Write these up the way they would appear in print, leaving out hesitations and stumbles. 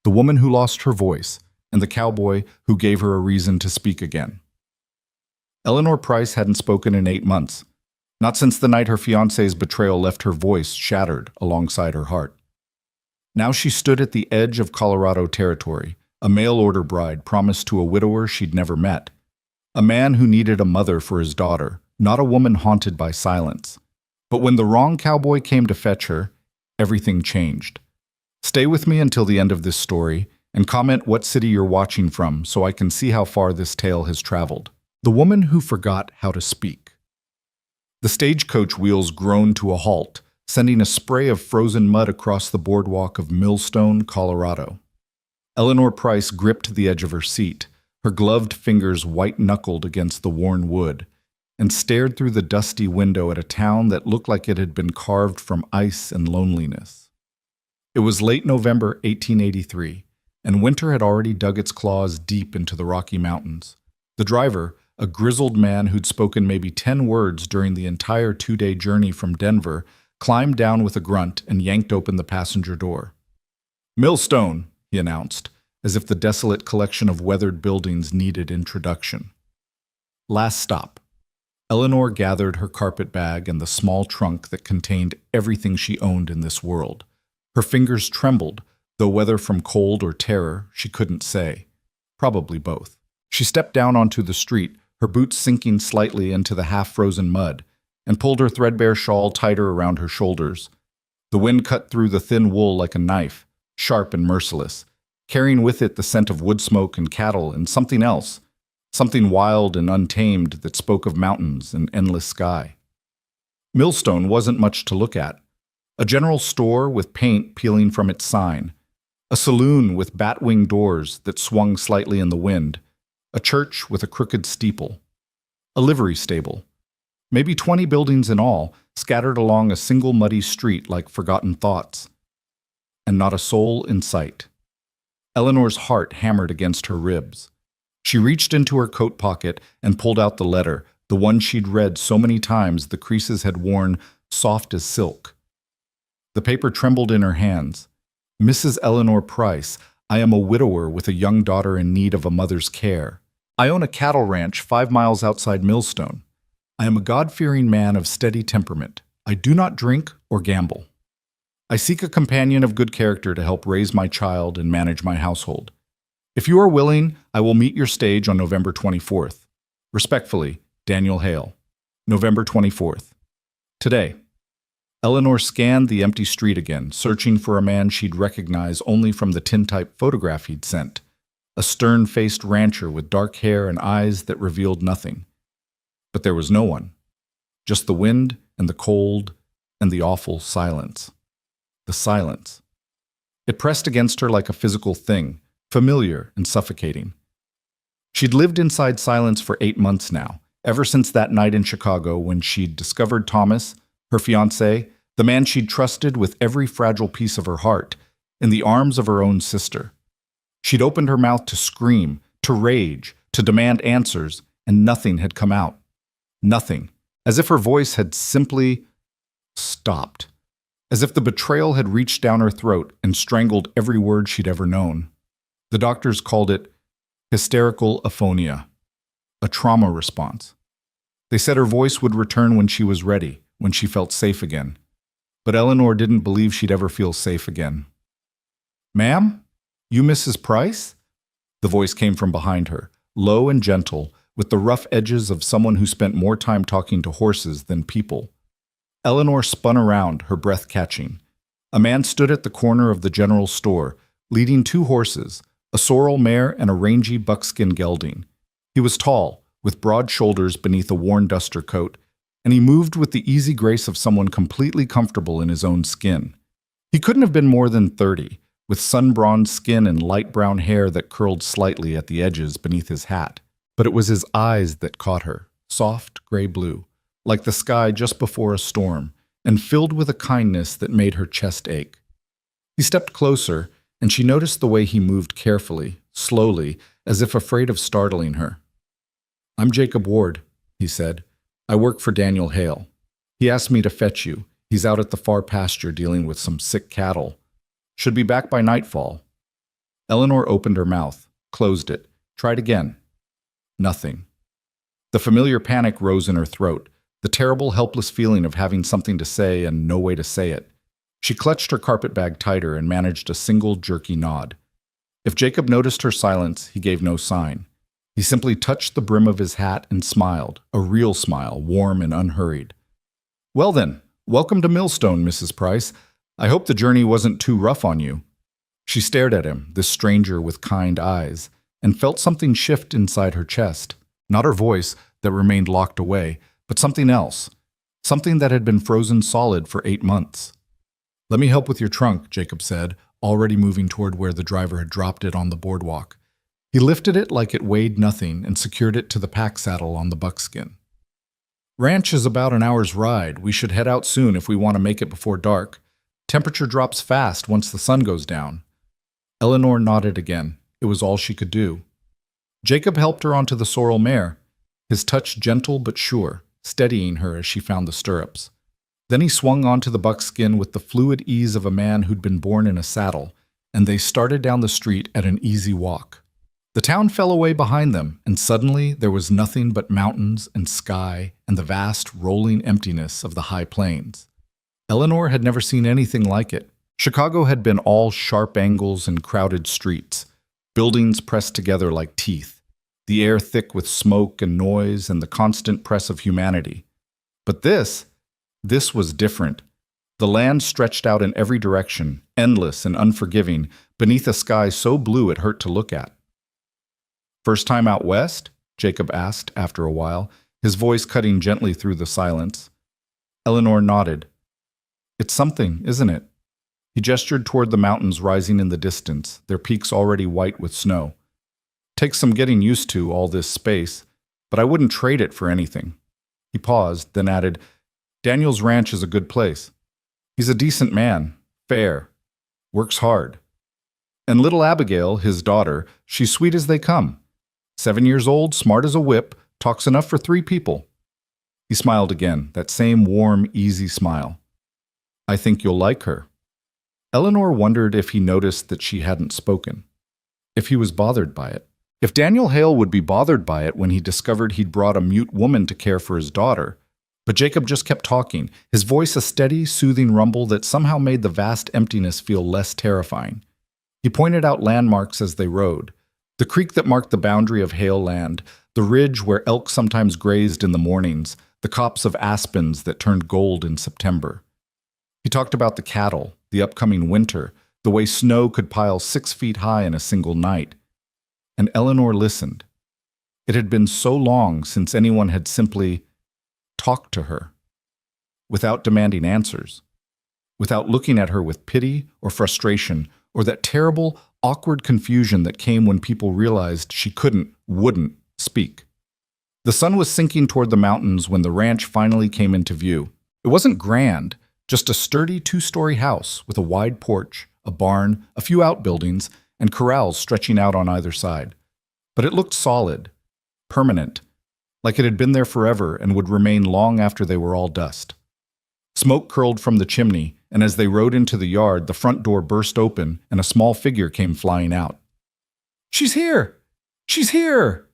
the woman who lost her voice, and the cowboy who gave her a reason to speak again. Eleanor Price hadn't spoken in 8 months, not since the night her fiancé's betrayal left her voice shattered alongside her heart. Now she stood at the edge of Colorado territory, a mail-order bride promised to a widower she'd never met, a man who needed a mother for his daughter, not a woman haunted by silence. But when the wrong cowboy came to fetch her, everything changed. Stay with me until the end of this story, and comment what city you're watching from so I can see how far this tale has traveled. The woman who forgot how to speak. The stagecoach wheels groaned to a halt, sending a spray of frozen mud across the boardwalk of Millstone, Colorado. Eleanor Price gripped the edge of her seat, her gloved fingers white-knuckled against the worn wood, and stared through the dusty window at a town that looked like it had been carved from ice and loneliness. It was late November 1883, and winter had already dug its claws deep into the Rocky Mountains. The driver, a grizzled man who'd spoken maybe 10 words during the entire 2-day journey from Denver, climbed down with a grunt and yanked open the passenger door. "Millstone," he announced, as if the desolate collection of weathered buildings needed introduction. Last stop. Eleanor gathered her carpet bag and the small trunk that contained everything she owned in this world. Her fingers trembled, though whether from cold or terror, she couldn't say. Probably both. She stepped down onto the street, her boots sinking slightly into the half-frozen mud, and pulled her threadbare shawl tighter around her shoulders. The wind cut through the thin wool like a knife, sharp and merciless, carrying with it the scent of wood smoke and cattle and something else, something wild and untamed that spoke of mountains and endless sky. Millstone wasn't much to look at. A general store with paint peeling from its sign, a saloon with bat-wing doors that swung slightly in the wind, a church with a crooked steeple, a livery stable, maybe 20 buildings in all, scattered along a single muddy street like forgotten thoughts, and not a soul in sight. Eleanor's heart hammered against her ribs. She reached into her coat pocket and pulled out the letter, the one she'd read so many times the creases had worn soft as silk. The paper trembled in her hands. "Mrs. Eleanor Price, I am a widower with a young daughter in need of a mother's care. I own a cattle ranch 5 miles outside Millstone. I am a God-fearing man of steady temperament. I do not drink or gamble. I seek a companion of good character to help raise my child and manage my household. If you are willing, I will meet your stage on November 24th. Respectfully, Daniel Hale. November 24th. Today." Eleanor scanned the empty street again, searching for a man she'd recognize only from the tintype photograph he'd sent, a stern-faced rancher with dark hair and eyes that revealed nothing. But there was no one, just the wind and the cold and the awful silence. The silence. It pressed against her like a physical thing, familiar and suffocating. She'd lived inside silence for 8 months now, ever since that night in Chicago when she'd discovered Thomas, her fiancé, the man she'd trusted with every fragile piece of her heart, in the arms of her own sister. She'd opened her mouth to scream, to rage, to demand answers, and nothing had come out. Nothing. As if her voice had simply stopped. As if the betrayal had reached down her throat and strangled every word she'd ever known. The doctors called it hysterical aphonia, a trauma response. They said her voice would return when she was ready, when she felt safe again. But Eleanor didn't believe she'd ever feel safe again. "Ma'am? You Mrs. Price?" The voice came from behind her, low and gentle, with the rough edges of someone who spent more time talking to horses than people. Eleanor spun around, her breath catching. A man stood at the corner of the general store, leading 2 horses, a sorrel mare and a rangy buckskin gelding. He was tall, with broad shoulders beneath a worn duster coat, and he moved with the easy grace of someone completely comfortable in his own skin. He couldn't have been more than 30, with sun-bronzed skin and light brown hair that curled slightly at the edges beneath his hat. But it was his eyes that caught her, soft gray blue, like the sky just before a storm, and filled with a kindness that made her chest ache. He stepped closer, and she noticed the way he moved carefully, slowly, as if afraid of startling her. "I'm Jacob Ward," he said. "I work for Daniel Hale. He asked me to fetch you. He's out at the far pasture dealing with some sick cattle. Should be back by nightfall." Eleanor opened her mouth, closed it, tried again. Nothing. The familiar panic rose in her throat, the terrible, helpless feeling of having something to say and no way to say it. She clutched her carpetbag tighter and managed a single jerky nod. If Jacob noticed her silence, he gave no sign. He simply touched the brim of his hat and smiled, a real smile, warm and unhurried. "Well then, welcome to Millstone, Mrs. Price. I hope the journey wasn't too rough on you." She stared at him, this stranger with kind eyes, and felt something shift inside her chest. Not her voice, that remained locked away, but something else. Something that had been frozen solid for 8 months. "Let me help with your trunk," Jacob said, already moving toward where the driver had dropped it on the boardwalk. He lifted it like it weighed nothing and secured it to the pack saddle on the buckskin. "Ranch is about an hour's ride. We should head out soon if we want to make it before dark. Temperature drops fast once the sun goes down." Eleanor nodded again. It was all she could do. Jacob helped her onto the sorrel mare, his touch gentle but sure, steadying her as she found the stirrups. Then he swung onto the buckskin with the fluid ease of a man who'd been born in a saddle, and they started down the street at an easy walk. The town fell away behind them, and suddenly there was nothing but mountains and sky and the vast, rolling emptiness of the high plains. Eleanor had never seen anything like it. Chicago had been all sharp angles and crowded streets, buildings pressed together like teeth, the air thick with smoke and noise and the constant press of humanity. But this was different. The land stretched out in every direction, endless and unforgiving, beneath a sky so blue it hurt to look at. "First time out west?" Jacob asked after a while, his voice cutting gently through the silence. Eleanor nodded. "It's something, isn't it?" He gestured toward the mountains rising in the distance, their peaks already white with snow. "Takes some getting used to, all this space, but I wouldn't trade it for anything." He paused, then added, "Daniel's ranch is a good place. He's a decent man, fair, works hard. And little Abigail, his daughter, she's sweet as they come. 7 years old, smart as a whip, talks enough for 3 people." He smiled again, that same warm, easy smile. "I think you'll like her." Eleanor wondered if he noticed that she hadn't spoken, if he was bothered by it. If Daniel Hale would be bothered by it when he discovered he'd brought a mute woman to care for his daughter. But Jacob just kept talking, his voice a steady, soothing rumble that somehow made the vast emptiness feel less terrifying. He pointed out landmarks as they rode. The creek that marked the boundary of Hale land, the ridge where elk sometimes grazed in the mornings, the copse of aspens that turned gold in September. He talked about the cattle, the upcoming winter, the way snow could pile 6 feet high in a single night. And Eleanor listened. It had been so long since anyone had simply talked to her, without demanding answers, without looking at her with pity or frustration, or that terrible, awkward confusion that came when people realized she wouldn't speak. The sun was sinking toward the mountains when the ranch finally came into view. It wasn't grand, just a sturdy 2-story house with a wide porch, a barn, a few outbuildings, and corrals stretching out on either side. But it looked solid, permanent, like it had been there forever and would remain long after they were all dust. Smoke curled from the chimney, and as they rode into the yard, the front door burst open and a small figure came flying out. "She's here! She's here!"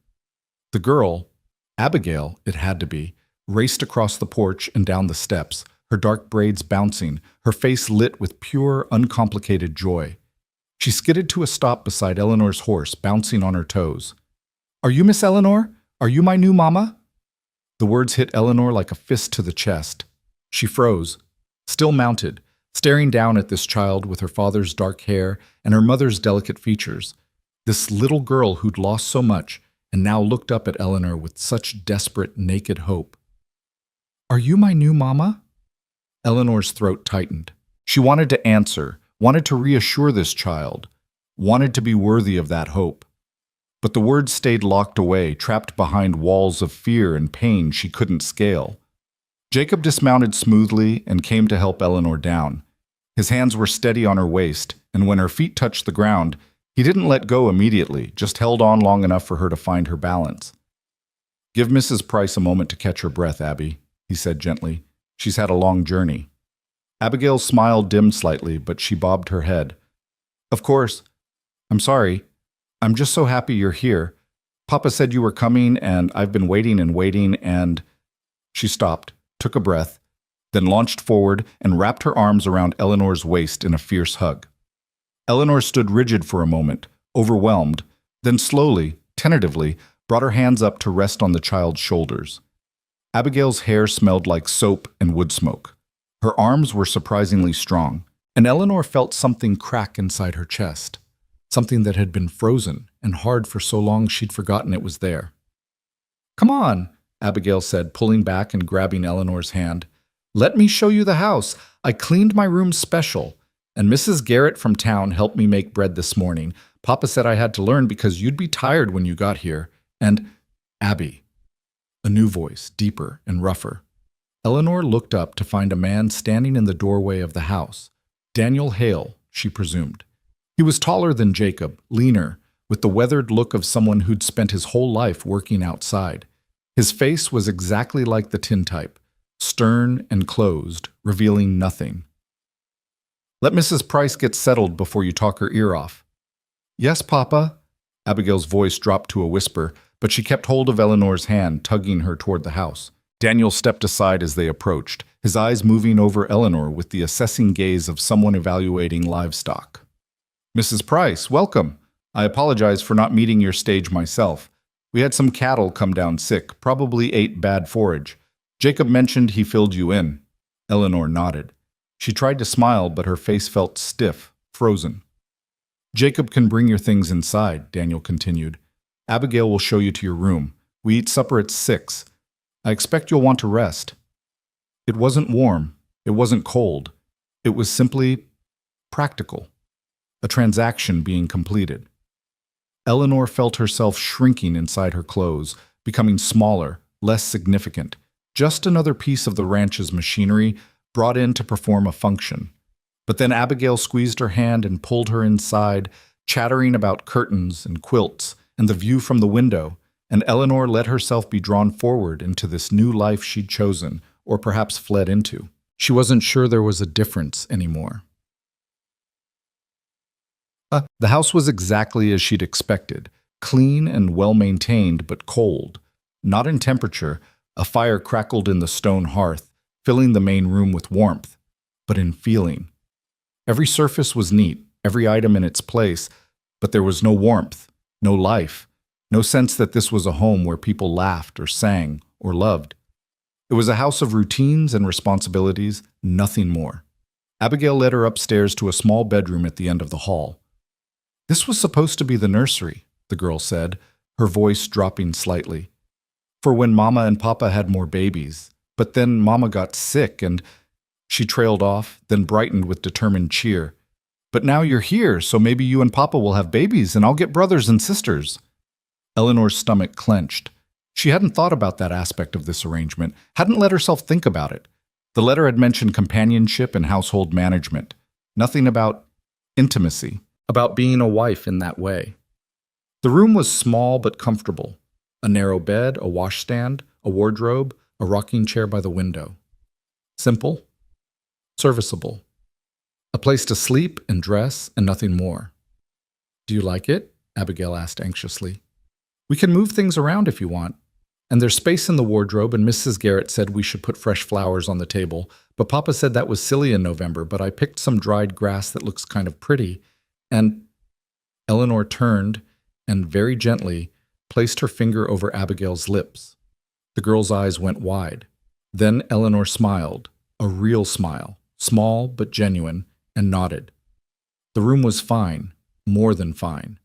The girl, Abigail, it had to be, raced across the porch and down the steps, her dark braids bouncing, her face lit with pure, uncomplicated joy. She skidded to a stop beside Eleanor's horse, bouncing on her toes. "Are you Miss Eleanor? Are you my new mama?" The words hit Eleanor like a fist to the chest. She froze, still mounted, staring down at this child with her father's dark hair and her mother's delicate features. This little girl who'd lost so much and now looked up at Eleanor with such desperate, naked hope. "Are you my new mama?" Eleanor's throat tightened. She wanted to answer, wanted to reassure this child, wanted to be worthy of that hope. But the words stayed locked away, trapped behind walls of fear and pain she couldn't scale. Jacob dismounted smoothly and came to help Eleanor down. His hands were steady on her waist, and when her feet touched the ground, he didn't let go immediately, just held on long enough for her to find her balance. "Give Mrs. Price a moment to catch her breath, Abby," he said gently. "She's had a long journey." Abigail's smile dimmed slightly, but she bobbed her head. "Of course. I'm sorry. I'm just so happy you're here. Papa said you were coming, and I've been waiting and waiting, and... She stopped, took a breath, then launched forward and wrapped her arms around Eleanor's waist in a fierce hug. Eleanor stood rigid for a moment, overwhelmed, then slowly, tentatively, brought her hands up to rest on the child's shoulders. Abigail's hair smelled like soap and wood smoke. Her arms were surprisingly strong, and Eleanor felt something crack inside her chest, something that had been frozen and hard for so long she'd forgotten it was there. "Come on," Abigail said, pulling back and grabbing Eleanor's hand. "Let me show you the house. I cleaned my room special, and Mrs. Garrett from town helped me make bread this morning. Papa said I had to learn because you'd be tired when you got here. And Abby." A new voice, deeper and rougher. Eleanor looked up to find a man standing in the doorway of the house. Daniel Hale, she presumed. He was taller than Jacob, leaner, with the weathered look of someone who'd spent his whole life working outside. His face was exactly like the tintype, stern and closed, revealing nothing. "Let Mrs. Price get settled before you talk her ear off." "Yes, Papa." Abigail's voice dropped to a whisper, but she kept hold of Eleanor's hand, tugging her toward the house. Daniel stepped aside as they approached, his eyes moving over Eleanor with the assessing gaze of someone evaluating livestock. "Mrs. Price, welcome. I apologize for not meeting your stage myself. We had some cattle come down sick, probably ate bad forage. Jacob mentioned he filled you in." Eleanor nodded. She tried to smile, but her face felt stiff, frozen. "Jacob can bring your things inside," Daniel continued. "Abigail will show you to your room. We eat supper at 6. I expect you'll want to rest." It wasn't warm. It wasn't cold. It was simply practical. A transaction being completed. Eleanor felt herself shrinking inside her clothes, becoming smaller, less significant. Just another piece of the ranch's machinery brought in to perform a function. But then Abigail squeezed her hand and pulled her inside, chattering about curtains and quilts and the view from the window, and Eleanor let herself be drawn forward into this new life she'd chosen, or perhaps fled into. She wasn't sure there was a difference anymore. The house was exactly as she'd expected, clean and well-maintained but cold. Not in temperature, a fire crackled in the stone hearth, filling the main room with warmth, but in feeling. Every surface was neat, every item in its place, but there was no warmth, no life, no sense that this was a home where people laughed or sang or loved. It was a house of routines and responsibilities, nothing more. Abigail led her upstairs to a small bedroom at the end of the hall. "This was supposed to be the nursery," the girl said, her voice dropping slightly. "For when Mama and Papa had more babies. But then Mama got sick and..." She trailed off, then brightened with determined cheer. "But now you're here, so maybe you and Papa will have babies and I'll get brothers and sisters." Eleanor's stomach clenched. She hadn't thought about that aspect of this arrangement, hadn't let herself think about it. The letter had mentioned companionship and household management. Nothing about intimacy, about being a wife in that way. The room was small but comfortable. A narrow bed, a washstand, a wardrobe, a rocking chair by the window. Simple, serviceable. A place to sleep and dress and nothing more. "Do you like it?" Abigail asked anxiously. "We can move things around if you want. And there's space in the wardrobe, and Mrs. Garrett said we should put fresh flowers on the table, but Papa said that was silly in November, but I picked some dried grass that looks kind of pretty, and..." Eleanor turned and, very gently, placed her finger over Abigail's lips. The girl's eyes went wide. Then Eleanor smiled, a real smile, small but genuine, and nodded. The room was fine, more than fine.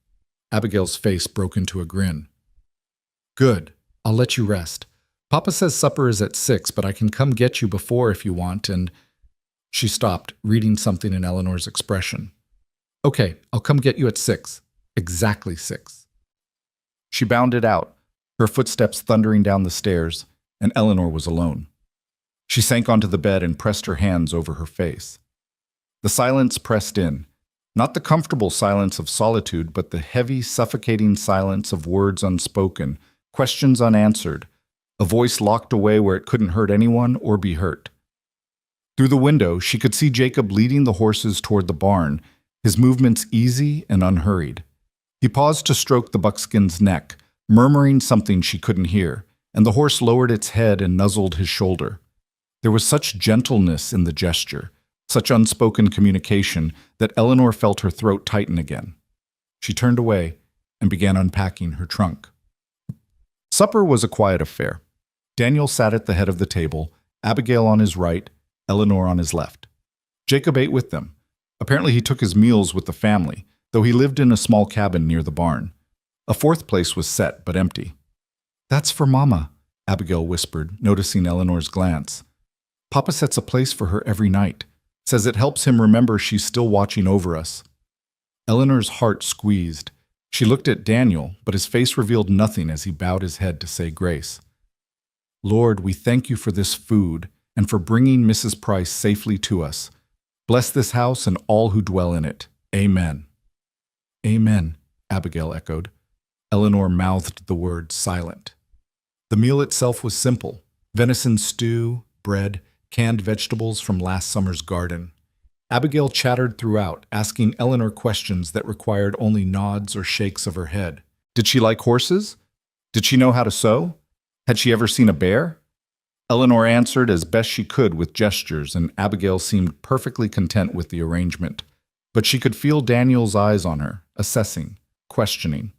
Abigail's face broke into a grin. "Good. I'll let you rest. Papa says supper is at 6, but I can come get you before if you want, and..." She stopped, reading something in Eleanor's expression. "Okay, I'll come get you at 6. Exactly 6. She bounded out, her footsteps thundering down the stairs, and Eleanor was alone. She sank onto the bed and pressed her hands over her face. The silence pressed in, not the comfortable silence of solitude, but the heavy, suffocating silence of words unspoken, questions unanswered, a voice locked away where it couldn't hurt anyone or be hurt. Through the window, she could see Jacob leading the horses toward the barn, his movements easy and unhurried. He paused to stroke the buckskin's neck, murmuring something she couldn't hear, and the horse lowered its head and nuzzled his shoulder. There was such gentleness in the gesture, such unspoken communication, that Eleanor felt her throat tighten again. She turned away and began unpacking her trunk. Supper was a quiet affair. Daniel sat at the head of the table, Abigail on his right, Eleanor on his left. Jacob ate with them. Apparently he took his meals with the family, though he lived in a small cabin near the barn. A fourth place was set, but empty. "That's for Mama," Abigail whispered, noticing Eleanor's glance. "Papa sets a place for her every night. Says it helps him remember she's still watching over us." Eleanor's heart squeezed. She looked at Daniel, but his face revealed nothing as he bowed his head to say grace. "Lord, we thank you for this food and for bringing Mrs. Price safely to us. Bless this house and all who dwell in it. Amen." "Amen," Abigail echoed. Eleanor mouthed the word, silent. The meal itself was simple: venison stew, bread, canned vegetables from last summer's garden. Abigail chattered throughout, asking Eleanor questions that required only nods or shakes of her head. Did she like horses? Did she know how to sew? Had she ever seen a bear? Eleanor answered as best she could with gestures, and Abigail seemed perfectly content with the arrangement. But she could feel Daniel's eyes on her, assessing, questioning.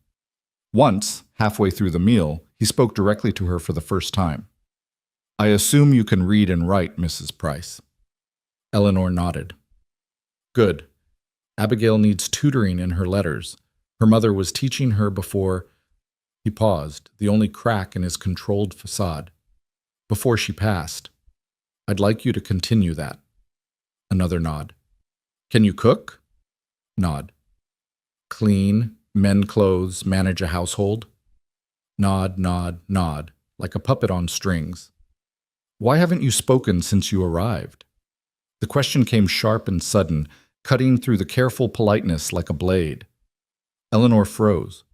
Once, halfway through the meal, he spoke directly to her for the first time. "I assume you can read and write, Mrs. Price." Eleanor nodded. "Good. Abigail needs tutoring in her letters. Her mother was teaching her before—" He paused, the only crack in his controlled facade. "Before she passed. I'd like you to continue that." Another nod. "Can you cook?" Nod. "Clean, mend clothes, manage a household?" Nod, nod, nod, like a puppet on strings. "Why haven't you spoken since you arrived?" The question came sharp and sudden, cutting through the careful politeness like a blade. Eleanor froze.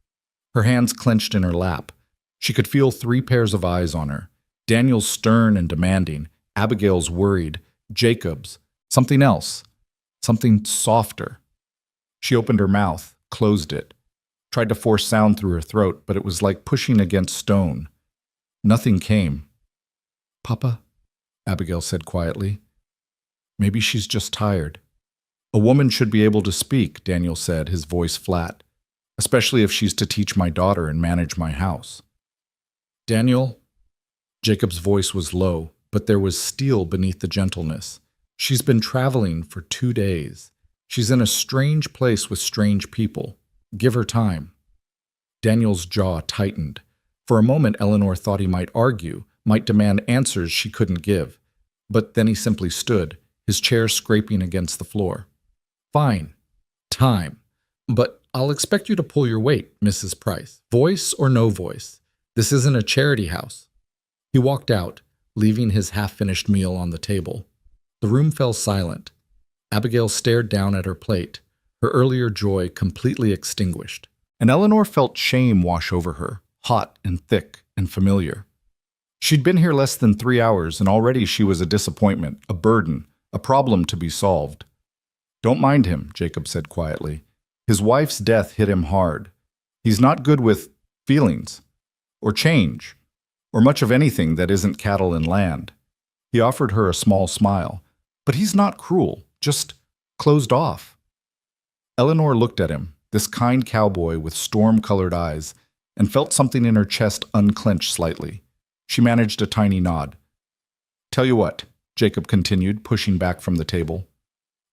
Her hands clenched in her lap. She could feel 3 pairs of eyes on her. Daniel's stern and demanding, Abigail's worried, Jacob's, something else, something softer. She opened her mouth, closed it, tried to force sound through her throat, but it was like pushing against stone. Nothing came. "Papa," Abigail said quietly. "Maybe she's just tired." "A woman should be able to speak," Daniel said, his voice flat, "especially if she's to teach my daughter and manage my house." "Daniel?" Jacob's voice was low, but there was steel beneath the gentleness. "She's been traveling for 2 days. She's in a strange place with strange people. Give her time." Daniel's jaw tightened. For a moment, Eleanor thought he might argue, might demand answers she couldn't give. But then he simply stood, his chair scraping against the floor. "Fine. Time. But I'll expect you to pull your weight, Mrs. Price. Voice or no voice. This isn't a charity house." He walked out, leaving his half-finished meal on the table. The room fell silent. Abigail stared down at her plate, her earlier joy completely extinguished. And Eleanor felt shame wash over her, hot and thick and familiar. She'd been here less than 3 hours, and already she was a disappointment, a burden, a problem to be solved. "Don't mind him," Jacob said quietly. "His wife's death hit him hard. He's not good with feelings, or change, or much of anything that isn't cattle and land." He offered her a small smile. "But he's not cruel, just closed off." Eleanor looked at him, this kind cowboy with storm-colored eyes, and felt something in her chest unclench slightly. She managed a tiny nod. "Tell you what," Jacob continued, pushing back from the table.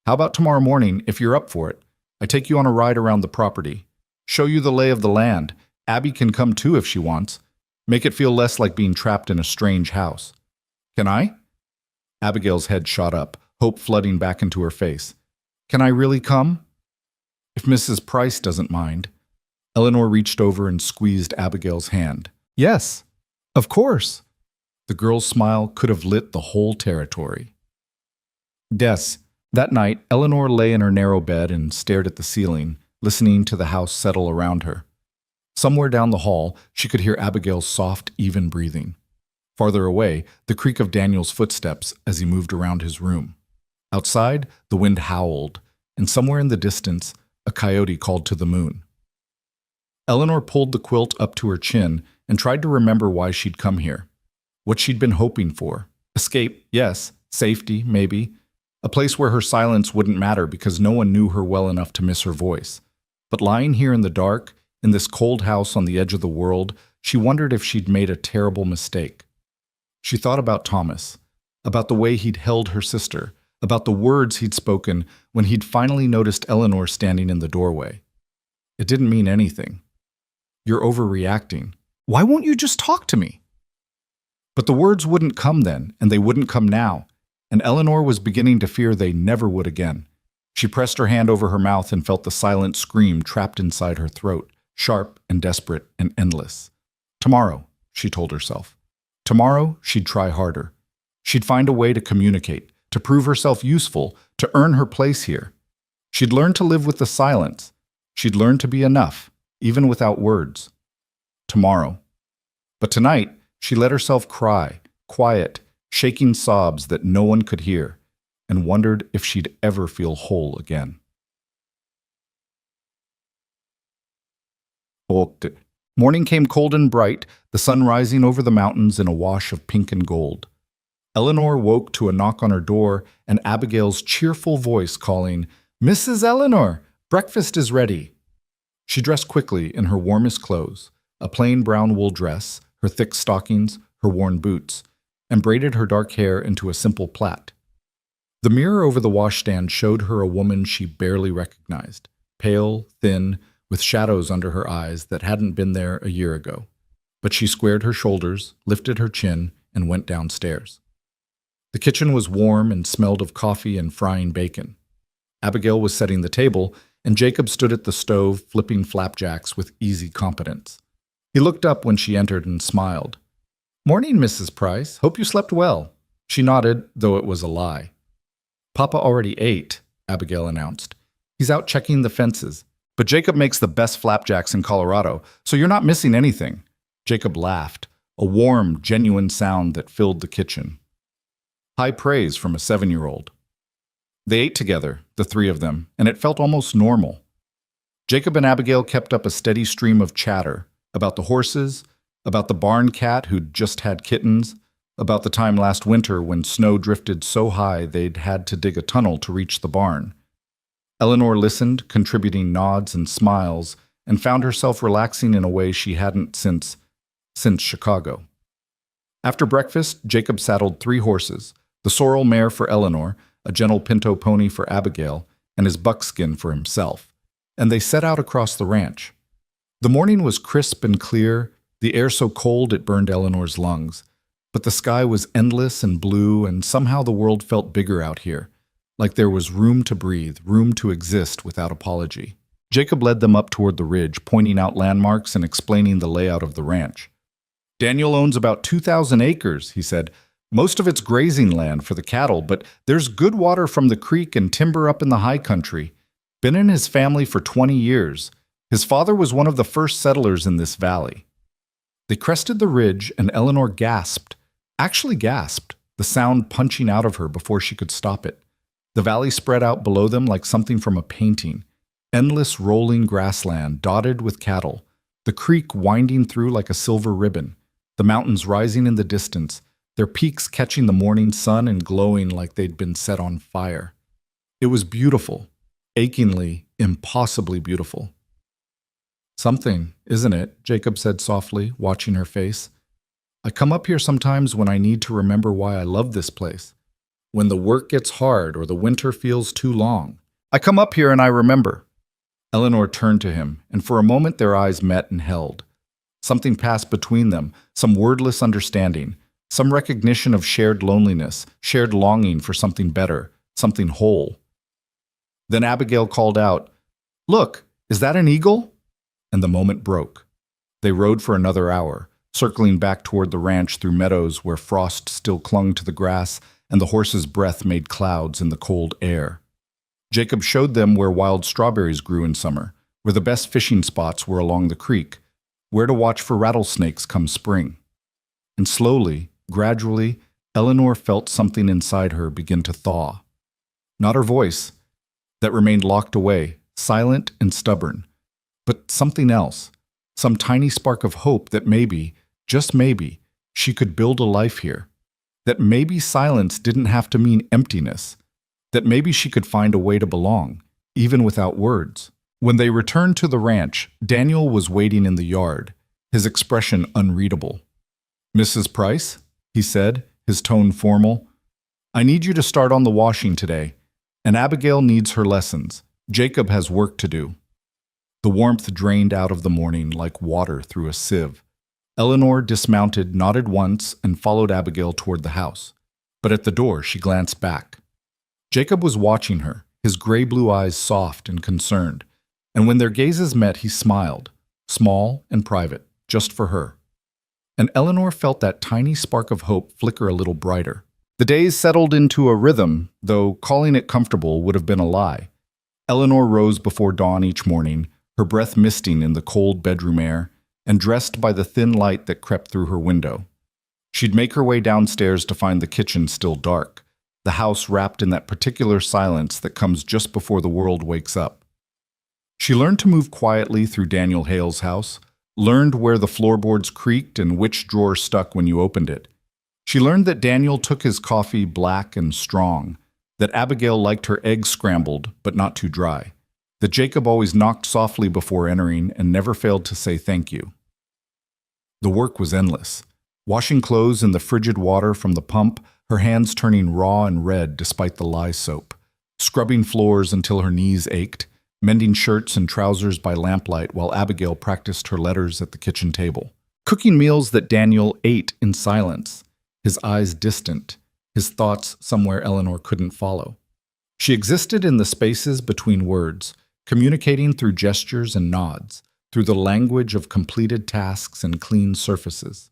"How about tomorrow morning, if you're up for it? I take you on a ride around the property. Show you the lay of the land. Abby can come too if she wants. Make it feel less like being trapped in a strange house." "Can I?" Abigail's head shot up, hope flooding back into her face. "Can I really come?" "If Mrs. Price doesn't mind." Eleanor reached over and squeezed Abigail's hand. "Yes, of course." The girl's smile could have lit the whole territory. That night, Eleanor lay in her narrow bed and stared at the ceiling, listening to the house settle around her. Somewhere down the hall, she could hear Abigail's soft, even breathing. Farther away, the creak of Daniel's footsteps as he moved around his room. Outside, the wind howled, and somewhere in the distance, a coyote called to the moon. Eleanor pulled the quilt up to her chin and tried to remember why she'd come here. What she'd been hoping for. Escape, yes. Safety, maybe. A place where her silence wouldn't matter because no one knew her well enough to miss her voice. But lying here in the dark, in this cold house on the edge of the world, she wondered if she'd made a terrible mistake. She thought about Thomas, about the way he'd held her sister, about the words he'd spoken when he'd finally noticed Eleanor standing in the doorway. It didn't mean anything. You're overreacting. Why won't you just talk to me? But the words wouldn't come then, and they wouldn't come now, and Eleanor was beginning to fear they never would again. She pressed her hand over her mouth and felt the silent scream trapped inside her throat, sharp and desperate and endless. Tomorrow, she told herself. Tomorrow, she'd try harder. She'd find a way to communicate, to prove herself useful, to earn her place here. She'd learn to live with the silence. She'd learn to be enough, even without words. Tomorrow. But tonight, she let herself cry, quiet, shaking sobs that no one could hear, and wondered if she'd ever feel whole again. Morning came cold and bright, the sun rising over the mountains in a wash of pink and gold. Eleanor woke to a knock on her door and Abigail's cheerful voice calling, "Mrs. Eleanor, breakfast is ready." She dressed quickly in her warmest clothes, a plain brown wool dress, her thick stockings, her worn boots, and braided her dark hair into a simple plait. The mirror over the washstand showed her a woman she barely recognized, pale, thin, with shadows under her eyes that hadn't been there a year ago. But she squared her shoulders, lifted her chin, and went downstairs. The kitchen was warm and smelled of coffee and frying bacon. Abigail was setting the table, and Jacob stood at the stove flipping flapjacks with easy competence. He looked up when she entered and smiled. "Morning, Mrs. Price. Hope you slept well." She nodded, though it was a lie. "Papa already ate," Abigail announced. "He's out checking the fences. But Jacob makes the best flapjacks in Colorado, so you're not missing anything." Jacob laughed, a warm, genuine sound that filled the kitchen. High praise from a 7-year-old. They ate together, the three of them, and it felt almost normal. Jacob and Abigail kept up a steady stream of chatter about the horses, about the barn cat who'd just had kittens, about the time last winter when snow drifted so high they'd had to dig a tunnel to reach the barn. Eleanor listened, contributing nods and smiles, and found herself relaxing in a way she hadn't since Chicago. After breakfast, Jacob saddled 3 horses, the sorrel mare for Eleanor, a gentle pinto pony for Abigail, and his buckskin for himself, and they set out across the ranch. The morning was crisp and clear, the air so cold it burned Eleanor's lungs, but the sky was endless and blue, and somehow the world felt bigger out here, like there was room to breathe, room to exist without apology. Jacob led them up toward the ridge, pointing out landmarks and explaining the layout of the ranch. "Daniel owns about 2,000 acres, he said. "Most of it's grazing land for the cattle, but there's good water from the creek and timber up in the high country. Been in his family for 20 years. His father was one of the first settlers in this valley." They crested the ridge, and Eleanor gasped, the sound punching out of her before she could stop it. The valley spread out below them like something from a painting, endless rolling grassland dotted with cattle, the creek winding through like a silver ribbon, the mountains rising in the distance, their peaks catching the morning sun and glowing like they'd been set on fire. It was beautiful, achingly, impossibly beautiful. "Something, isn't it?" Jacob said softly, watching her face. "I come up here sometimes when I need to remember why I love this place. When the work gets hard or the winter feels too long. I come up here and I remember." Eleanor turned to him, and for a moment their eyes met and held. Something passed between them, some wordless understanding, some recognition of shared loneliness, shared longing for something better, something whole. Then Abigail called out, "Look, is that an eagle?" And the moment broke. They rode for another hour, circling back toward the ranch through meadows where frost still clung to the grass and the horse's breath made clouds in the cold air. Jacob showed them where wild strawberries grew in summer, where the best fishing spots were along the creek, where to watch for rattlesnakes come spring. And slowly, gradually, Eleanor felt something inside her begin to thaw. Not her voice, that remained locked away, silent and stubborn, but something else, some tiny spark of hope that maybe, just maybe, she could build a life here. That maybe silence didn't have to mean emptiness. That maybe she could find a way to belong, even without words. When they returned to the ranch, Daniel was waiting in the yard, his expression unreadable. "Mrs. Price," he said, his tone formal, "I need you to start on the washing today, and Abigail needs her lessons. Jacob has work to do." The warmth drained out of the morning like water through a sieve. Eleanor dismounted, nodded once, and followed Abigail toward the house. But at the door, she glanced back. Jacob was watching her, his gray-blue eyes soft and concerned, and when their gazes met, he smiled, small and private, just for her. And Eleanor felt that tiny spark of hope flicker a little brighter. The days settled into a rhythm, though calling it comfortable would have been a lie. Eleanor rose before dawn each morning, her breath misting in the cold bedroom air, and dressed by the thin light that crept through her window. She'd make her way downstairs to find the kitchen still dark, the house wrapped in that particular silence that comes just before the world wakes up. She learned to move quietly through Daniel Hale's house, learned where the floorboards creaked and which drawer stuck when you opened it. She learned that Daniel took his coffee black and strong, that Abigail liked her eggs scrambled but not too dry, that Jacob always knocked softly before entering and never failed to say thank you. The work was endless. Washing clothes in the frigid water from the pump, her hands turning raw and red despite the lye soap. Scrubbing floors until her knees ached, mending shirts and trousers by lamplight while Abigail practiced her letters at the kitchen table. Cooking meals that Daniel ate in silence, his eyes distant, his thoughts somewhere Eleanor couldn't follow. She existed in the spaces between words, communicating through gestures and nods, through the language of completed tasks and clean surfaces.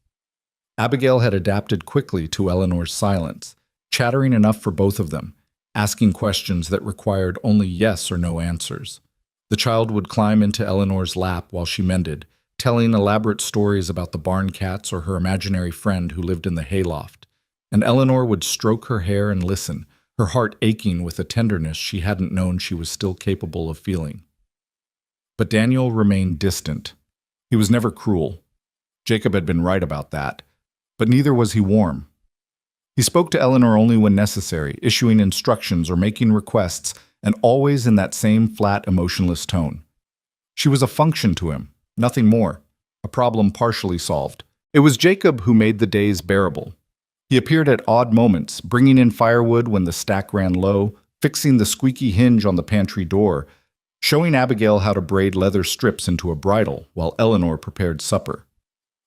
Abigail had adapted quickly to Eleanor's silence, chattering enough for both of them, asking questions that required only yes or no answers. The child would climb into Eleanor's lap while she mended, telling elaborate stories about the barn cats or her imaginary friend who lived in the hayloft, and Eleanor would stroke her hair and listen, her heart aching with a tenderness she hadn't known she was still capable of feeling. But Daniel remained distant. He was never cruel. Jacob had been right about that, but neither was he warm. He spoke to Eleanor only when necessary, issuing instructions or making requests, and always in that same flat, emotionless tone. She was a function to him, nothing more, a problem partially solved. It was Jacob who made the days bearable. He appeared at odd moments, bringing in firewood when the stack ran low, fixing the squeaky hinge on the pantry door, showing Abigail how to braid leather strips into a bridle while Eleanor prepared supper.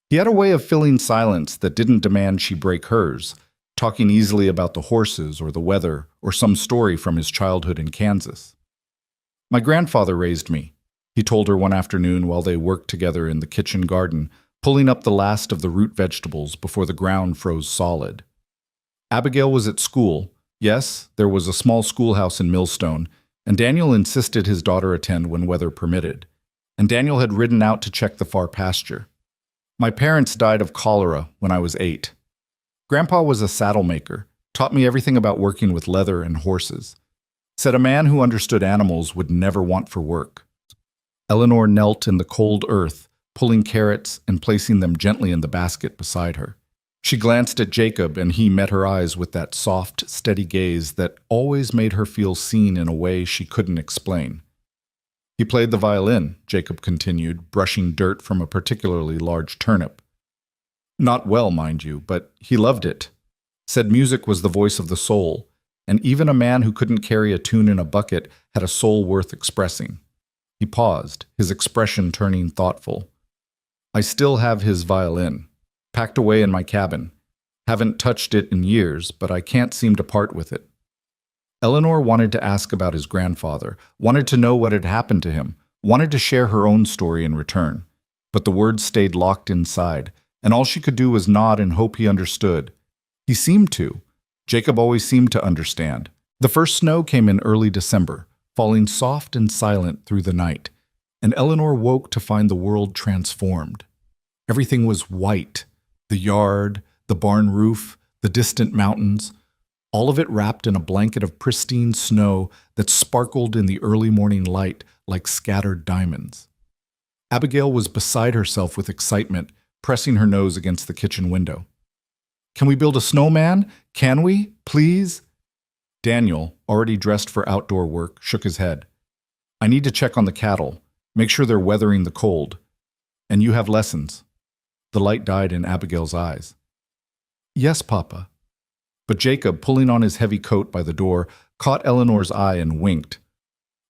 He had a way of filling silence that didn't demand she break hers, talking easily about the horses or the weather or some story from his childhood in Kansas. "My grandfather raised me," he told her one afternoon while they worked together in the kitchen garden, pulling up the last of the root vegetables before the ground froze solid. Abigail was at school. Yes, there was a small schoolhouse in Millstone, and Daniel insisted his daughter attend when weather permitted. And Daniel had ridden out to check the far pasture. "My parents died of cholera when I was 8. Grandpa was a saddle maker, taught me everything about working with leather and horses. Said a man who understood animals would never want for work." Eleanor knelt in the cold earth, pulling carrots and placing them gently in the basket beside her. She glanced at Jacob, and he met her eyes with that soft, steady gaze that always made her feel seen in a way she couldn't explain. "He played the violin," Jacob continued, brushing dirt from a particularly large turnip. "Not well, mind you, but he loved it. Said music was the voice of the soul, and even a man who couldn't carry a tune in a bucket had a soul worth expressing." He paused, his expression turning thoughtful. "I still have his violin, packed away in my cabin. Haven't touched it in years, but I can't seem to part with it." Eleanor wanted to ask about his grandfather, wanted to know what had happened to him, wanted to share her own story in return. But the words stayed locked inside, and all she could do was nod and hope he understood. He seemed to. Jacob always seemed to understand. The first snow came in early December, falling soft and silent through the night, and Eleanor woke to find the world transformed. Everything was white. The yard, the barn roof, the distant mountains, all of it wrapped in a blanket of pristine snow that sparkled in the early morning light like scattered diamonds. Abigail was beside herself with excitement, pressing her nose against the kitchen window. Can we build a snowman? Can we? Please? Daniel, already dressed for outdoor work, shook his head. I need to check on the cattle, make sure they're weathering the cold. And you have lessons. The light died in Abigail's eyes. Yes, Papa. But Jacob, pulling on his heavy coat by the door, caught Eleanor's eye and winked.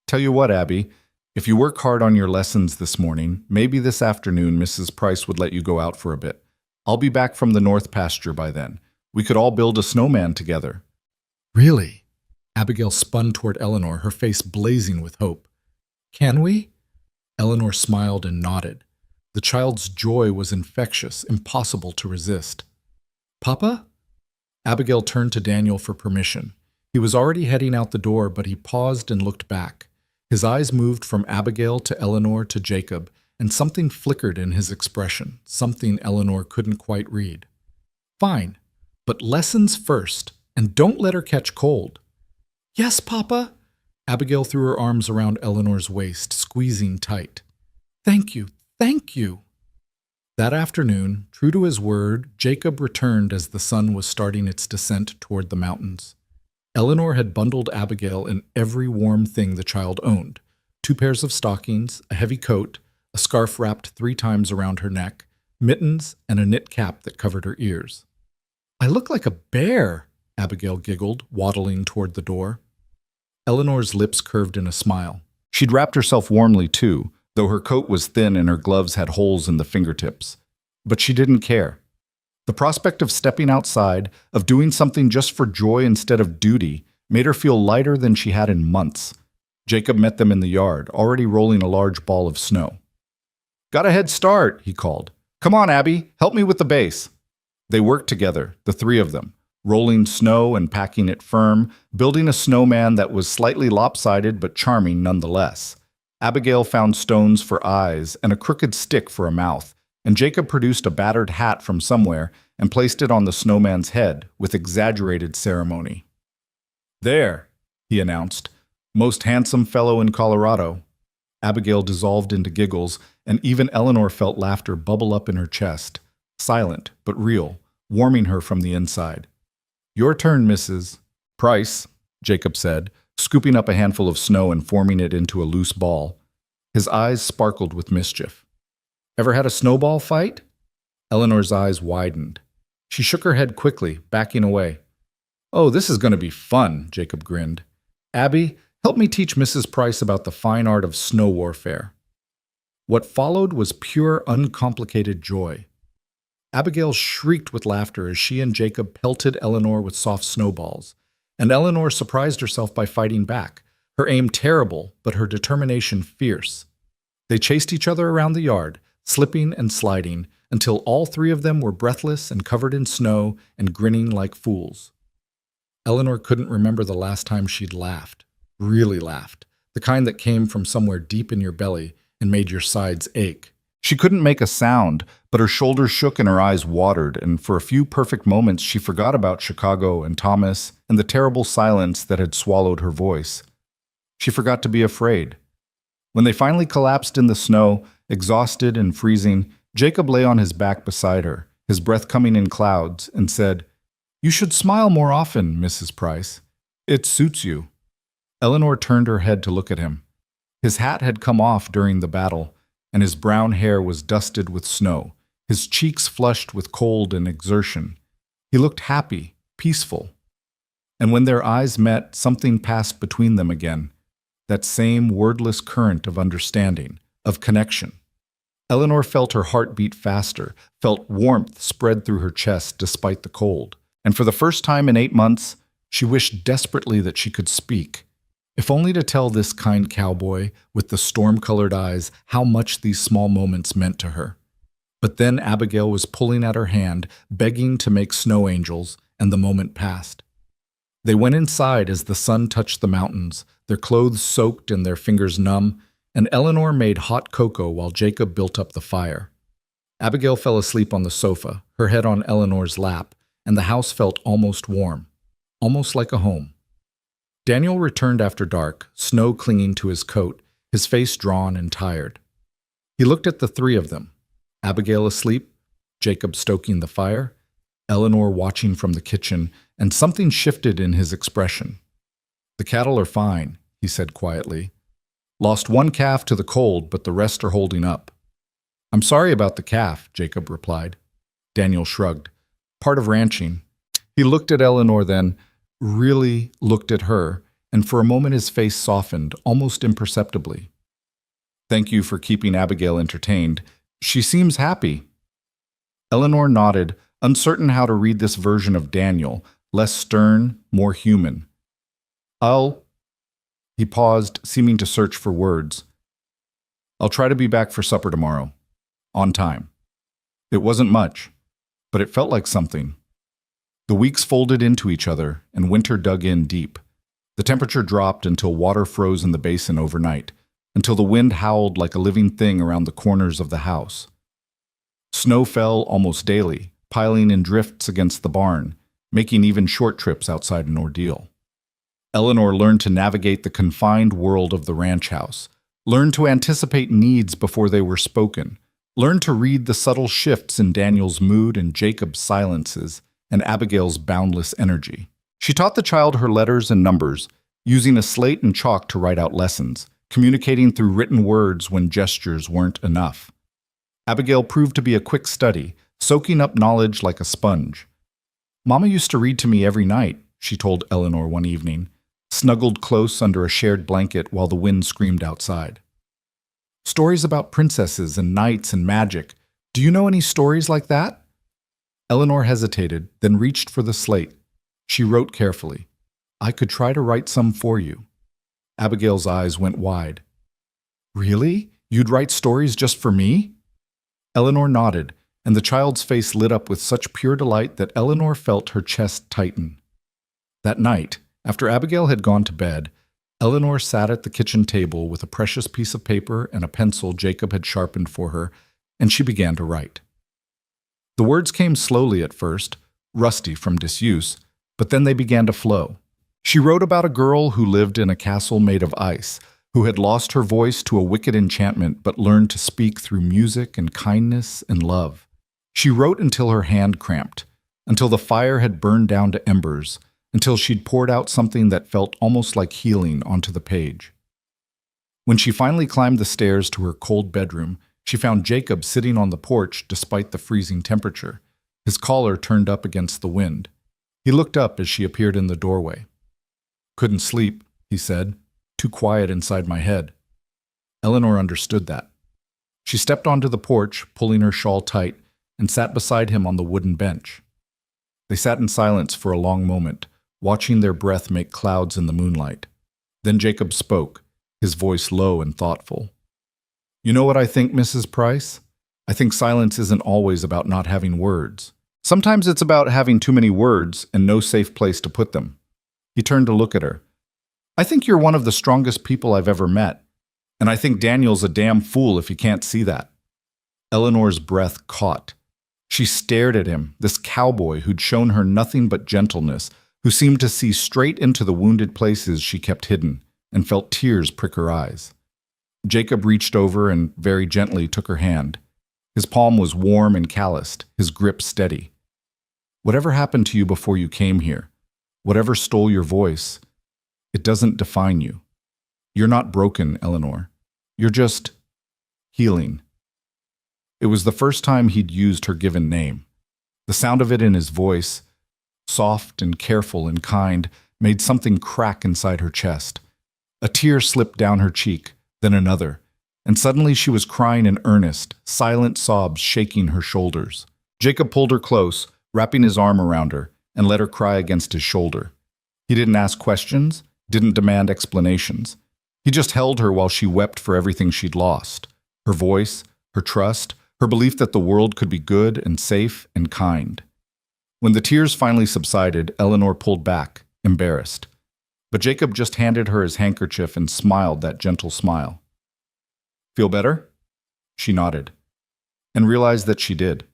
Tell you what, Abby, if you work hard on your lessons this morning, maybe this afternoon Mrs. Price would let you go out for a bit. I'll be back from the north pasture by then. We could all build a snowman together. Really? Abigail spun toward Eleanor, her face blazing with hope. Can we? Eleanor smiled and nodded. The child's joy was infectious, impossible to resist. Papa? Abigail turned to Daniel for permission. He was already heading out the door, but he paused and looked back. His eyes moved from Abigail to Eleanor to Jacob, and something flickered in his expression, something Eleanor couldn't quite read. Fine, but lessons first, and don't let her catch cold. Yes, Papa. Abigail threw her arms around Eleanor's waist, squeezing tight. Thank you, thank you. That afternoon, true to his word, Jacob returned as the sun was starting its descent toward the mountains. Eleanor had bundled Abigail in every warm thing the child owned: 2 pairs of stockings, a heavy coat, a scarf wrapped 3 times around her neck, mittens, and a knit cap that covered her ears. I look like a bear, Abigail giggled, waddling toward the door. Eleanor's lips curved in a smile. She'd wrapped herself warmly, too, though her coat was thin and her gloves had holes in the fingertips. But she didn't care. The prospect of stepping outside, of doing something just for joy instead of duty, made her feel lighter than she had in months. Jacob met them in the yard, already rolling a large ball of snow. Got a head start, he called. Come on, Abby, help me with the base. They worked together, the 3 of them, rolling snow and packing it firm, building a snowman that was slightly lopsided but charming nonetheless. Abigail found stones for eyes and a crooked stick for a mouth, and Jacob produced a battered hat from somewhere and placed it on the snowman's head with exaggerated ceremony. There, he announced, most handsome fellow in Colorado. Abigail dissolved into giggles, and even Eleanor felt laughter bubble up in her chest, silent but real, warming her from the inside. Your turn, Mrs. Price, Jacob said, scooping up a handful of snow and forming it into a loose ball. His eyes sparkled with mischief. Ever had a snowball fight? Eleanor's eyes widened. She shook her head quickly, backing away. Oh, this is going to be fun, Jacob grinned. Abby, help me teach Mrs. Price about the fine art of snow warfare. What followed was pure, uncomplicated joy. Abigail shrieked with laughter as she and Jacob pelted Eleanor with soft snowballs, and Eleanor surprised herself by fighting back, her aim terrible, but her determination fierce. They chased each other around the yard, slipping and sliding, until all 3 of them were breathless and covered in snow and grinning like fools. Eleanor couldn't remember the last time she'd laughed, really laughed, the kind that came from somewhere deep in your belly and made your sides ache. She couldn't make a sound, but her shoulders shook and her eyes watered, and for a few perfect moments she forgot about Chicago and Thomas and the terrible silence that had swallowed her voice. She forgot to be afraid. When they finally collapsed in the snow, exhausted and freezing, Jacob lay on his back beside her, his breath coming in clouds, and said, You should smile more often, Mrs. Price. It suits you. Eleanor turned her head to look at him. His hat had come off during the battle, and his brown hair was dusted with snow, his cheeks flushed with cold and exertion. He looked happy, peaceful. And when their eyes met, something passed between them again, that same wordless current of understanding, of connection. Eleanor felt her heart beat faster, felt warmth spread through her chest despite the cold, and for the first time in 8 months, she wished desperately that she could speak, if only to tell this kind cowboy with the storm-colored eyes how much these small moments meant to her. But then Abigail was pulling at her hand, begging to make snow angels, and the moment passed. They went inside as the sun touched the mountains, their clothes soaked and their fingers numb, and Eleanor made hot cocoa while Jacob built up the fire. Abigail fell asleep on the sofa, her head on Eleanor's lap, and the house felt almost warm, almost like a home. Daniel returned after dark, snow clinging to his coat, his face drawn and tired. He looked at the three of them, Abigail asleep, Jacob stoking the fire, Eleanor watching from the kitchen, and something shifted in his expression. "The cattle are fine," he said quietly. "Lost one calf to the cold, but the rest are holding up." "I'm sorry about the calf," Jacob replied. Daniel shrugged. "Part of ranching." He looked at Eleanor then, really looked at her, and for a moment his face softened, almost imperceptibly. "Thank you for keeping Abigail entertained. She seems happy." Eleanor nodded, uncertain how to read this version of Daniel, less stern, more human. He paused, seeming to search for words. "I'll try to be back for supper tomorrow. On time." It wasn't much, but it felt like something. The weeks folded into each other, and winter dug in deep. The temperature dropped until water froze in the basin overnight, until the wind howled like a living thing around the corners of the house. Snow fell almost daily, piling in drifts against the barn, making even short trips outside an ordeal. Eleanor learned to navigate the confined world of the ranch house, learned to anticipate needs before they were spoken, learned to read the subtle shifts in Daniel's mood and Jacob's silences and Abigail's boundless energy. She taught the child her letters and numbers, using a slate and chalk to write out lessons, communicating through written words when gestures weren't enough. Abigail proved to be a quick study, soaking up knowledge like a sponge. "Mama used to read to me every night," she told Eleanor one evening, snuggled close under a shared blanket while the wind screamed outside. "Stories about princesses and knights and magic. Do you know any stories like that?" Eleanor hesitated, then reached for the slate. She wrote carefully, "I could try to write some for you." Abigail's eyes went wide. "Really? You'd write stories just for me?" Eleanor nodded, and the child's face lit up with such pure delight that Eleanor felt her chest tighten. That night, after Abigail had gone to bed, Eleanor sat at the kitchen table with a precious piece of paper and a pencil Jacob had sharpened for her, and she began to write. The words came slowly at first, rusty from disuse, but then they began to flow. She wrote about a girl who lived in a castle made of ice, who had lost her voice to a wicked enchantment but learned to speak through music and kindness and love. She wrote until her hand cramped, until the fire had burned down to embers, until she'd poured out something that felt almost like healing onto the page. When she finally climbed the stairs to her cold bedroom, she found Jacob sitting on the porch despite the freezing temperature, his collar turned up against the wind. He looked up as she appeared in the doorway. "Couldn't sleep," he said. "Too quiet inside my head." Eleanor understood that. She stepped onto the porch, pulling her shawl tight, and sat beside him on the wooden bench. They sat in silence for a long moment, watching their breath make clouds in the moonlight. Then Jacob spoke, his voice low and thoughtful. "You know what I think, Mrs. Price? I think silence isn't always about not having words. Sometimes it's about having too many words and no safe place to put them." He turned to look at her. "I think you're one of the strongest people I've ever met, and I think Daniel's a damn fool if he can't see that." Eleanor's breath caught. She stared at him, this cowboy who'd shown her nothing but gentleness, who seemed to see straight into the wounded places she kept hidden, and felt tears prick her eyes. Jacob reached over and very gently took her hand. His palm was warm and calloused, his grip steady. "Whatever happened to you before you came here, whatever stole your voice, it doesn't define you. You're not broken, Eleanor. You're just healing." It was the first time he'd used her given name. The sound of it in his voice, soft and careful and kind, made something crack inside her chest. A tear slipped down her cheek, then another, and suddenly she was crying in earnest, silent sobs shaking her shoulders. Jacob pulled her close, wrapping his arm around her, and let her cry against his shoulder. He didn't ask questions, didn't demand explanations. He just held her while she wept for everything she'd lost. Her voice, her trust, her belief that the world could be good and safe and kind. When the tears finally subsided, Eleanor pulled back, embarrassed. But Jacob just handed her his handkerchief and smiled that gentle smile. "Feel better?" She nodded, and realized that she did.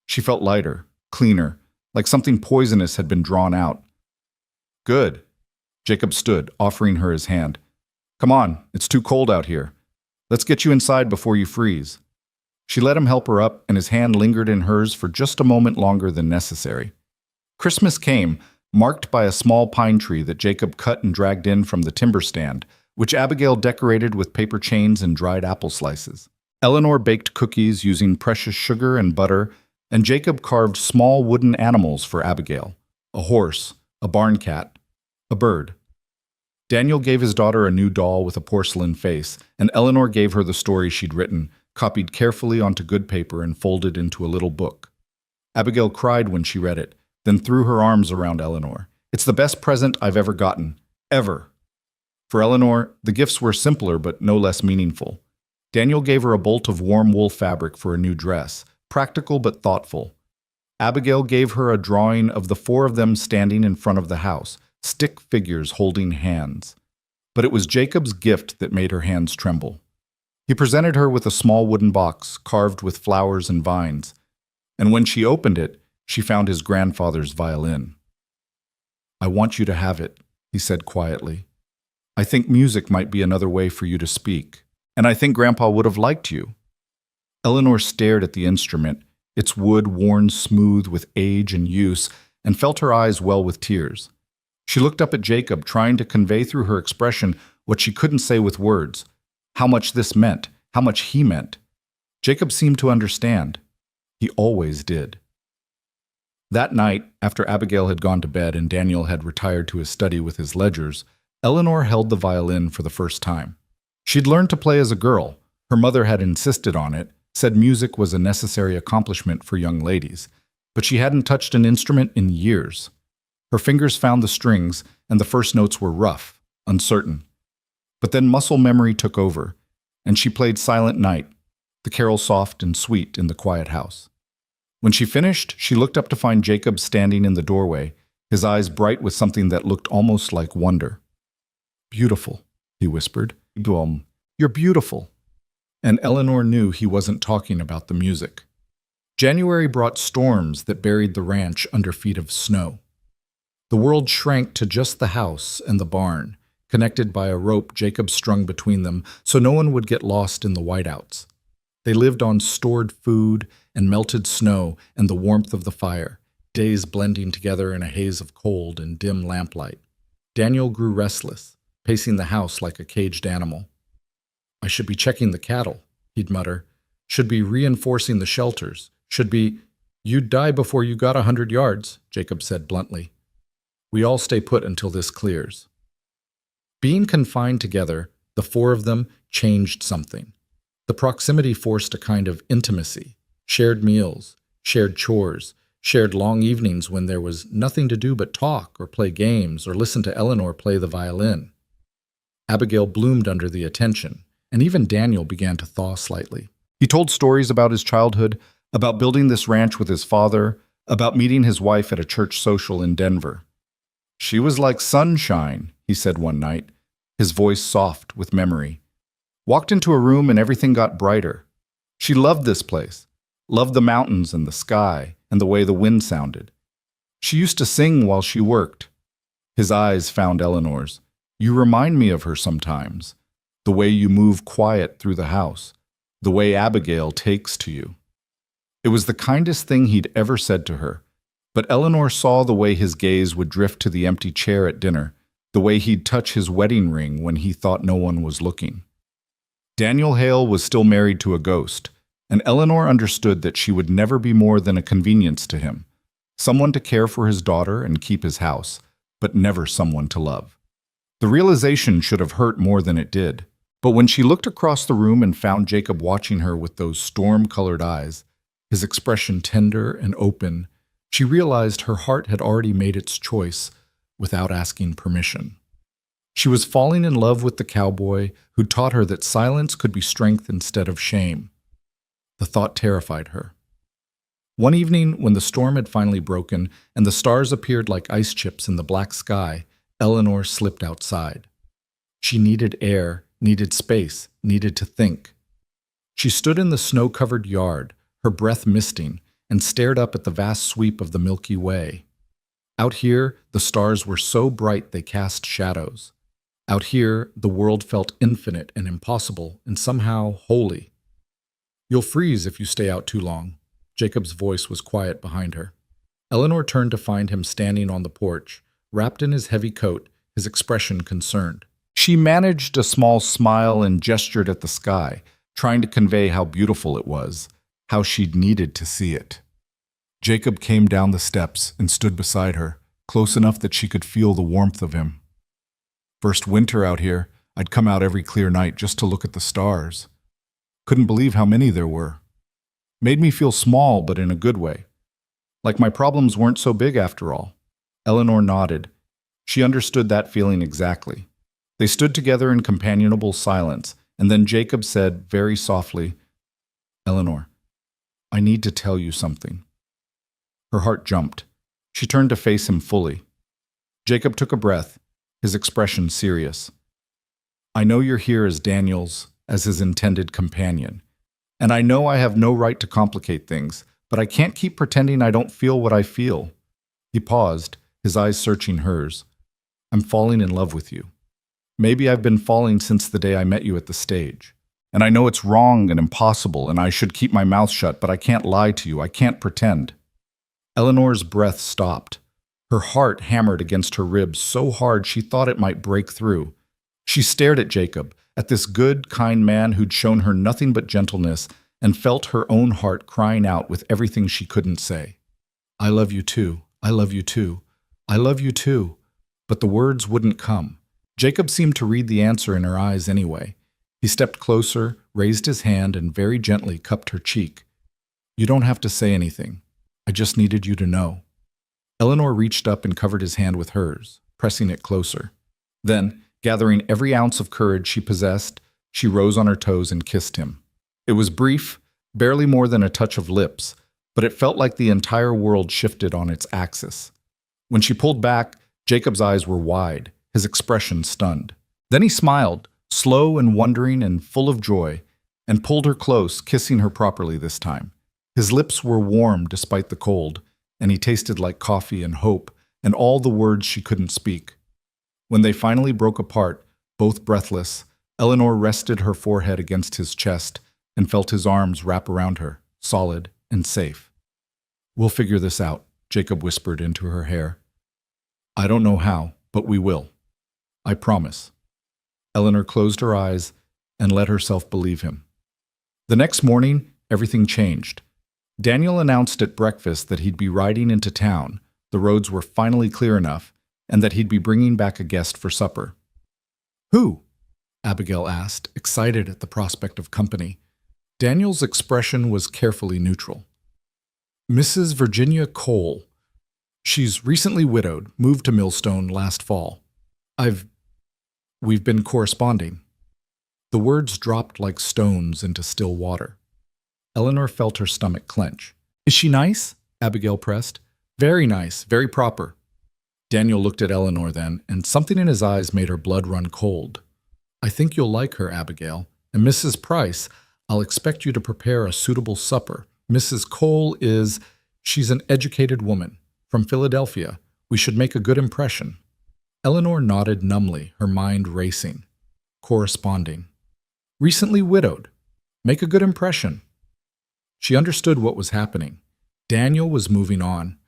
She felt lighter, cleaner, like something poisonous had been drawn out. "Good." Jacob stood, offering her his hand. "Come on, it's too cold out here. Let's get you inside before you freeze." She let him help her up, and his hand lingered in hers for just a moment longer than necessary. Christmas came, marked by a small pine tree that Jacob cut and dragged in from the timber stand, which Abigail decorated with paper chains and dried apple slices. Eleanor baked cookies using precious sugar and butter, and Jacob carved small wooden animals for Abigail: a horse, a barn cat, a bird. Daniel gave his daughter a new doll with a porcelain face, and Eleanor gave her the story she'd written, copied carefully onto good paper and folded into a little book. Abigail cried when she read it, then threw her arms around Eleanor. "It's the best present I've ever gotten. Ever." For Eleanor, the gifts were simpler but no less meaningful. Daniel gave her a bolt of warm wool fabric for a new dress, practical but thoughtful. Abigail gave her a drawing of the four of them standing in front of the house, stick figures holding hands. But it was Jacob's gift that made her hands tremble. He presented her with a small wooden box carved with flowers and vines, and when she opened it, she found his grandfather's violin. "I want you to have it," he said quietly. "I think music might be another way for you to speak, and I think Grandpa would have liked you." Eleanor stared at the instrument, its wood worn smooth with age and use, and felt her eyes well with tears. She looked up at Jacob, trying to convey through her expression what she couldn't say with words: how much this meant, how much he meant. Jacob seemed to understand. He always did. That night, after Abigail had gone to bed and Daniel had retired to his study with his ledgers, Eleanor held the violin for the first time. She'd learned to play as a girl. Her mother had insisted on it, said music was a necessary accomplishment for young ladies, but she hadn't touched an instrument in years. Her fingers found the strings, and the first notes were rough, uncertain. But then muscle memory took over, and she played Silent Night, the carol soft and sweet in the quiet house. When she finished, she looked up to find Jacob standing in the doorway, his eyes bright with something that looked almost like wonder. "Beautiful," he whispered. "You're beautiful." And Eleanor knew he wasn't talking about the music. January brought storms that buried the ranch under feet of snow. The world shrank to just the house and the barn, connected by a rope Jacob strung between them so no one would get lost in the whiteouts. They lived on stored food and melted snow and the warmth of the fire, days blending together in a haze of cold and dim lamplight. Daniel grew restless, pacing the house like a caged animal. "I should be checking the cattle," he'd mutter. "Should be reinforcing the shelters. Should be—" "You'd die before you got 100 yards, Jacob said bluntly. "We all stay put until this clears." Being confined together, the four of them changed something. The proximity forced a kind of intimacy, shared meals, shared chores, shared long evenings when there was nothing to do but talk or play games or listen to Eleanor play the violin. Abigail bloomed under the attention, and even Daniel began to thaw slightly. He told stories about his childhood, about building this ranch with his father, about meeting his wife at a church social in Denver. "She was like sunshine," he said one night, his voice soft with memory. "Walked into a room and everything got brighter. She loved this place, loved the mountains and the sky and the way the wind sounded. She used to sing while she worked." His eyes found Eleanor's. "You remind me of her sometimes, the way you move quiet through the house, the way Abigail takes to you." It was the kindest thing he'd ever said to her, but Eleanor saw the way his gaze would drift to the empty chair at dinner, the way he'd touch his wedding ring when he thought no one was looking. Daniel Hale was still married to a ghost, and Eleanor understood that she would never be more than a convenience to him, someone to care for his daughter and keep his house, but never someone to love. The realization should have hurt more than it did, but when she looked across the room and found Jacob watching her with those storm-colored eyes, his expression tender and open, she realized her heart had already made its choice without asking permission. She was falling in love with the cowboy who taught her that silence could be strength instead of shame. The thought terrified her. One evening, when the storm had finally broken and the stars appeared like ice chips in the black sky, Eleanor slipped outside. She needed air, needed space, needed to think. She stood in the snow-covered yard, her breath misting, and stared up at the vast sweep of the Milky Way. Out here, the stars were so bright they cast shadows. Out here, the world felt infinite and impossible and somehow holy. You'll freeze if you stay out too long. Jacob's voice was quiet behind her. Eleanor turned to find him standing on the porch, wrapped in his heavy coat, his expression concerned. She managed a small smile and gestured at the sky, trying to convey how beautiful it was, how she'd needed to see it. Jacob came down the steps and stood beside her, close enough that she could feel the warmth of him. First winter out here, I'd come out every clear night just to look at the stars. Couldn't believe how many there were. Made me feel small, but in a good way. Like my problems weren't so big after all. Eleanor nodded. She understood that feeling exactly. They stood together in companionable silence, and then Jacob said very softly, "Eleanor, I need to tell you something." Her heart jumped. She turned to face him fully. Jacob took a breath, his expression serious. "I know you're here as Daniel's, as his intended companion. And I know I have no right to complicate things, but I can't keep pretending I don't feel what I feel." He paused, his eyes searching hers. "I'm falling in love with you. Maybe I've been falling since the day I met you at the stage. And I know it's wrong and impossible, and I should keep my mouth shut, but I can't lie to you. I can't pretend." Eleanor's breath stopped. Her heart hammered against her ribs so hard she thought it might break through. She stared at Jacob, at this good, kind man who'd shown her nothing but gentleness, and felt her own heart crying out with everything she couldn't say. "I love you too. I love you too. I love you too." But the words wouldn't come. Jacob seemed to read the answer in her eyes anyway. He stepped closer, raised his hand, and very gently cupped her cheek. "You don't have to say anything. I just needed you to know." Eleanor reached up and covered his hand with hers, pressing it closer. Then, gathering every ounce of courage she possessed, she rose on her toes and kissed him. It was brief, barely more than a touch of lips, but it felt like the entire world shifted on its axis. When she pulled back, Jacob's eyes were wide, his expression stunned. Then he smiled, slow and wondering and full of joy, and pulled her close, kissing her properly this time. His lips were warm despite the cold, and he tasted like coffee and hope and all the words she couldn't speak. When they finally broke apart, both breathless, Eleanor rested her forehead against his chest and felt his arms wrap around her, solid and safe. "We'll figure this out," Jacob whispered into her hair. "I don't know how, but we will. I promise." Eleanor closed her eyes and let herself believe him. The next morning, everything changed. Daniel announced at breakfast that he'd be riding into town, the roads were finally clear enough, and that he'd be bringing back a guest for supper. "Who?" Abigail asked, excited at the prospect of company. Daniel's expression was carefully neutral. "Mrs. Virginia Cole. She's recently widowed, moved to Millstone last fall. We've been corresponding." The words dropped like stones into still water. Eleanor felt her stomach clench. "Is she nice?" Abigail pressed. "Very nice, very proper." Daniel looked at Eleanor then, and something in his eyes made her blood run cold. "I think you'll like her, Abigail. And Mrs. Price, I'll expect you to prepare a suitable supper. Mrs. Cole she's an educated woman, from Philadelphia. We should make a good impression." Eleanor nodded numbly, her mind racing. Corresponding. Recently widowed. Make a good impression. She understood what was happening. Daniel was moving on,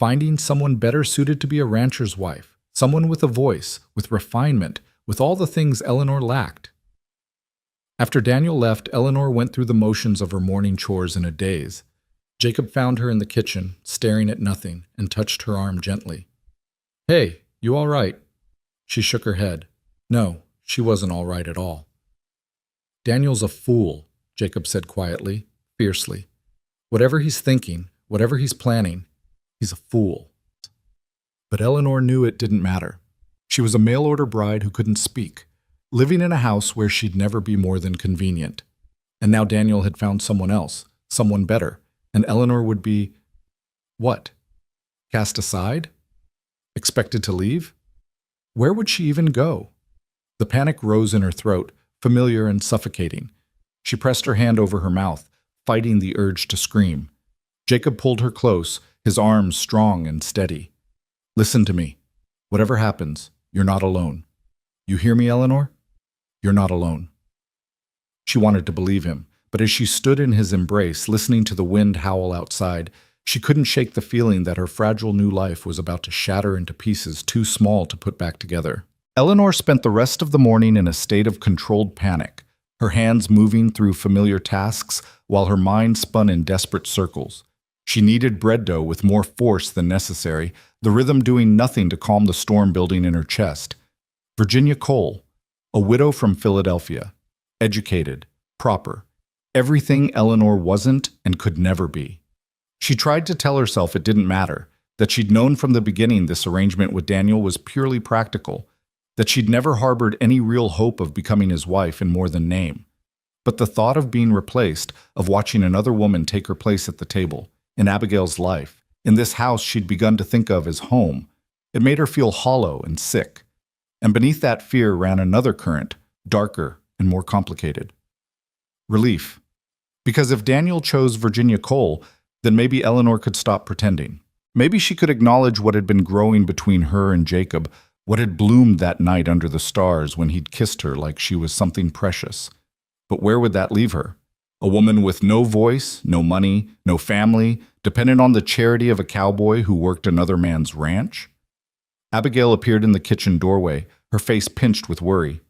finding someone better suited to be a rancher's wife, someone with a voice, with refinement, with all the things Eleanor lacked. After Daniel left, Eleanor went through the motions of her morning chores in a daze. Jacob found her in the kitchen, staring at nothing, and touched her arm gently. "Hey, you all right?" She shook her head. No, she wasn't all right at all. "Daniel's a fool," Jacob said quietly, fiercely. "Whatever he's thinking, whatever he's planning, he's a fool." But Eleanor knew it didn't matter. She was a mail-order bride who couldn't speak, living in a house where she'd never be more than convenient. And now Daniel had found someone else, someone better, and Eleanor would be… what? Cast aside? Expected to leave? Where would she even go? The panic rose in her throat, familiar and suffocating. She pressed her hand over her mouth, fighting the urge to scream. Jacob pulled her close, his arms strong and steady. "Listen to me. Whatever happens, you're not alone. You hear me, Eleanor? You're not alone." She wanted to believe him, but as she stood in his embrace, listening to the wind howl outside, she couldn't shake the feeling that her fragile new life was about to shatter into pieces too small to put back together. Eleanor spent the rest of the morning in a state of controlled panic, her hands moving through familiar tasks while her mind spun in desperate circles. She kneaded bread dough with more force than necessary, the rhythm doing nothing to calm the storm building in her chest. Virginia Cole, a widow from Philadelphia, educated, proper, everything Eleanor wasn't and could never be. She tried to tell herself it didn't matter, that she'd known from the beginning this arrangement with Daniel was purely practical, that she'd never harbored any real hope of becoming his wife in more than name. But the thought of being replaced, of watching another woman take her place at the table, in Abigail's life, in this house she'd begun to think of as home, it made her feel hollow and sick. And beneath that fear ran another current, darker and more complicated. Relief. Because if Daniel chose Virginia Cole, then maybe Eleanor could stop pretending. Maybe she could acknowledge what had been growing between her and Jacob, what had bloomed that night under the stars when he'd kissed her like she was something precious. But where would that leave her? A woman with no voice, no money, no family, dependent on the charity of a cowboy who worked another man's ranch? Abigail appeared in the kitchen doorway, her face pinched with worry.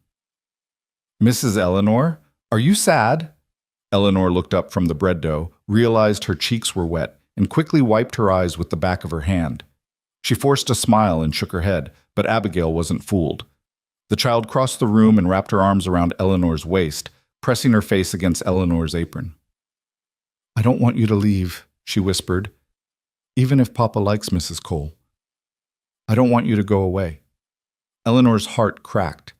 "Mrs. Eleanor, are you sad?" Eleanor looked up from the bread dough, realized her cheeks were wet, and quickly wiped her eyes with the back of her hand. She forced a smile and shook her head, but Abigail wasn't fooled. The child crossed the room and wrapped her arms around Eleanor's waist, pressing her face against Eleanor's apron. "I don't want you to leave," she whispered, "even if Papa likes Mrs. Cole. I don't want you to go away." Eleanor's heart cracked.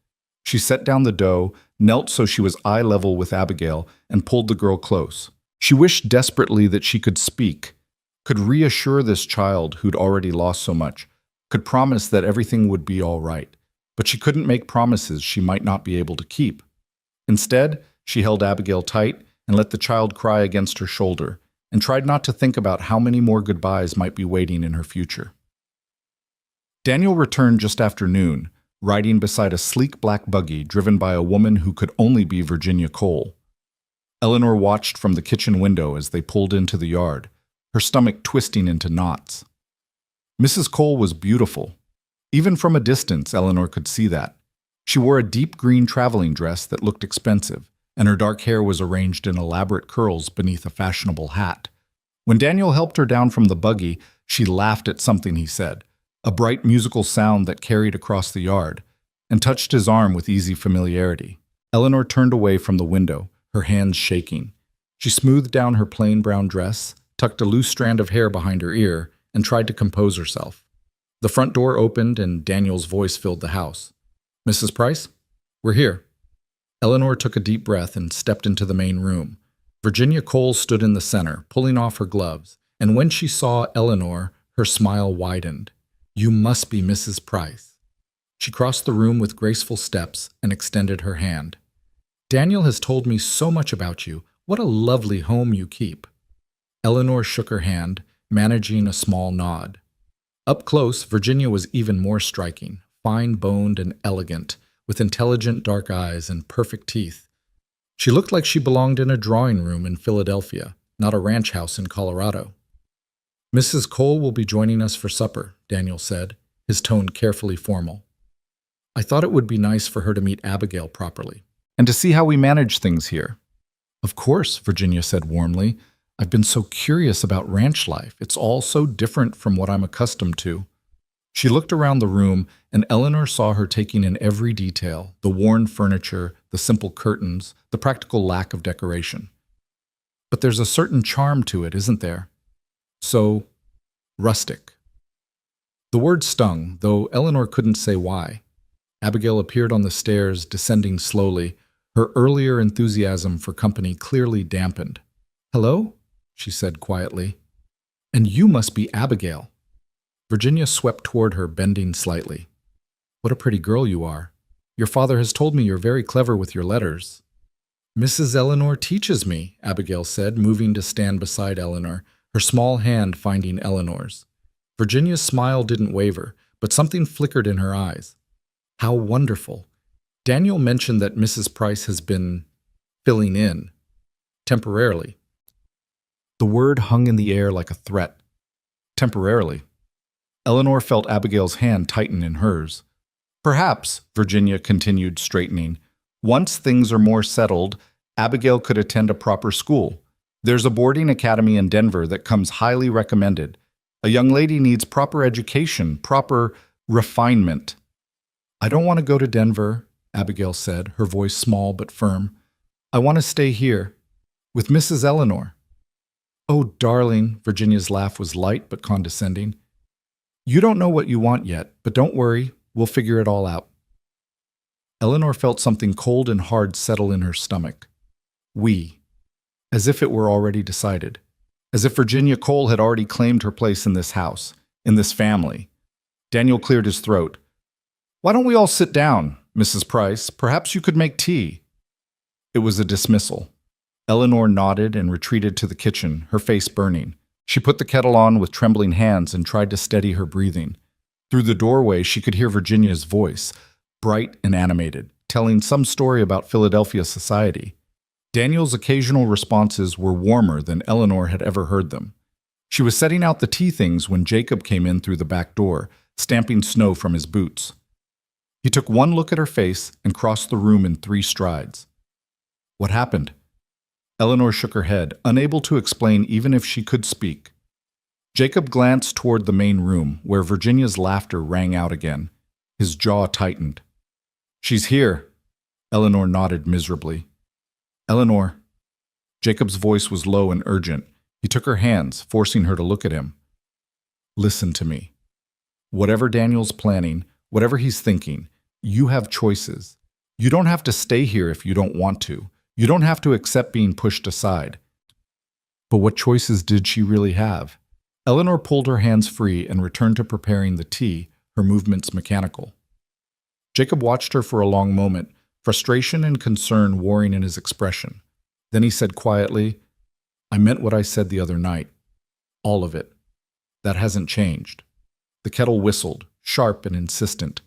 She set down the dough, knelt so she was eye level with Abigail, and pulled the girl close. She wished desperately that she could speak, could reassure this child who'd already lost so much, could promise that everything would be all right, but she couldn't make promises she might not be able to keep. Instead, she held Abigail tight and let the child cry against her shoulder, and tried not to think about how many more goodbyes might be waiting in her future. Daniel returned just after noon, riding beside a sleek black buggy driven by a woman who could only be Virginia Cole. Eleanor watched from the kitchen window as they pulled into the yard, her stomach twisting into knots. Mrs. Cole was beautiful. Even from a distance, Eleanor could see that. She wore a deep green traveling dress that looked expensive, and her dark hair was arranged in elaborate curls beneath a fashionable hat. When Daniel helped her down from the buggy, she laughed at something he said, a bright musical sound that carried across the yard, and touched his arm with easy familiarity. Eleanor turned away from the window, her hands shaking. She smoothed down her plain brown dress, tucked a loose strand of hair behind her ear, and tried to compose herself. The front door opened and Daniel's voice filled the house. "Mrs. Price? We're here." Eleanor took a deep breath and stepped into the main room. Virginia Cole stood in the center, pulling off her gloves, and when she saw Eleanor, her smile widened. "You must be Mrs. Price." She crossed the room with graceful steps and extended her hand. "Daniel has told me so much about you. What a lovely home you keep." Eleanor shook her hand, managing a small nod. Up close, Virginia was even more striking, fine-boned and elegant, with intelligent dark eyes and perfect teeth. She looked like she belonged in a drawing room in Philadelphia, not a ranch house in Colorado. "Mrs. Cole will be joining us for supper," Daniel said, his tone carefully formal. "I thought it would be nice for her to meet Abigail properly, and to see how we manage things here." "Of course," Virginia said warmly. "I've been so curious about ranch life. It's all so different from what I'm accustomed to." She looked around the room, and Eleanor saw her taking in every detail, the worn furniture, the simple curtains, the practical lack of decoration. "But there's a certain charm to it, isn't there? So rustic." The word stung, though Eleanor couldn't say why. Abigail appeared on the stairs, descending slowly, her earlier enthusiasm for company clearly dampened. "Hello?" she said quietly. "And you must be Abigail." Virginia swept toward her, bending slightly. "What a pretty girl you are. Your father has told me you're very clever with your letters." "Mrs. Eleanor teaches me," Abigail said, moving to stand beside Eleanor, her small hand finding Eleanor's. Virginia's smile didn't waver, but something flickered in her eyes. "How wonderful. Daniel mentioned that Mrs. Price has been filling in." Temporarily. The word hung in the air like a threat. Temporarily. Eleanor felt Abigail's hand tighten in hers. Perhaps, Virginia continued, straightening, once things are more settled, Abigail could attend a proper school. There's a boarding academy in Denver that comes highly recommended. A young lady needs proper education, proper refinement. I don't want to go to Denver, Abigail said, her voice small but firm. I want to stay here, with Mrs. Eleanor. Oh, darling, Virginia's laugh was light but condescending. You don't know what you want yet, but don't worry, we'll figure it all out. Eleanor felt something cold and hard settle in her stomach. We. As if it were already decided. As if Virginia Cole had already claimed her place in this house, in this family. Daniel cleared his throat. Why don't we all sit down, Mrs. Price? Perhaps you could make tea. It was a dismissal. Eleanor nodded and retreated to the kitchen, her face burning. She put the kettle on with trembling hands and tried to steady her breathing. Through the doorway, she could hear Virginia's voice, bright and animated, telling some story about Philadelphia society. Daniel's occasional responses were warmer than Eleanor had ever heard them. She was setting out the tea things when Jacob came in through the back door, stamping snow from his boots. He took one look at her face and crossed the room in 3 strides. What happened? Eleanor shook her head, unable to explain even if she could speak. Jacob glanced toward the main room, where Virginia's laughter rang out again. His jaw tightened. She's here. Eleanor nodded miserably. Eleanor. Jacob's voice was low and urgent. He took her hands, forcing her to look at him. Listen to me. Whatever Daniel's planning, whatever he's thinking, you have choices. You don't have to stay here if you don't want to. You don't have to accept being pushed aside. But what choices did she really have? Eleanor pulled her hands free and returned to preparing the tea, her movements mechanical. Jacob watched her for a long moment, frustration and concern warring in his expression. Then he said quietly, I meant what I said the other night. All of it. That hasn't changed. The kettle whistled, sharp and insistent.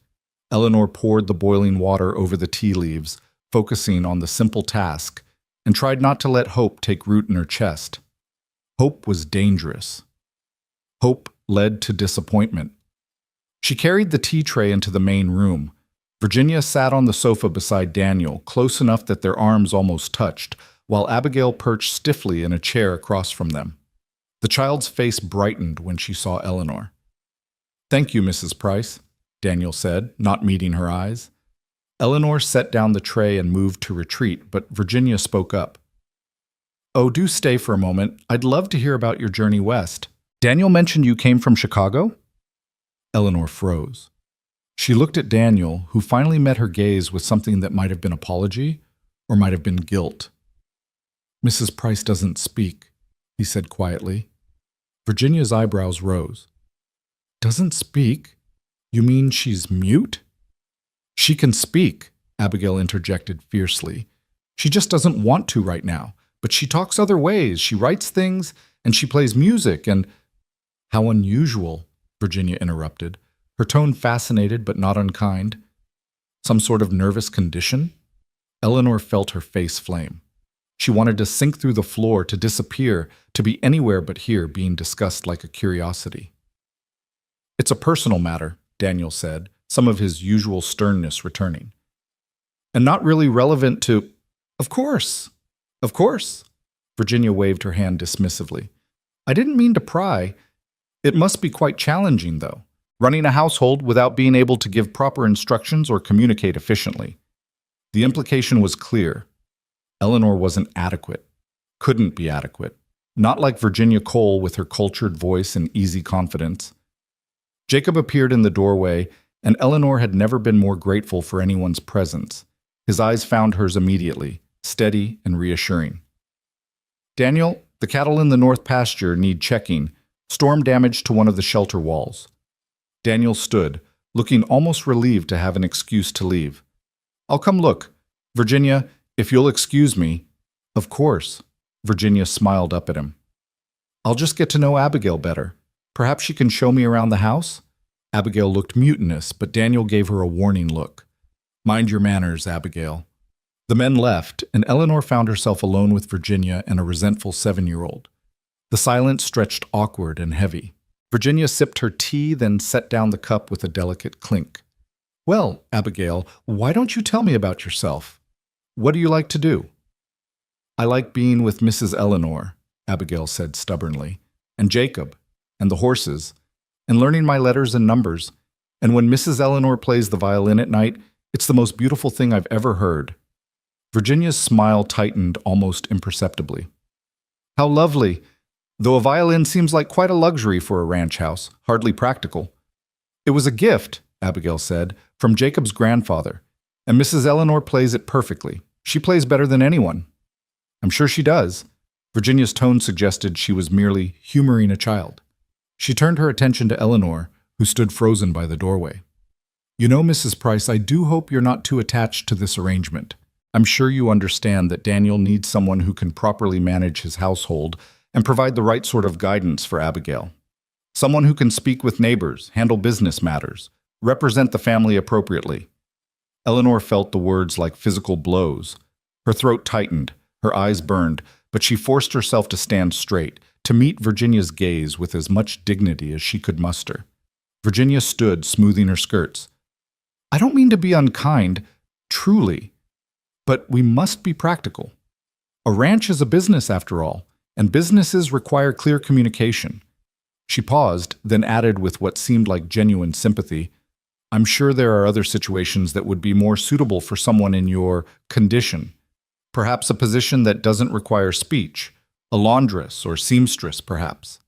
Eleanor poured the boiling water over the tea leaves, focusing on the simple task, and tried not to let hope take root in her chest. Hope was dangerous. Hope led to disappointment. She carried the tea tray into the main room. Virginia sat on the sofa beside Daniel, close enough that their arms almost touched, while Abigail perched stiffly in a chair across from them. The child's face brightened when she saw Eleanor. Thank you, Mrs. Price, Daniel said, not meeting her eyes. Eleanor set down the tray and moved to retreat, but Virginia spoke up. Oh, do stay for a moment. I'd love to hear about your journey west. Daniel mentioned you came from Chicago? Eleanor froze. She looked at Daniel, who finally met her gaze with something that might have been apology or might have been guilt. Mrs. Price doesn't speak, he said quietly. Virginia's eyebrows rose. Doesn't speak? You mean she's mute? She can speak, Abigail interjected fiercely. She just doesn't want to right now, but she talks other ways. She writes things, and she plays music, and... How unusual, Virginia interrupted, her tone fascinated but not unkind. Some sort of nervous condition? Eleanor felt her face flame. She wanted to sink through the floor, to disappear, to be anywhere but here, being discussed like a curiosity. It's a personal matter, Daniel said, some of his usual sternness returning. And not really relevant to... Of course. Virginia waved her hand dismissively. I didn't mean to pry. It must be quite challenging, though, running a household without being able to give proper instructions or communicate efficiently. The implication was clear. Eleanor wasn't adequate, couldn't be adequate, not like Virginia Cole with her cultured voice and easy confidence. Jacob appeared in the doorway, and Eleanor had never been more grateful for anyone's presence. His eyes found hers immediately, steady and reassuring. Daniel, the cattle in the north pasture need checking. Storm damage to one of the shelter walls. Daniel stood, looking almost relieved to have an excuse to leave. I'll come look. Virginia, if you'll excuse me. Of course. Virginia smiled up at him. I'll just get to know Abigail better. Perhaps she can show me around the house? Abigail looked mutinous, but Daniel gave her a warning look. Mind your manners, Abigail. The men left, and Eleanor found herself alone with Virginia and a resentful 7-year-old. The silence stretched awkward and heavy. Virginia sipped her tea, then set down the cup with a delicate clink. "Well, Abigail, why don't you tell me about yourself? What do you like to do?" "I like being with Mrs. Eleanor," Abigail said stubbornly, "and Jacob, and the horses, and learning my letters and numbers. And when Mrs. Eleanor plays the violin at night, it's the most beautiful thing I've ever heard." Virginia's smile tightened almost imperceptibly. "How lovely! Though a violin seems like quite a luxury for a ranch house, hardly practical." "It was a gift," Abigail said, "from Jacob's grandfather, and Mrs. Eleanor plays it perfectly. She plays better than anyone." "I'm sure she does." Virginia's tone suggested she was merely humoring a child. She turned her attention to Eleanor, who stood frozen by the doorway. "You know, Mrs. Price, I do hope you're not too attached to this arrangement. I'm sure you understand that Daniel needs someone who can properly manage his household and provide the right sort of guidance for Abigail. Someone who can speak with neighbors, handle business matters, represent the family appropriately." Eleanor felt the words like physical blows. Her throat tightened, her eyes burned, but she forced herself to stand straight, to meet Virginia's gaze with as much dignity as she could muster. Virginia stood, smoothing her skirts. "I don't mean to be unkind, truly, but we must be practical. A ranch is a business, after all, and businesses require clear communication." She paused, then added with what seemed like genuine sympathy, "I'm sure there are other situations that would be more suitable for someone in your condition. Perhaps a position that doesn't require speech, a laundress or seamstress, perhaps."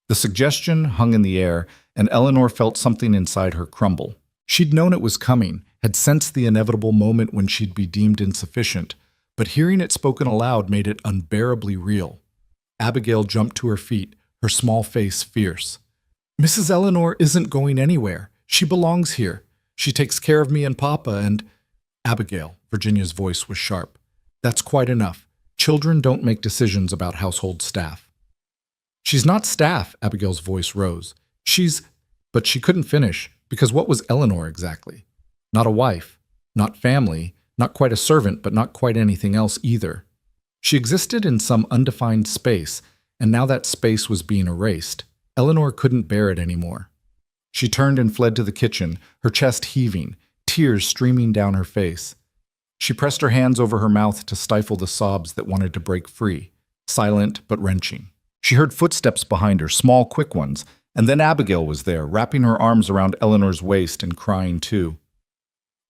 The suggestion hung in the air, and Eleanor felt something inside her crumble. She'd known it was coming, had sensed the inevitable moment when she'd be deemed insufficient, but hearing it spoken aloud made it unbearably real. Abigail jumped to her feet, her small face fierce. "Mrs. Eleanor isn't going anywhere. She belongs here. She takes care of me and Papa and—" "Abigail," Virginia's voice was sharp. "That's quite enough. Children don't make decisions about household staff." "She's not staff," Abigail's voice rose. "She's—" But she couldn't finish, because what was Eleanor exactly? Not a wife, not family, not quite a servant, but not quite anything else either. She existed in some undefined space, and now that space was being erased. Eleanor couldn't bear it anymore. She turned and fled to the kitchen, her chest heaving, tears streaming down her face. She pressed her hands over her mouth to stifle the sobs that wanted to break free, silent but wrenching. She heard footsteps behind her, small, quick ones, and then Abigail was there, wrapping her arms around Eleanor's waist and crying too.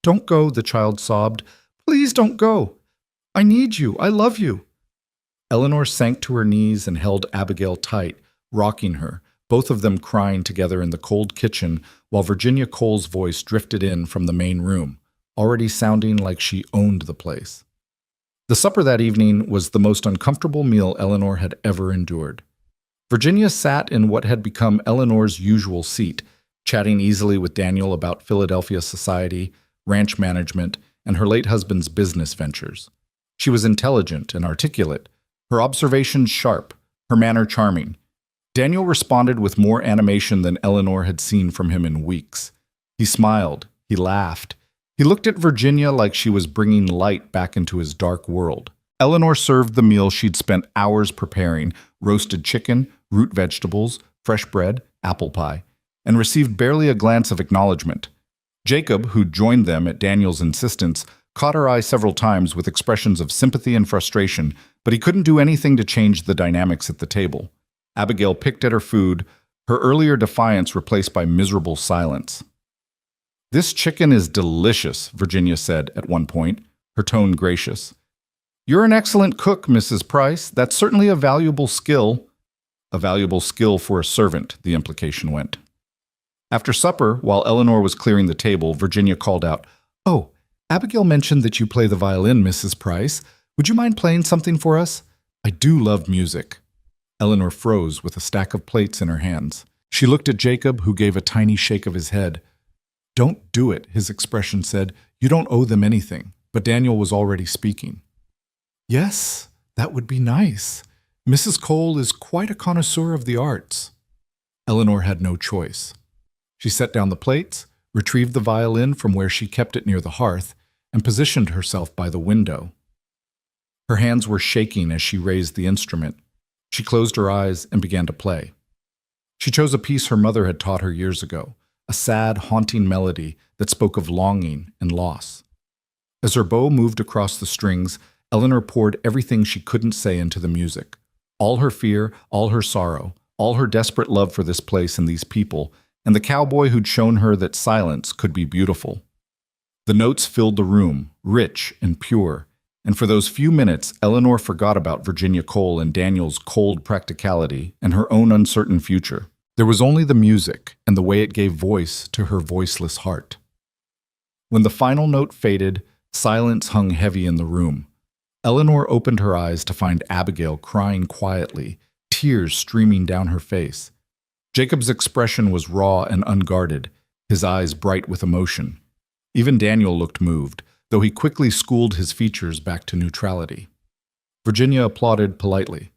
"Don't go," the child sobbed. "Please don't go. I need you. I love you." Eleanor sank to her knees and held Abigail tight, rocking her, both of them crying together in the cold kitchen while Virginia Cole's voice drifted in from the main room, already sounding like she owned the place. The supper that evening was the most uncomfortable meal Eleanor had ever endured. Virginia sat in what had become Eleanor's usual seat, chatting easily with Daniel about Philadelphia society, ranch management, and her late husband's business ventures. She was intelligent and articulate, her observations sharp, her manner charming. Daniel responded with more animation than Eleanor had seen from him in weeks. He smiled, he laughed. He looked at Virginia like she was bringing light back into his dark world. Eleanor served the meal she'd spent hours preparing, roasted chicken, root vegetables, fresh bread, apple pie, and received barely a glance of acknowledgement. Jacob, who joined them at Daniel's insistence, caught her eye several times with expressions of sympathy and frustration, but he couldn't do anything to change the dynamics at the table. Abigail picked at her food, her earlier defiance replaced by miserable silence. "This chicken is delicious," Virginia said at one point, her tone gracious. "You're an excellent cook, Mrs. Price. That's certainly a valuable skill." "A valuable skill for a servant," the implication went. After supper, while Eleanor was clearing the table, Virginia called out, "Oh, Abigail mentioned that you play the violin, Mrs. Price. Would you mind playing something for us? I do love music." Eleanor froze with a stack of plates in her hands. She looked at Jacob, who gave a tiny shake of his head. "Don't do it," his expression said. "You don't owe them anything." But Daniel was already speaking. "Yes, that would be nice. Mrs. Cole is quite a connoisseur of the arts." Eleanor had no choice. She set down the plates, retrieved the violin from where she kept it near the hearth, and positioned herself by the window. Her hands were shaking as she raised the instrument. She closed her eyes and began to play. She chose a piece her mother had taught her years ago, a sad, haunting melody that spoke of longing and loss. As her bow moved across the strings, Eleanor poured everything she couldn't say into the music. All her fear, all her sorrow, all her desperate love for this place and these people, and the cowboy who'd shown her that silence could be beautiful. The notes filled the room, rich and pure, and for those few minutes, Eleanor forgot about Virginia Cole and Daniel's cold practicality and her own uncertain future. There was only the music and the way it gave voice to her voiceless heart. When the final note faded, silence hung heavy in the room. Eleanor opened her eyes to find Abigail crying quietly, tears streaming down her face. Jacob's expression was raw and unguarded, his eyes bright with emotion. Even Daniel looked moved, though he quickly schooled his features back to neutrality. Virginia applauded politely.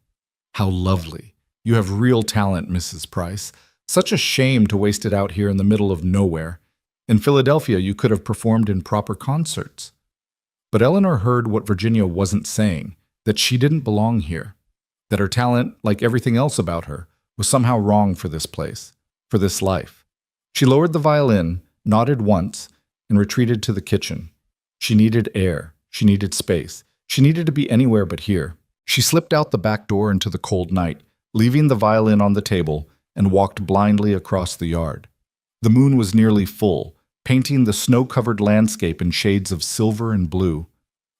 "How lovely. You have real talent, Mrs. Price. Such a shame to waste it out here in the middle of nowhere. In Philadelphia, you could have performed in proper concerts." But Eleanor heard what Virginia wasn't saying, that she didn't belong here, that her talent, like everything else about her, was somehow wrong for this place, for this life. She lowered the violin, nodded once, and retreated to the kitchen. She needed air. She needed space. She needed to be anywhere but here. She slipped out the back door into the cold night, leaving the violin on the table, and walked blindly across the yard. The moon was nearly full, painting the snow-covered landscape in shades of silver and blue.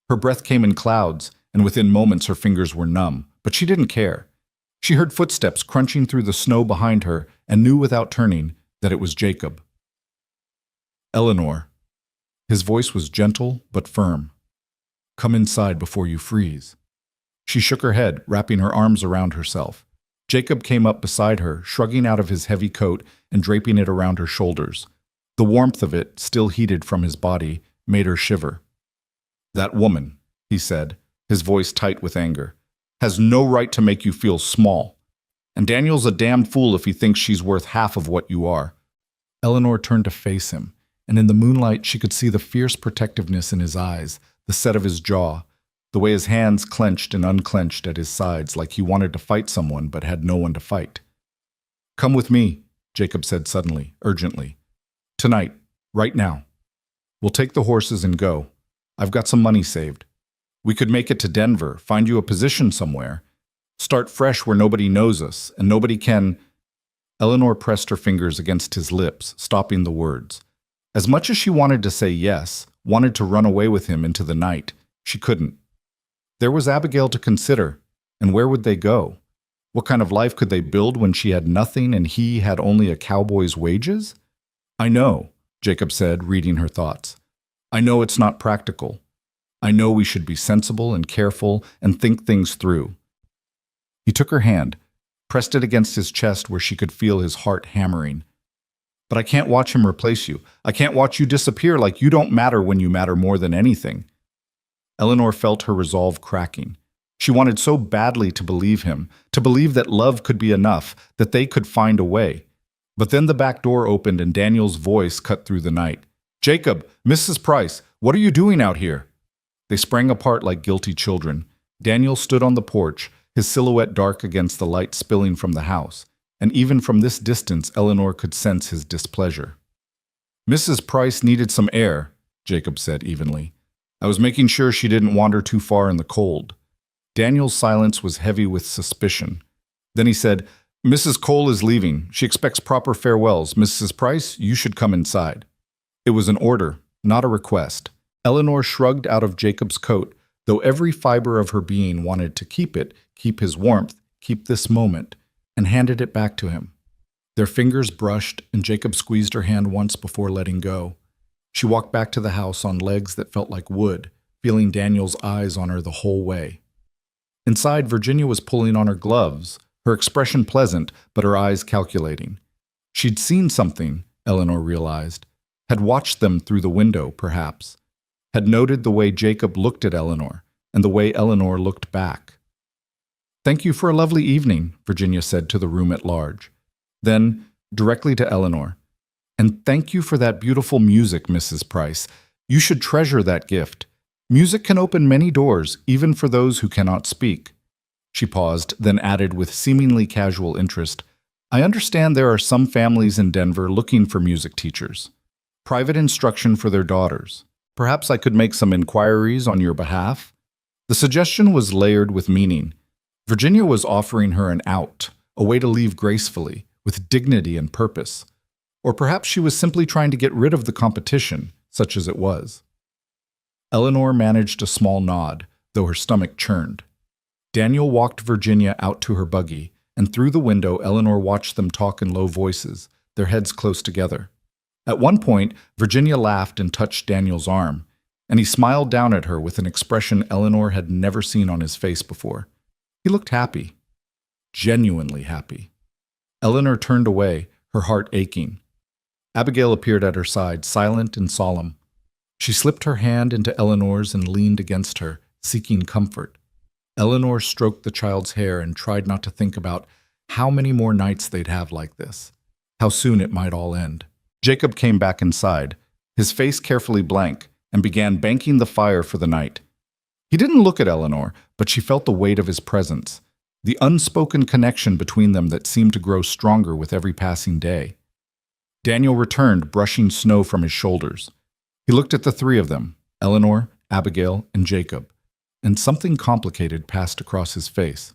Her breath came in clouds, and within moments her fingers were numb, but she didn't care. She heard footsteps crunching through the snow behind her and knew without turning that it was Jacob. "Eleanor." His voice was gentle but firm. "Come inside before you freeze." She shook her head, wrapping her arms around herself. Jacob came up beside her, shrugging out of his heavy coat and draping it around her shoulders. The warmth of it, still heated from his body, made her shiver. "That woman," he said, his voice tight with anger, "has no right to make you feel small. And Daniel's a damned fool if he thinks she's worth half of what you are." Eleanor turned to face him, and in the moonlight she could see the fierce protectiveness in his eyes, the set of his jaw, the way his hands clenched and unclenched at his sides like he wanted to fight someone but had no one to fight. "Come with me," Jacob said suddenly, urgently. "Tonight, right now. We'll take the horses and go. I've got some money saved. We could make it to Denver, find you a position somewhere. Start fresh where nobody knows us, and nobody can—" Eleanor pressed her fingers against his lips, stopping the words. As much as she wanted to say yes, wanted to run away with him into the night, she couldn't. There was Abigail to consider, and where would they go? What kind of life could they build when she had nothing and he had only a cowboy's wages? "I know," Jacob said, reading her thoughts. "I know it's not practical. I know we should be sensible and careful and think things through." He took her hand, pressed it against his chest where she could feel his heart hammering. "But I can't watch him replace you. I can't watch you disappear like you don't matter when you matter more than anything." Eleanor felt her resolve cracking. She wanted so badly to believe him, to believe that love could be enough, that they could find a way. But then the back door opened and Daniel's voice cut through the night. "Jacob, Mrs. Price, what are you doing out here?" They sprang apart like guilty children. Daniel stood on the porch, his silhouette dark against the light spilling from the house, and even from this distance Eleanor could sense his displeasure. "Mrs. Price needed some air," Jacob said evenly. "I was making sure she didn't wander too far in the cold." Daniel's silence was heavy with suspicion. Then he said, "Mrs. Cole is leaving. She expects proper farewells. Mrs. Price, you should come inside." It was an order, not a request. Eleanor shrugged out of Jacob's coat, though every fiber of her being wanted to keep it, keep his warmth, keep this moment, and handed it back to him. Their fingers brushed, and Jacob squeezed her hand once before letting go. She walked back to the house on legs that felt like wood, feeling Daniel's eyes on her the whole way. Inside, Virginia was pulling on her gloves, her expression pleasant, but her eyes calculating. She'd seen something, Eleanor realized, had watched them through the window, perhaps, had noted the way Jacob looked at Eleanor, and the way Eleanor looked back. "Thank you for a lovely evening," Virginia said to the room at large. Then, directly to Eleanor, "And thank you for that beautiful music, Mrs. Price. You should treasure that gift. Music can open many doors, even for those who cannot speak. She paused, then added with seemingly casual interest, I understand there are some families in Denver looking for music teachers. Private instruction for their daughters. Perhaps I could make some inquiries on your behalf? The suggestion was layered with meaning. Virginia was offering her an out, a way to leave gracefully, with dignity and purpose. Or perhaps she was simply trying to get rid of the competition, such as it was. Eleanor managed a small nod, though her stomach churned. Daniel walked Virginia out to her buggy, and through the window Eleanor watched them talk in low voices, their heads close together. At one point, Virginia laughed and touched Daniel's arm, and he smiled down at her with an expression Eleanor had never seen on his face before. He looked happy. Genuinely happy. Eleanor turned away, her heart aching. Abigail appeared at her side, silent and solemn. She slipped her hand into Eleanor's and leaned against her, seeking comfort. Eleanor stroked the child's hair and tried not to think about how many more nights they'd have like this, how soon it might all end. Jacob came back inside, his face carefully blank, and began banking the fire for the night. He didn't look at Eleanor, but she felt the weight of his presence, the unspoken connection between them that seemed to grow stronger with every passing day. Daniel returned, brushing snow from his shoulders. He looked at the three of them, Eleanor, Abigail, and Jacob, and something complicated passed across his face.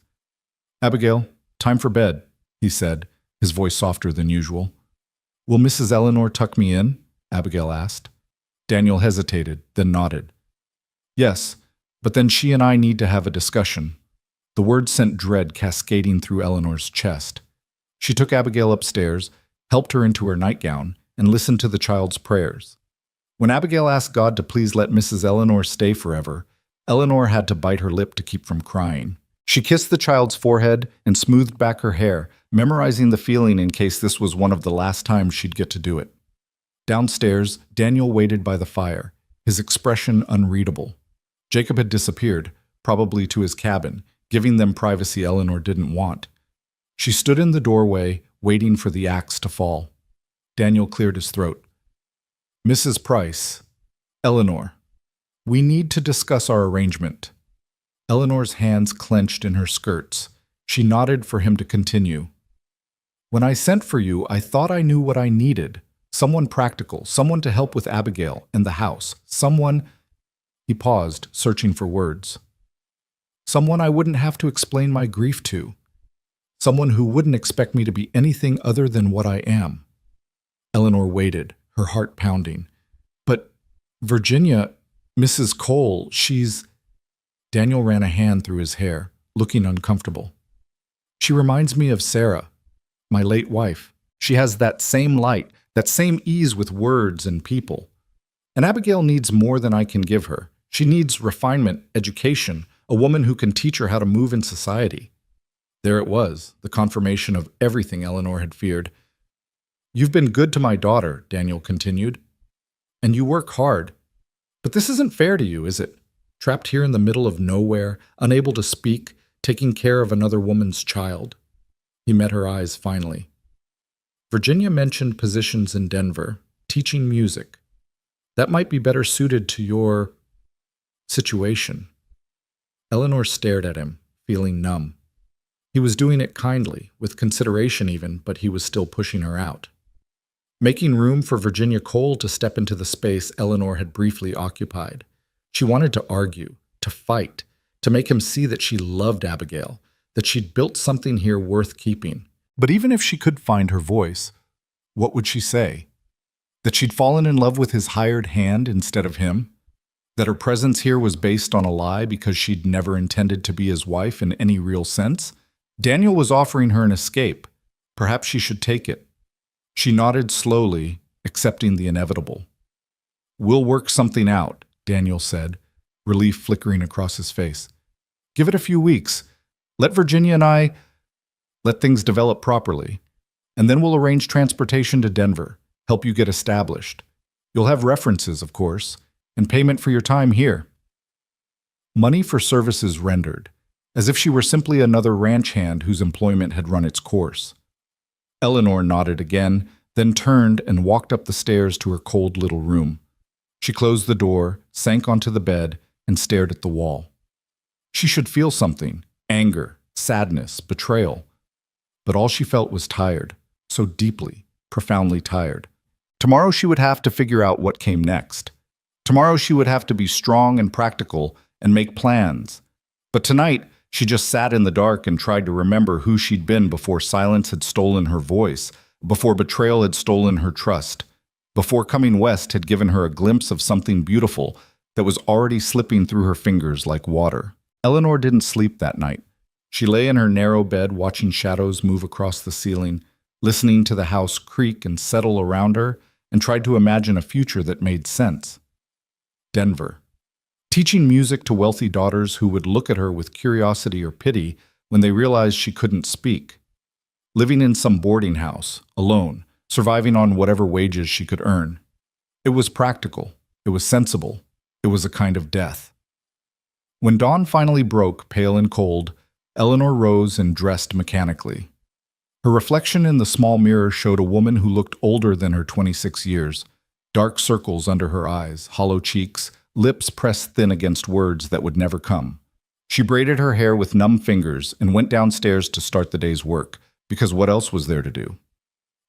Abigail, time for bed, he said, his voice softer than usual. Will Mrs. Eleanor tuck me in? Abigail asked. Daniel hesitated, then nodded. Yes, but then she and I need to have a discussion. The words sent dread cascading through Eleanor's chest. She took Abigail upstairs, helped her into her nightgown, and listened to the child's prayers. When Abigail asked God to please let Mrs. Eleanor stay forever, Eleanor had to bite her lip to keep from crying. She kissed the child's forehead and smoothed back her hair, memorizing the feeling in case this was one of the last times she'd get to do it. Downstairs, Daniel waited by the fire, his expression unreadable. Jacob had disappeared, probably to his cabin, giving them privacy Eleanor didn't want. She stood in the doorway, waiting for the axe to fall. Daniel cleared his throat. Mrs. Price, Eleanor, we need to discuss our arrangement. Eleanor's hands clenched in her skirts. She nodded for him to continue. When I sent for you, I thought I knew what I needed. Someone practical, someone to help with Abigail and the house, someone— He paused, searching for words. Someone I wouldn't have to explain my grief to. Someone who wouldn't expect me to be anything other than what I am. Eleanor waited, her heart pounding. But Virginia, Mrs. Cole, she's— Daniel ran a hand through his hair, looking uncomfortable. She reminds me of Sarah, my late wife. She has that same light, that same ease with words and people. And Abigail needs more than I can give her. She needs refinement, education, a woman who can teach her how to move in society. There it was, the confirmation of everything Eleanor had feared. You've been good to my daughter, Daniel continued. And you work hard. But this isn't fair to you, is it? Trapped here in the middle of nowhere, unable to speak, taking care of another woman's child. He met her eyes finally. Virginia mentioned positions in Denver, teaching music. That might be better suited to your situation. Eleanor stared at him, feeling numb. He was doing it kindly, with consideration even, but he was still pushing her out. Making room for Virginia Cole to step into the space Eleanor had briefly occupied. She wanted to argue, to fight, to make him see that she loved Abigail, that she'd built something here worth keeping. But even if she could find her voice, what would she say? That she'd fallen in love with his hired hand instead of him? That her presence here was based on a lie because she'd never intended to be his wife in any real sense? Daniel was offering her an escape. Perhaps she should take it. She nodded slowly, accepting the inevitable. We'll work something out, Daniel said, relief flickering across his face. Give it a few weeks. Let Virginia and I let things develop properly. And then we'll arrange transportation to Denver, help you get established. You'll have references, of course, and payment for your time here. Money for services rendered, as if she were simply another ranch hand whose employment had run its course. Eleanor nodded again, then turned and walked up the stairs to her cold little room. She closed the door, sank onto the bed, and stared at the wall. She should feel something: anger, sadness, betrayal. But all she felt was tired, so deeply, profoundly tired. Tomorrow she would have to figure out what came next. Tomorrow she would have to be strong and practical and make plans. But tonight, she just sat in the dark and tried to remember who she'd been before silence had stolen her voice, before betrayal had stolen her trust, before coming west had given her a glimpse of something beautiful that was already slipping through her fingers like water. Eleanor didn't sleep that night. She lay in her narrow bed watching shadows move across the ceiling, listening to the house creak and settle around her, and tried to imagine a future that made sense. Denver. Teaching music to wealthy daughters who would look at her with curiosity or pity when they realized she couldn't speak. Living in some boarding house, alone, surviving on whatever wages she could earn. It was practical. It was sensible. It was a kind of death. When dawn finally broke, pale and cold, Eleanor rose and dressed mechanically. Her reflection in the small mirror showed a woman who looked older than her 26 years, dark circles under her eyes, hollow cheeks, lips pressed thin against words that would never come. She braided her hair with numb fingers and went downstairs to start the day's work, because what else was there to do?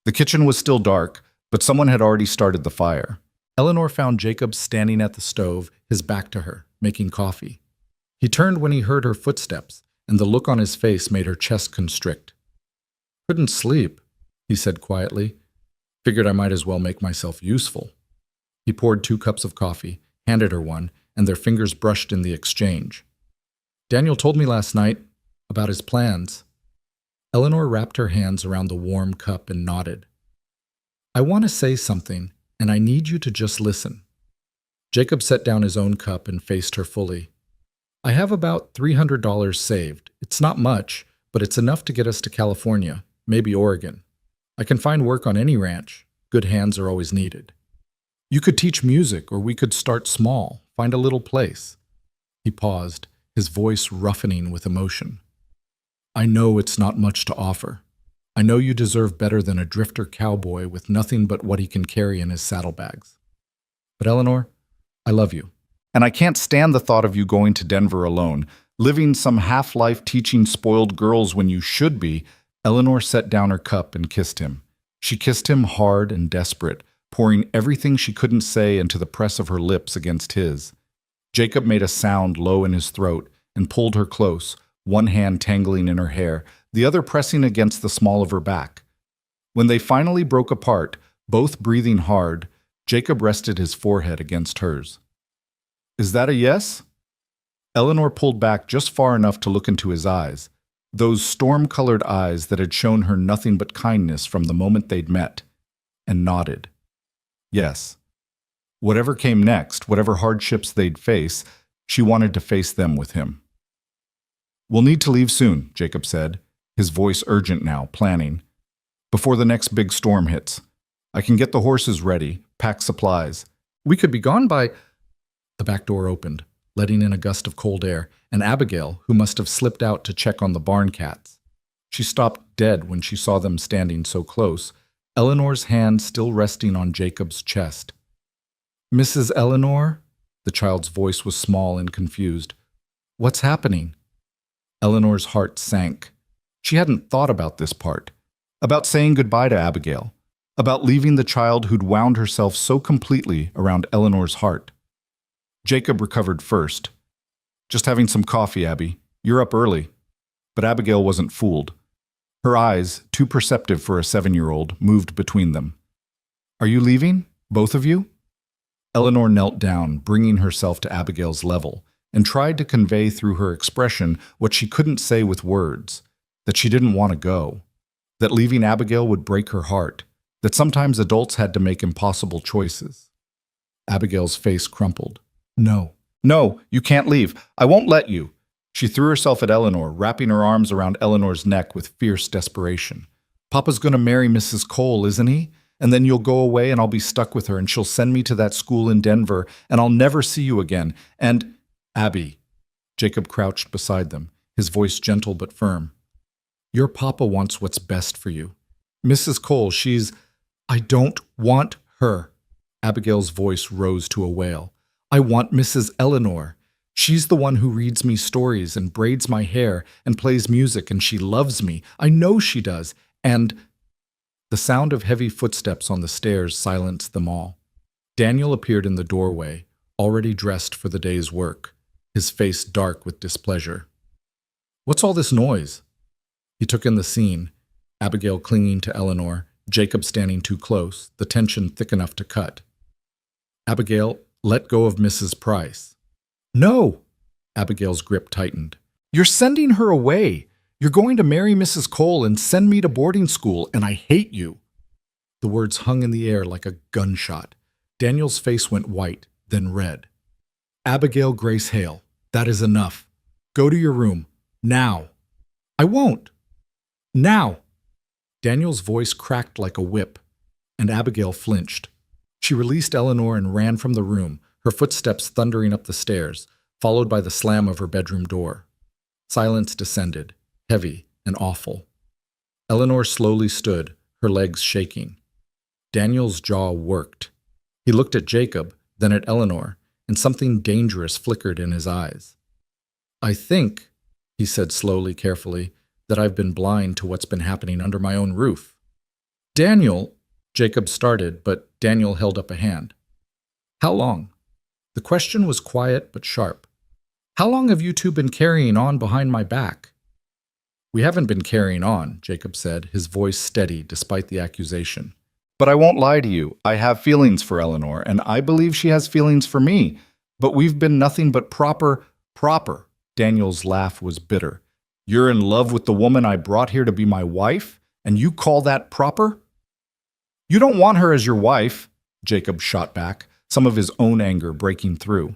The kitchen was still dark, but someone had already started the fire. Eleanor found Jacob standing at the stove, his back to her, making coffee. He turned when he heard her footsteps, and the look on his face made her chest constrict. "Couldn't sleep," he said quietly. "Figured I might as well make myself useful." He poured 2 cups of coffee, handed her one, and their fingers brushed in the exchange. "Daniel told me last night about his plans." Eleanor wrapped her hands around the warm cup and nodded. "I want to say something, and I need you to just listen." Jacob set down his own cup and faced her fully. "I have about $300 saved. It's not much, but it's enough to get us to California, maybe Oregon. I can find work on any ranch. Good hands are always needed. You could teach music, or we could start small, find a little place." He paused, his voice roughening with emotion. "I know it's not much to offer. I know you deserve better than a drifter cowboy with nothing but what he can carry in his saddlebags. But Eleanor, I love you. And I can't stand the thought of you going to Denver alone, living some half-life teaching spoiled girls when you should be." Eleanor set down her cup and kissed him. She kissed him hard and desperate, pouring everything she couldn't say into the press of her lips against his. Jacob made a sound low in his throat and pulled her close, one hand tangling in her hair, the other pressing against the small of her back. When they finally broke apart, both breathing hard, Jacob rested his forehead against hers. "Is that a yes?" Eleanor pulled back just far enough to look into his eyes, those storm-colored eyes that had shown her nothing but kindness from the moment they'd met, and nodded. Yes. Whatever came next, whatever hardships they'd face, she wanted to face them with him. "We'll need to leave soon," Jacob said, his voice urgent now, planning. "Before the next big storm hits. I can get the horses ready, pack supplies. We could be gone by—" The back door opened, letting in a gust of cold air, and Abigail, who must have slipped out to check on the barn cats. She stopped dead when she saw them standing so close, Eleanor's hand still resting on Jacob's chest. "Mrs. Eleanor?" The child's voice was small and confused. "What's happening?" Eleanor's heart sank. She hadn't thought about this part, about saying goodbye to Abigail, about leaving the child who'd wound herself so completely around Eleanor's heart. Jacob recovered first. "Just having some coffee, Abby. You're up early." But Abigail wasn't fooled. Her eyes, too perceptive for a 7-year-old, moved between them. "Are you leaving? Both of you?" Eleanor knelt down, bringing herself to Abigail's level, and tried to convey through her expression what she couldn't say with words, that she didn't want to go, that leaving Abigail would break her heart, that sometimes adults had to make impossible choices. Abigail's face crumpled. "No, no, you can't leave. I won't let you." She threw herself at Eleanor, wrapping her arms around Eleanor's neck with fierce desperation. "Papa's going to marry Mrs. Cole, isn't he? And then you'll go away and I'll be stuck with her and she'll send me to that school in Denver and I'll never see you again. And—" "Abby." Jacob crouched beside them, his voice gentle but firm. "Your papa wants what's best for you. Mrs. Cole, she's—" "I don't want her." Abigail's voice rose to a wail. I want Mrs. Eleanor. She's the one who reads me stories and braids my hair and plays music, and she loves me. I know she does. And the sound of heavy footsteps on the stairs silenced them all. Daniel appeared in the doorway, already dressed for the day's work, his face dark with displeasure. What's all this noise? He took in the scene, Abigail clinging to Eleanor, Jacob standing too close, the tension thick enough to cut. Abigail, let go of Mrs. Price. No! Abigail's grip tightened. You're sending her away. You're going to marry Mrs. Cole and send me to boarding school, and I hate you. The words hung in the air like a gunshot. Daniel's face went white, then red. Abigail Grace Hale, that is enough. Go to your room. Now. I won't. Now. Daniel's voice cracked like a whip, and Abigail flinched. She released Eleanor and ran from the room, her footsteps thundering up the stairs, followed by the slam of her bedroom door. Silence descended, heavy and awful. Eleanor slowly stood, her legs shaking. Daniel's jaw worked. He looked at Jacob, then at Eleanor, and something dangerous flickered in his eyes. I think, he said slowly, carefully, that I've been blind to what's been happening under my own roof. Daniel, Jacob started, but Daniel held up a hand. How long? The question was quiet but sharp. How long have you two been carrying on behind my back? We haven't been carrying on, Jacob said, his voice steady despite the accusation. But I won't lie to you. I have feelings for Eleanor, and I believe she has feelings for me. But we've been nothing but proper. Daniel's laugh was bitter. You're in love with the woman I brought here to be my wife, and you call that proper? You don't want her as your wife, Jacob shot back, some of his own anger breaking through.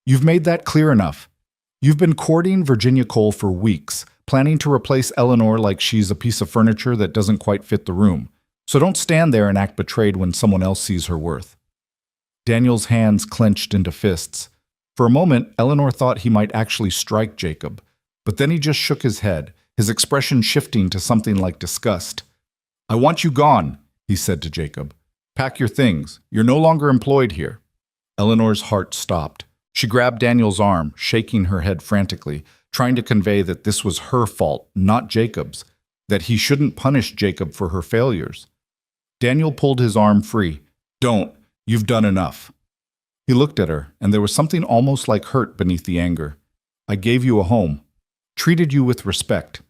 You've made that clear enough. You've been courting Virginia Cole for weeks, planning to replace Eleanor like she's a piece of furniture that doesn't quite fit the room. So don't stand there and act betrayed when someone else sees her worth. Daniel's hands clenched into fists. For a moment, Eleanor thought he might actually strike Jacob, but then he just shook his head, his expression shifting to something like disgust. I want you gone, he said to Jacob. Pack your things. You're no longer employed here. Eleanor's heart stopped. She grabbed Daniel's arm, shaking her head frantically, trying to convey that this was her fault, not Jacob's, that he shouldn't punish Jacob for her failures. Daniel pulled his arm free. Don't. You've done enough. He looked at her, and there was something almost like hurt beneath the anger. I gave you a home, treated you with respect,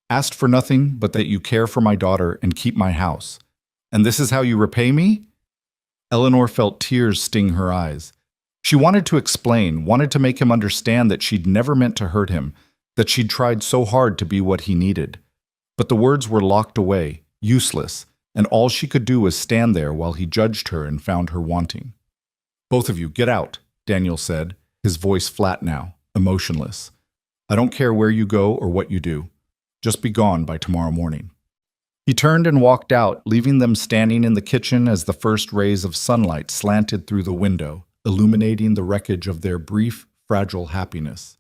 asked for nothing but that you care for my daughter and keep my house. And this is how you repay me? Eleanor felt tears sting her eyes. She wanted to explain, wanted to make him understand that she'd never meant to hurt him, that she'd tried so hard to be what he needed. But the words were locked away, useless, and all she could do was stand there while he judged her and found her wanting. Both of you, get out, Daniel said, his voice flat now, emotionless. I don't care where you go or what you do. Just be gone by tomorrow morning. He turned and walked out, leaving them standing in the kitchen as the first rays of sunlight slanted through the window, illuminating the wreckage of their brief, fragile happiness.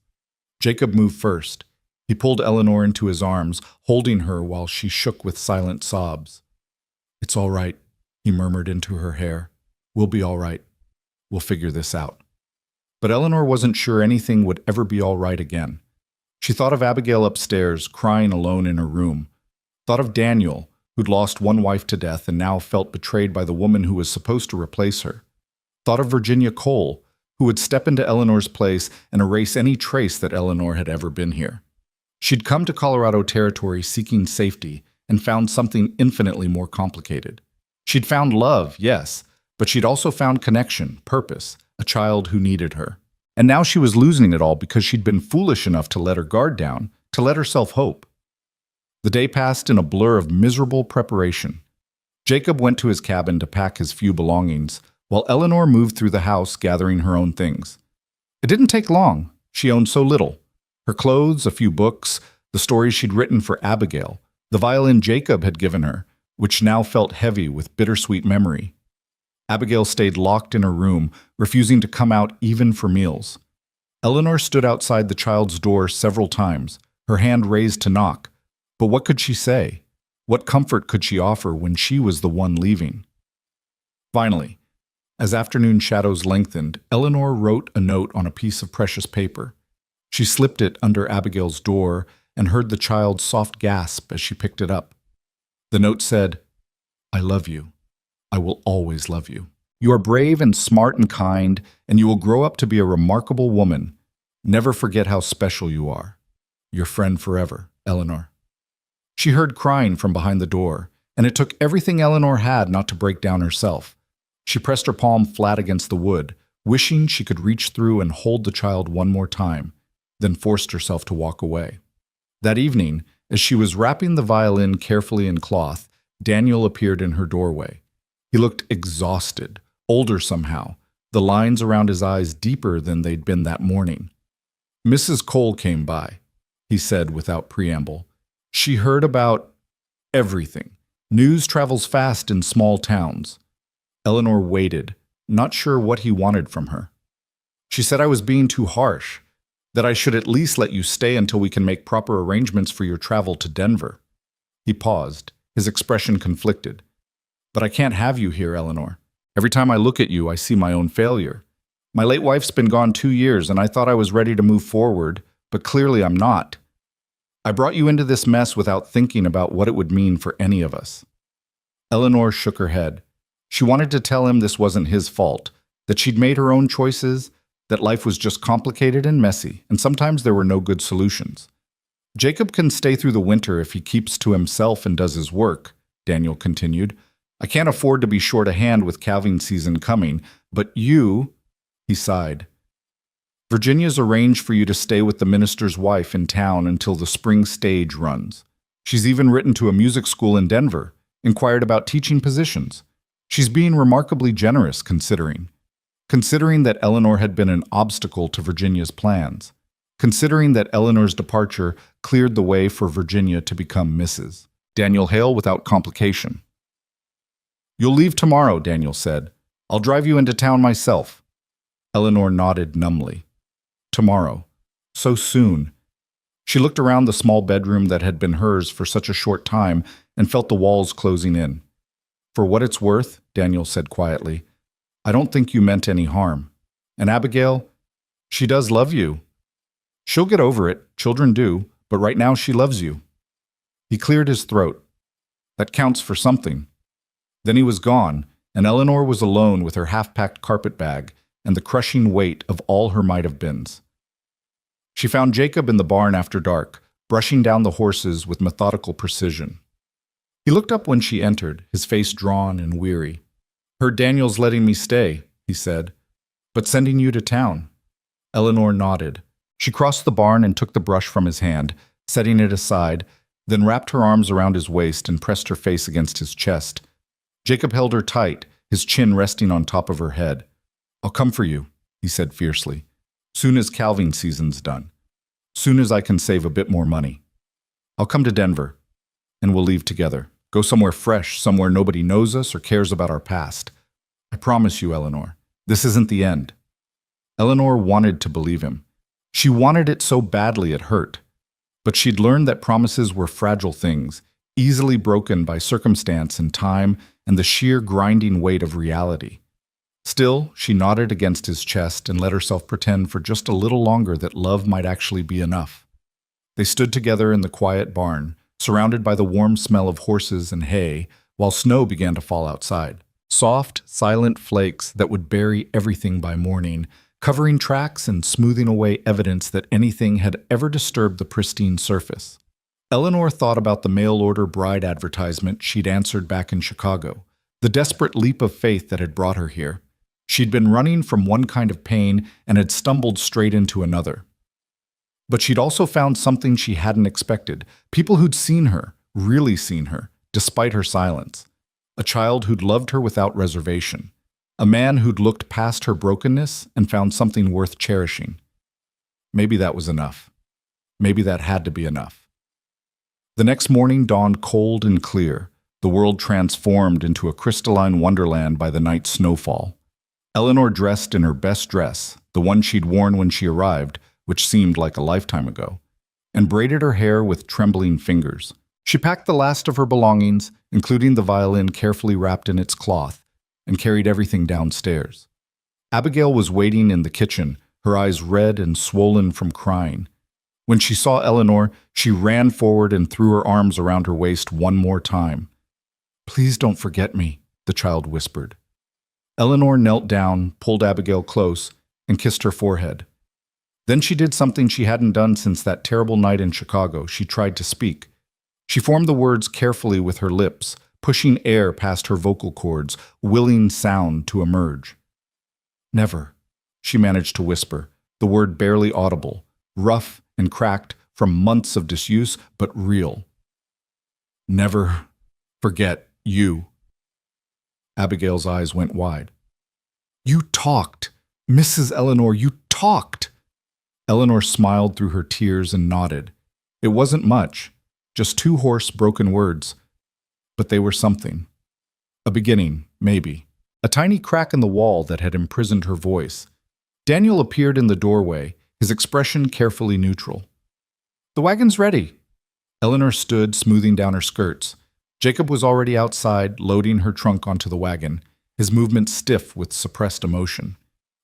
Jacob moved first. He pulled Eleanor into his arms, holding her while she shook with silent sobs. It's all right, he murmured into her hair. We'll be all right. We'll figure this out. But Eleanor wasn't sure anything would ever be all right again. She thought of Abigail upstairs, crying alone in her room. Thought of Daniel, who'd lost one wife to death and now felt betrayed by the woman who was supposed to replace her. Thought of Virginia Cole, who would step into Eleanor's place and erase any trace that Eleanor had ever been here. She'd come to Colorado Territory seeking safety and found something infinitely more complicated. She'd found love, yes, but she'd also found connection, purpose, a child who needed her. And now she was losing it all because she'd been foolish enough to let her guard down, to let herself hope. The day passed in a blur of miserable preparation. Jacob went to his cabin to pack his few belongings, while Eleanor moved through the house gathering her own things. It didn't take long. She owned so little. Her clothes, a few books, the stories she'd written for Abigail, the violin Jacob had given her, which now felt heavy with bittersweet memory. Abigail stayed locked in her room, refusing to come out even for meals. Eleanor stood outside the child's door several times, her hand raised to knock. But what could she say? What comfort could she offer when she was the one leaving? Finally, As afternoon shadows lengthened, Eleanor wrote a note on a piece of precious paper. She slipped it under Abigail's door and heard the child's soft gasp as she picked it up. The note said, "I love you. I will always love you. You are brave and smart and kind, and you will grow up to be a remarkable woman. Never forget how special you are. Your friend forever, Eleanor." She heard crying from behind the door, and it took everything Eleanor had not to break down herself. She pressed her palm flat against the wood, wishing she could reach through and hold the child one more time, then forced herself to walk away. That evening, as she was wrapping the violin carefully in cloth, Daniel appeared in her doorway. He looked exhausted, older somehow, the lines around his eyes deeper than they'd been that morning. "Mrs. Cole came by," he said without preamble. "She heard about everything. News travels fast in small towns." Eleanor waited, not sure what he wanted from her. "She said I was being too harsh, that I should at least let you stay until we can make proper arrangements for your travel to Denver." He paused, his expression conflicted. "But I can't have you here, Eleanor. Every time I look at you, I see my own failure. My late wife's been gone 2 years, and I thought I was ready to move forward, but clearly I'm not. I brought you into this mess without thinking about what it would mean for any of us." Eleanor shook her head. She wanted to tell him this wasn't his fault, that she'd made her own choices, that life was just complicated and messy, and sometimes there were no good solutions. "Jacob can stay through the winter if he keeps to himself and does his work," Daniel continued. "I can't afford to be short a hand with calving season coming, but you—" He sighed. "Virginia's arranged for you to stay with the minister's wife in town until the spring stage runs. She's even written to a music school in Denver, inquired about teaching positions. She's being remarkably generous, considering that Eleanor had been an obstacle to Virginia's plans, considering that Eleanor's departure cleared the way for Virginia to become Mrs. Daniel Hale without complication. "You'll leave tomorrow," Daniel said. "I'll drive you into town myself." Eleanor nodded numbly. Tomorrow. So soon. She looked around the small bedroom that had been hers for such a short time and felt the walls closing in. "For what it's worth," Daniel said quietly, "I don't think you meant any harm. And Abigail, she does love you. She'll get over it, children do, but right now she loves you." He cleared his throat. That counts for something. Then he was gone, and Eleanor was alone with her half-packed carpet bag and the crushing weight of all her might-have-beens. She found Jacob in the barn after dark, brushing down the horses with methodical precision. He looked up when she entered, his face drawn and weary. "Heard Daniel's letting me stay," he said, "but sending you to town." Eleanor nodded. She crossed the barn and took the brush from his hand, setting it aside, then wrapped her arms around his waist and pressed her face against his chest. Jacob held her tight, his chin resting on top of her head. "I'll come for you," he said fiercely. "Soon as calving season's done. Soon as I can save a bit more money. I'll come to Denver, and we'll leave together. Go somewhere fresh, somewhere nobody knows us or cares about our past. I promise you, Eleanor, this isn't the end." Eleanor wanted to believe him. She wanted it so badly it hurt. But she'd learned that promises were fragile things, easily broken by circumstance and time and the sheer grinding weight of reality. Still, she nodded against his chest and let herself pretend for just a little longer that love might actually be enough. They stood together in the quiet barn, surrounded by the warm smell of horses and hay, while snow began to fall outside. Soft, silent flakes that would bury everything by morning, covering tracks and smoothing away evidence that anything had ever disturbed the pristine surface. Eleanor thought about the mail-order bride advertisement she'd answered back in Chicago, the desperate leap of faith that had brought her here. She'd been running from one kind of pain and had stumbled straight into another. But she'd also found something she hadn't expected, people who'd seen her, really seen her, despite her silence. A child who'd loved her without reservation. A man who'd looked past her brokenness and found something worth cherishing. Maybe that was enough. Maybe that had to be enough. The next morning dawned cold and clear, the world transformed into a crystalline wonderland by the night's snowfall. Eleanor dressed in her best dress, the one she'd worn when she arrived, which seemed like a lifetime ago, and braided her hair with trembling fingers. She packed the last of her belongings, including the violin carefully wrapped in its cloth, and carried everything downstairs. Abigail was waiting in the kitchen, her eyes red and swollen from crying. When she saw Eleanor, she ran forward and threw her arms around her waist one more time. "Please don't forget me," the child whispered. Eleanor knelt down, pulled Abigail close, and kissed her forehead. Then she did something she hadn't done since that terrible night in Chicago. She tried to speak. She formed the words carefully with her lips, pushing air past her vocal cords, willing sound to emerge. "Never," she managed to whisper, the word barely audible, rough and cracked from months of disuse, but real. "Never forget you." Abigail's eyes went wide. "You talked. Mrs. Eleanor, you talked." Eleanor smiled through her tears and nodded. It wasn't much, just 2 hoarse, broken words, but they were something. A beginning, maybe. A tiny crack in the wall that had imprisoned her voice. Daniel appeared in the doorway, his expression carefully neutral. "The wagon's ready." Eleanor stood, smoothing down her skirts. Jacob was already outside, loading her trunk onto the wagon, his movements stiff with suppressed emotion.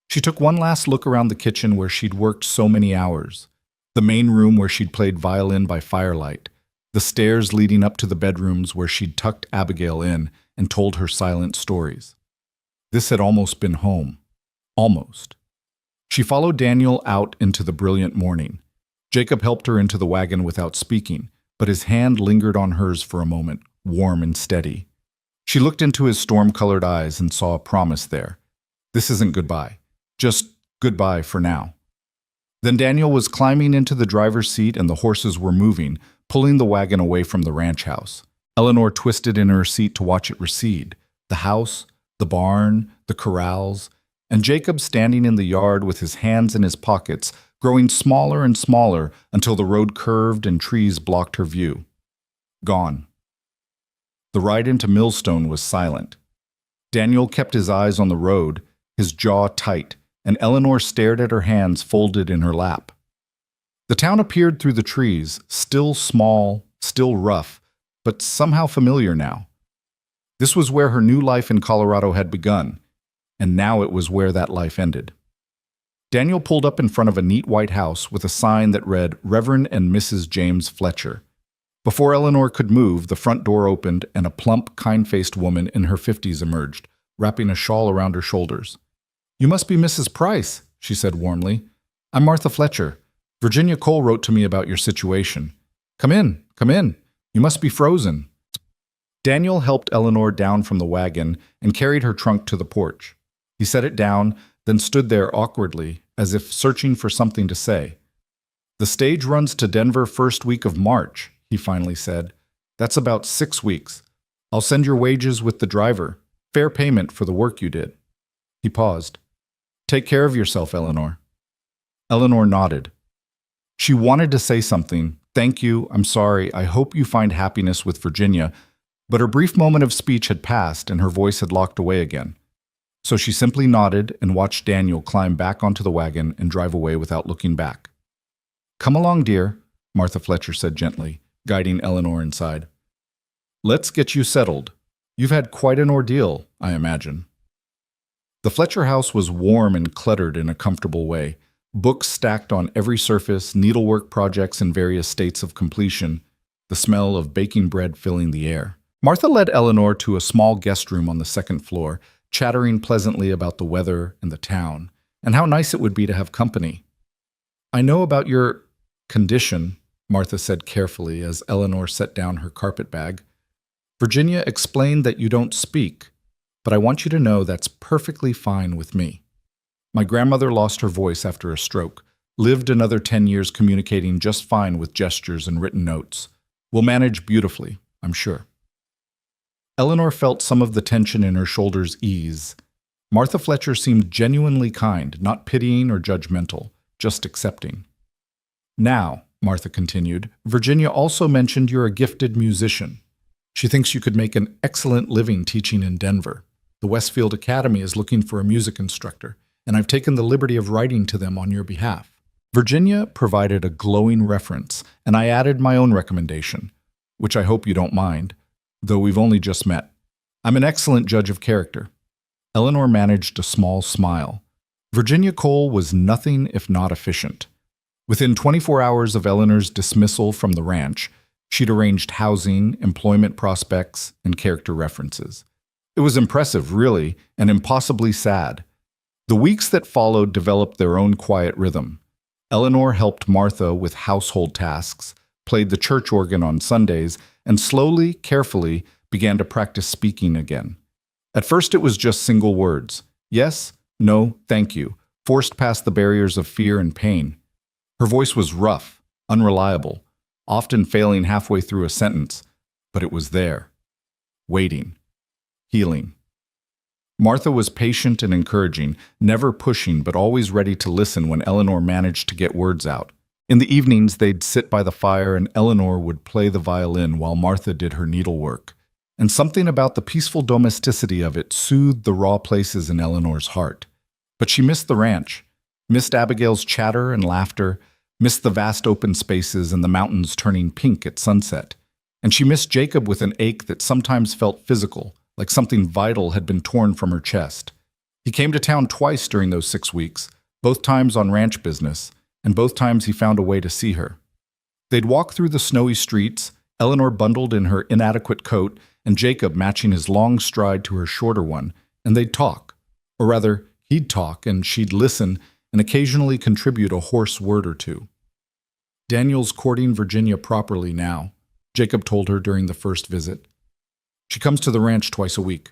She took one last look around the kitchen where she'd worked so many hours, the main room where she'd played violin by firelight, the stairs leading up to the bedrooms where she'd tucked Abigail in and told her silent stories. This had almost been home. Almost. She followed Daniel out into the brilliant morning. Jacob helped her into the wagon without speaking, but his hand lingered on hers for a moment, warm and steady. She looked into his storm-colored eyes and saw a promise there. This isn't goodbye. Just goodbye for now. Then Daniel was climbing into the driver's seat and the horses were moving, pulling the wagon away from the ranch house. Eleanor twisted in her seat to watch it recede. The house, the barn, the corrals, and Jacob standing in the yard with his hands in his pockets, growing smaller and smaller until the road curved and trees blocked her view. Gone. The ride into Millstone was silent. Daniel kept his eyes on the road, his jaw tight, and Eleanor stared at her hands folded in her lap. The town appeared through the trees, still small, still rough, but somehow familiar now. This was where her new life in Colorado had begun, and now it was where that life ended. Daniel pulled up in front of a neat white house with a sign that read Reverend and Mrs. James Fletcher. Before Eleanor could move, the front door opened and a plump, kind-faced woman in her 50s emerged, wrapping a shawl around her shoulders. "You must be Mrs. Price," she said warmly. "I'm Martha Fletcher. Virginia Cole wrote to me about your situation. Come in, come in. You must be frozen." Daniel helped Eleanor down from the wagon and carried her trunk to the porch. He set it down, then stood there awkwardly, as if searching for something to say. "The stage runs to Denver first week of March," he finally said. "That's about 6 weeks. I'll send your wages with the driver. Fair payment for the work you did." He paused. "Take care of yourself, Eleanor." Eleanor nodded. She wanted to say something. "Thank you, I'm sorry, I hope you find happiness with Virginia," but her brief moment of speech had passed and her voice had locked away again. So she simply nodded and watched Daniel climb back onto the wagon and drive away without looking back. "Come along, dear," Martha Fletcher said gently, guiding Eleanor inside. "Let's get you settled. You've had quite an ordeal, I imagine." The Fletcher house was warm and cluttered in a comfortable way. Books stacked on every surface, needlework projects in various states of completion, the smell of baking bread filling the air. Martha led Eleanor to a small guest room on the 2nd floor, chattering pleasantly about the weather and the town, and how nice it would be to have company. "I know about your condition," Martha said carefully as Eleanor set down her carpet bag. "Virginia explained that you don't speak, but I want you to know that's perfectly fine with me. My grandmother lost her voice after a stroke, lived another 10 years communicating just fine with gestures and written notes. We'll manage beautifully, I'm sure." Eleanor felt some of the tension in her shoulders ease. Martha Fletcher seemed genuinely kind, not pitying or judgmental, just accepting. "Now," Martha continued, "Virginia also mentioned you're a gifted musician. She thinks you could make an excellent living teaching in Denver. The Westfield Academy is looking for a music instructor, and I've taken the liberty of writing to them on your behalf." Virginia provided a glowing reference, and I added my own recommendation, which I hope you don't mind, though we've only just met. I'm an excellent judge of character. Eleanor managed a small smile. Virginia Cole was nothing if not efficient. Within 24 hours of Eleanor's dismissal from the ranch, she'd arranged housing, employment prospects, and character references. It was impressive, really, and impossibly sad. The weeks that followed developed their own quiet rhythm. Eleanor helped Martha with household tasks, played the church organ on Sundays, and slowly, carefully, began to practice speaking again. At first it was just single words. Yes, no, thank you, forced past the barriers of fear and pain. Her voice was rough, unreliable, often failing halfway through a sentence, but it was there, waiting, healing. Martha was patient and encouraging, never pushing but always ready to listen when Eleanor managed to get words out. In the evenings, they'd sit by the fire and Eleanor would play the violin while Martha did her needlework. And something about the peaceful domesticity of it soothed the raw places in Eleanor's heart. But she missed the ranch, missed Abigail's chatter and laughter, missed the vast open spaces and the mountains turning pink at sunset. And she missed Jacob with an ache that sometimes felt physical, like something vital had been torn from her chest. He came to town twice during those 6 weeks, both times on ranch business, and both times he found a way to see her. They'd walk through the snowy streets, Eleanor bundled in her inadequate coat, and Jacob matching his long stride to her shorter one, and they'd talk. Or rather, he'd talk and she'd listen and occasionally contribute a hoarse word or two. Daniel's courting Virginia properly now, Jacob told her during the first visit. She comes to the ranch twice a week.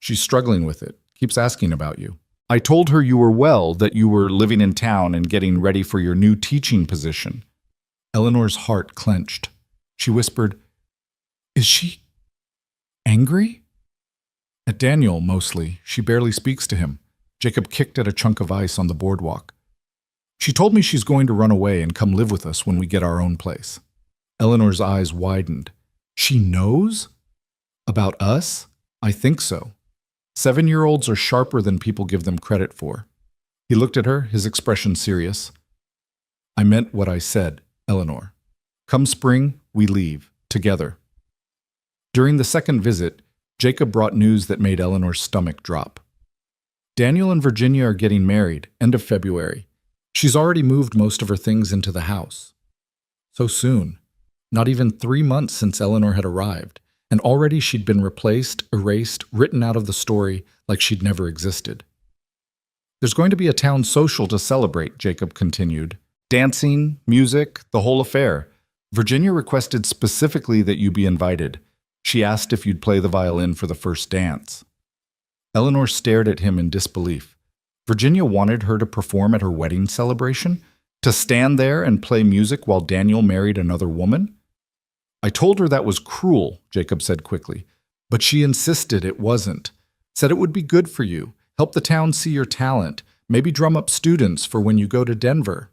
She's struggling with it, keeps asking about you. I told her you were well, that you were living in town and getting ready for your new teaching position. Eleanor's heart clenched. She whispered, Is she angry? At Daniel, mostly. She barely speaks to him. Jacob kicked at a chunk of ice on the boardwalk. She told me she's going to run away and come live with us when we get our own place. Eleanor's eyes widened. She knows? About us? I think so. 7-year-olds are sharper than people give them credit for. He looked at her, his expression serious. I meant what I said, Eleanor. Come spring, we leave, together. During the second visit, Jacob brought news that made Eleanor's stomach drop. Daniel and Virginia are getting married, end of February. She's already moved most of her things into the house. So soon. Not even 3 months since Eleanor had arrived, and already she'd been replaced, erased, written out of the story like she'd never existed. There's going to be a town social to celebrate, Jacob continued. Dancing, music, the whole affair. Virginia requested specifically that you be invited. She asked if you'd play the violin for the first dance. Eleanor stared at him in disbelief. Virginia wanted her to perform at her wedding celebration? To stand there and play music while Daniel married another woman? I told her that was cruel, Jacob said quickly, but she insisted it wasn't. Said it would be good for you, help the town see your talent, maybe drum up students for when you go to Denver.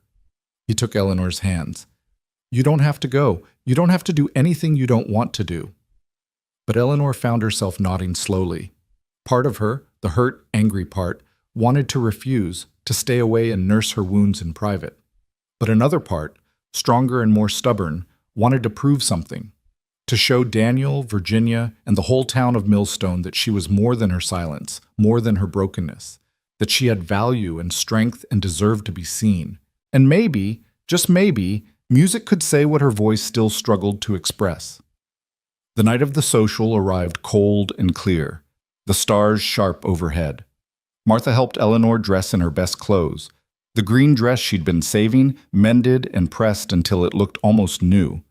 He took Eleanor's hands. You don't have to go. You don't have to do anything you don't want to do. But Eleanor found herself nodding slowly. Part of her, the hurt, angry part, wanted to refuse, to stay away and nurse her wounds in private. But another part, stronger and more stubborn, wanted to prove something, to show Daniel, Virginia, and the whole town of Millstone that she was more than her silence, more than her brokenness, that she had value and strength and deserved to be seen. And maybe, just maybe, music could say what her voice still struggled to express. The night of the social arrived cold and clear, the stars sharp overhead. Martha helped Eleanor dress in her best clothes. The green dress she'd been saving, mended and pressed until it looked almost new.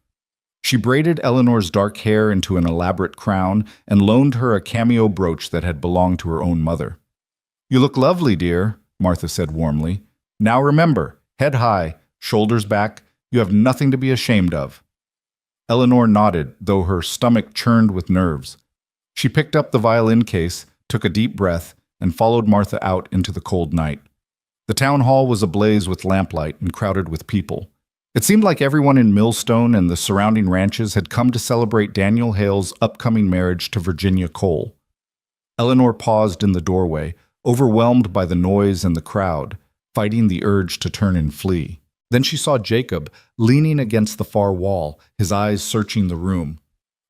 She braided Eleanor's dark hair into an elaborate crown and loaned her a cameo brooch that had belonged to her own mother. You look lovely, dear, Martha said warmly. Now remember, head high, shoulders back, you have nothing to be ashamed of. Eleanor nodded, though her stomach churned with nerves. She picked up the violin case, took a deep breath, and followed Martha out into the cold night. The town hall was ablaze with lamplight and crowded with people. It seemed like everyone in Millstone and the surrounding ranches had come to celebrate Daniel Hale's upcoming marriage to Virginia Cole. Eleanor paused in the doorway, overwhelmed by the noise and the crowd, fighting the urge to turn and flee. Then she saw Jacob leaning against the far wall, his eyes searching the room.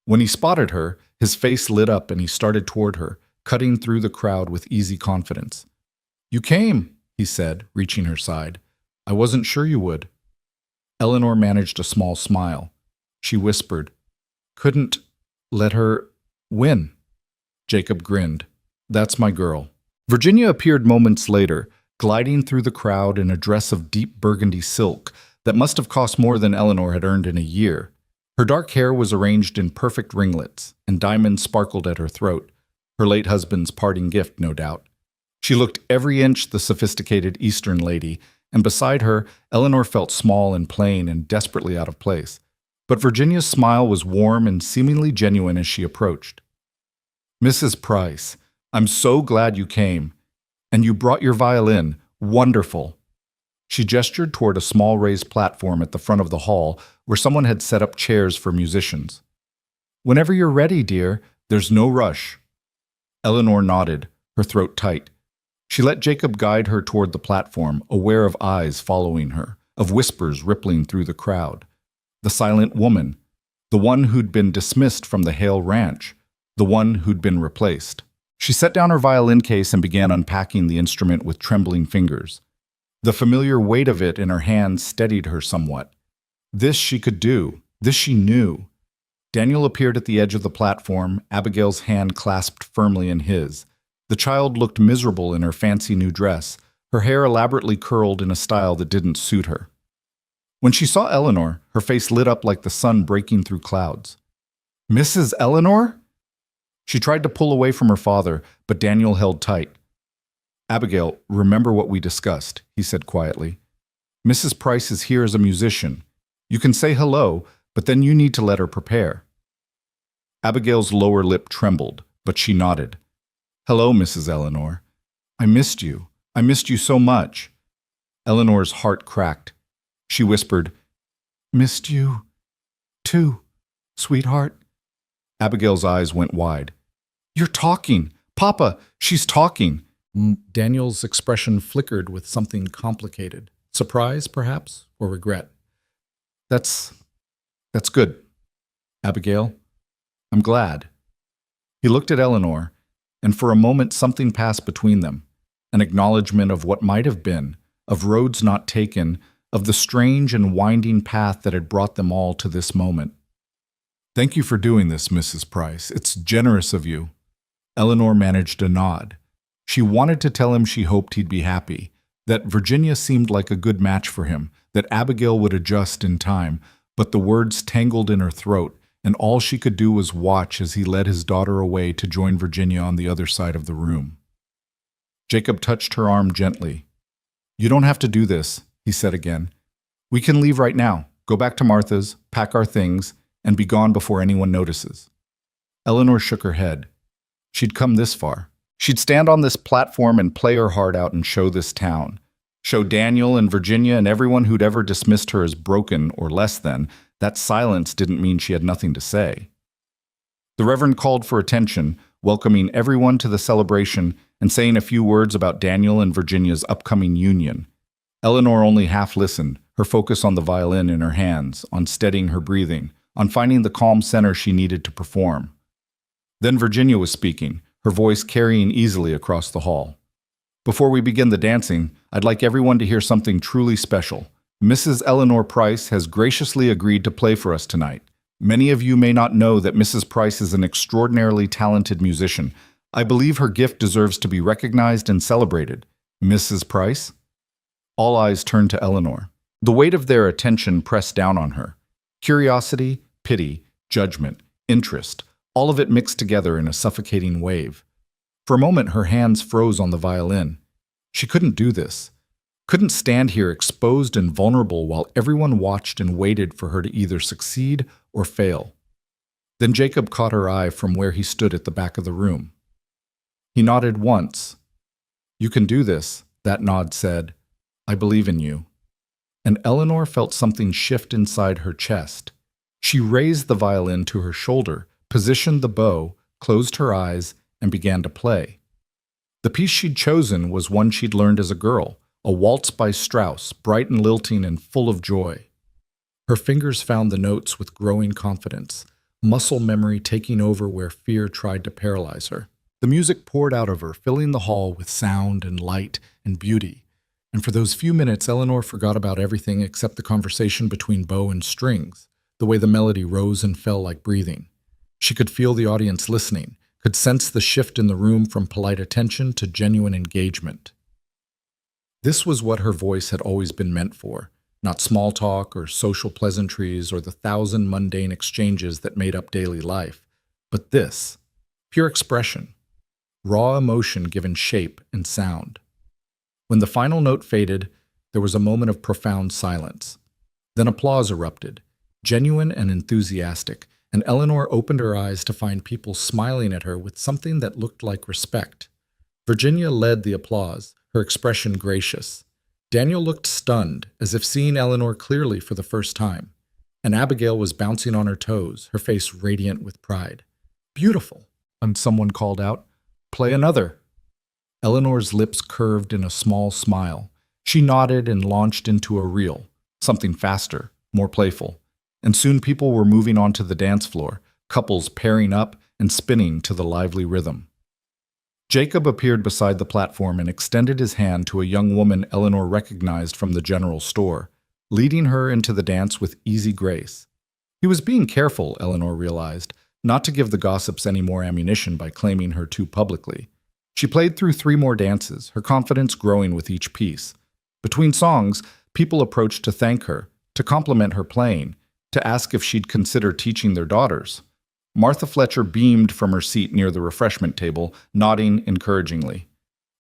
When he spotted her, his face lit up and he started toward her, cutting through the crowd with easy confidence. "You came," he said, reaching her side. "I wasn't sure you would." Eleanor managed a small smile. She whispered, "Couldn't let her win." Jacob grinned. "That's my girl." Virginia appeared moments later, gliding through the crowd in a dress of deep burgundy silk that must have cost more than Eleanor had earned in a year. Her dark hair was arranged in perfect ringlets, and diamonds sparkled at her throat, her late husband's parting gift, no doubt. She looked every inch the sophisticated Eastern lady, and beside her, Eleanor felt small and plain and desperately out of place. But Virginia's smile was warm and seemingly genuine as she approached. "Mrs. Price, I'm so glad you came. And you brought your violin. Wonderful." She gestured toward a small raised platform at the front of the hall where someone had set up chairs for musicians. "Whenever you're ready, dear. There's no rush." Eleanor nodded, her throat tight. She let Jacob guide her toward the platform, aware of eyes following her, of whispers rippling through the crowd. The silent woman, the one who'd been dismissed from the Hale Ranch, the one who'd been replaced. She set down her violin case and began unpacking the instrument with trembling fingers. The familiar weight of it in her hands steadied her somewhat. This she could do. This she knew. Daniel appeared at the edge of the platform, Abigail's hand clasped firmly in his. The child looked miserable in her fancy new dress, her hair elaborately curled in a style that didn't suit her. When she saw Eleanor, her face lit up like the sun breaking through clouds. "Mrs. Eleanor?" She tried to pull away from her father, but Daniel held tight. "Abigail, remember what we discussed," he said quietly. "Mrs. Price is here as a musician. You can say hello, but then you need to let her prepare." Abigail's lower lip trembled, but she nodded. "Hello, Mrs. Eleanor. I missed you. I missed you so much." Eleanor's heart cracked. She whispered, "Missed you, too, sweetheart." Abigail's eyes went wide. "You're talking! Papa, she's talking!" Daniel's expression flickered with something complicated. Surprise, perhaps, or regret. That's good, Abigail. I'm glad." He looked at Eleanor, and for a moment something passed between them, an acknowledgement of what might have been, of roads not taken, of the strange and winding path that had brought them all to this moment. "Thank you for doing this, Mrs. Price. It's generous of you." Eleanor managed a nod. She wanted to tell him she hoped he'd be happy, that Virginia seemed like a good match for him, that Abigail would adjust in time, but the words tangled in her throat, and all she could do was watch as he led his daughter away to join Virginia on the other side of the room. Jacob touched her arm gently. "You don't have to do this," he said again. "We can leave right now, go back to Martha's, pack our things, and be gone before anyone notices." Eleanor shook her head. She'd come this far. She'd stand on this platform and play her heart out and show this town. Show Daniel and Virginia and everyone who'd ever dismissed her as broken or less than that silence didn't mean she had nothing to say. The Reverend called for attention, welcoming everyone to the celebration and saying a few words about Daniel and Virginia's upcoming union. Eleanor only half listened, her focus on the violin in her hands, on steadying her breathing, on finding the calm center she needed to perform. Then Virginia was speaking, her voice carrying easily across the hall. "Before we begin the dancing, I'd like everyone to hear something truly special. Mrs. Eleanor Price has graciously agreed to play for us tonight. Many of you may not know that Mrs. Price is an extraordinarily talented musician. I believe her gift deserves to be recognized and celebrated. Mrs. Price?" All eyes turned to Eleanor. The weight of their attention pressed down on her. Curiosity, pity, judgment, interest, all of it mixed together in a suffocating wave. For a moment, her hands froze on the violin. She couldn't do this. Couldn't stand here exposed and vulnerable while everyone watched and waited for her to either succeed or fail. Then Jacob caught her eye from where he stood at the back of the room. He nodded once. "You can do this," that nod said. "I believe in you." And Eleanor felt something shift inside her chest. She raised the violin to her shoulder, positioned the bow, closed her eyes, and began to play. The piece she'd chosen was one she'd learned as a girl, a waltz by Strauss, bright and lilting and full of joy. Her fingers found the notes with growing confidence, muscle memory taking over where fear tried to paralyze her. The music poured out of her, filling the hall with sound and light and beauty. And for those few minutes, Eleanor forgot about everything except the conversation between bow and strings, the way the melody rose and fell like breathing. She could feel the audience listening, could sense the shift in the room from polite attention to genuine engagement. This was what her voice had always been meant for, not small talk or social pleasantries or the thousand mundane exchanges that made up daily life, but this, pure expression, raw emotion given shape and sound. When the final note faded, there was a moment of profound silence. Then applause erupted, genuine and enthusiastic, and Eleanor opened her eyes to find people smiling at her with something that looked like respect. Virginia led the applause, her expression gracious. Daniel looked stunned, as if seeing Eleanor clearly for the first time, and Abigail was bouncing on her toes, her face radiant with pride. "Beautiful," and someone called out, "Play another." Eleanor's lips curved in a small smile. She nodded and launched into a reel, something faster, more playful. And soon people were moving onto the dance floor, couples pairing up and spinning to the lively rhythm. Jacob appeared beside the platform and extended his hand to a young woman Eleanor recognized from the general store, leading her into the dance with easy grace. He was being careful, Eleanor realized, not to give the gossips any more ammunition by claiming her too publicly. She played through 3 more dances, her confidence growing with each piece. Between songs, people approached to thank her, to compliment her playing, to ask if she'd consider teaching their daughters. Martha Fletcher beamed from her seat near the refreshment table, nodding encouragingly.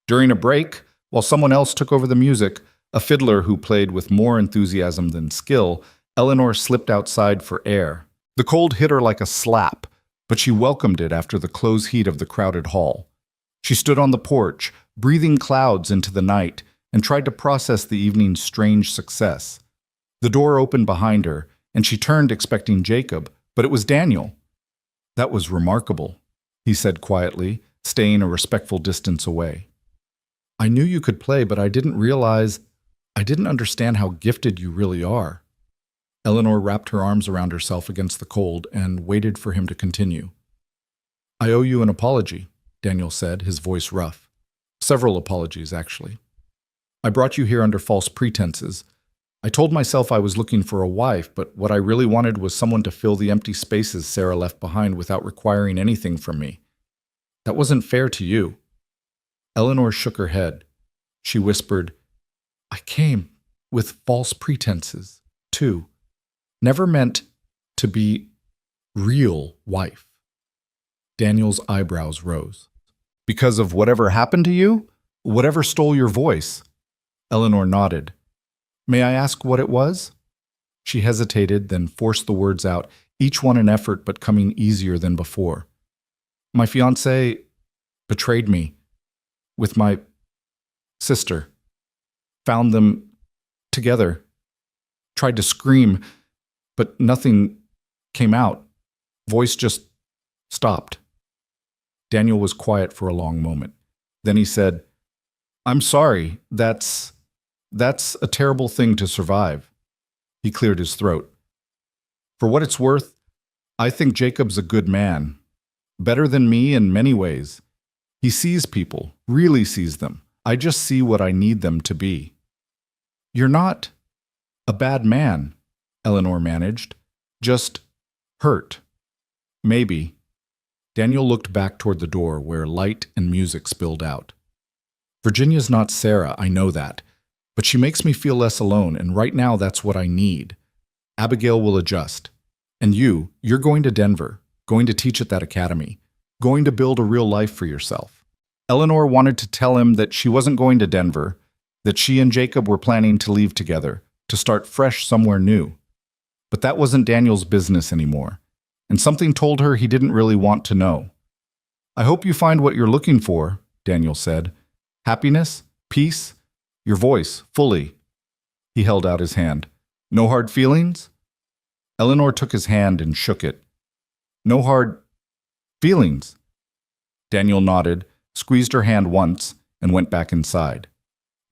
During a break, while someone else took over the music, a fiddler who played with more enthusiasm than skill, Eleanor slipped outside for air. The cold hit her like a slap, but she welcomed it after the close heat of the crowded hall. She stood on the porch, breathing clouds into the night, and tried to process the evening's strange success. The door opened behind her, and she turned expecting Jacob, but it was Daniel. "That was remarkable," he said quietly, staying a respectful distance away. "I knew you could play, but I didn't understand how gifted you really are." Eleanor wrapped her arms around herself against the cold and waited for him to continue. "I owe you an apology," Daniel said, his voice rough. "Several apologies, actually. I brought you here under false pretenses. I told myself I was looking for a wife, but what I really wanted was someone to fill the empty spaces Sarah left behind without requiring anything from me. That wasn't fair to you." Eleanor shook her head. She whispered, "I came with false pretenses, too. Never meant to be real wife." Daniel's eyebrows rose. "Because of whatever happened to you? Whatever stole your voice?" Eleanor nodded. "May I ask what it was?" She hesitated, then forced the words out, each one an effort but coming easier than before. "My fiancé betrayed me with my sister. Found them together. Tried to scream, but nothing came out. Voice just stopped." Daniel was quiet for a long moment. Then he said, "I'm sorry, that's a terrible thing to survive." He cleared his throat. "For what it's worth, I think Jacob's a good man. Better than me in many ways. He sees people, really sees them. I just see what I need them to be." "You're not a bad man," Eleanor managed. "Just hurt. Maybe." Daniel looked back toward the door where light and music spilled out. "Virginia's not Sarah, I know that. But she makes me feel less alone, and right now that's what I need. Abigail will adjust. And you're going to Denver, going to teach at that academy, going to build a real life for yourself." Eleanor wanted to tell him that she wasn't going to Denver, that she and Jacob were planning to leave together, to start fresh somewhere new. But that wasn't Daniel's business anymore, and something told her he didn't really want to know. "I hope you find what you're looking for," Daniel said. "Happiness, peace, your voice, fully." He held out his hand. "No hard feelings?" Eleanor took his hand and shook it. "No hard feelings?" Daniel nodded, squeezed her hand once, and went back inside.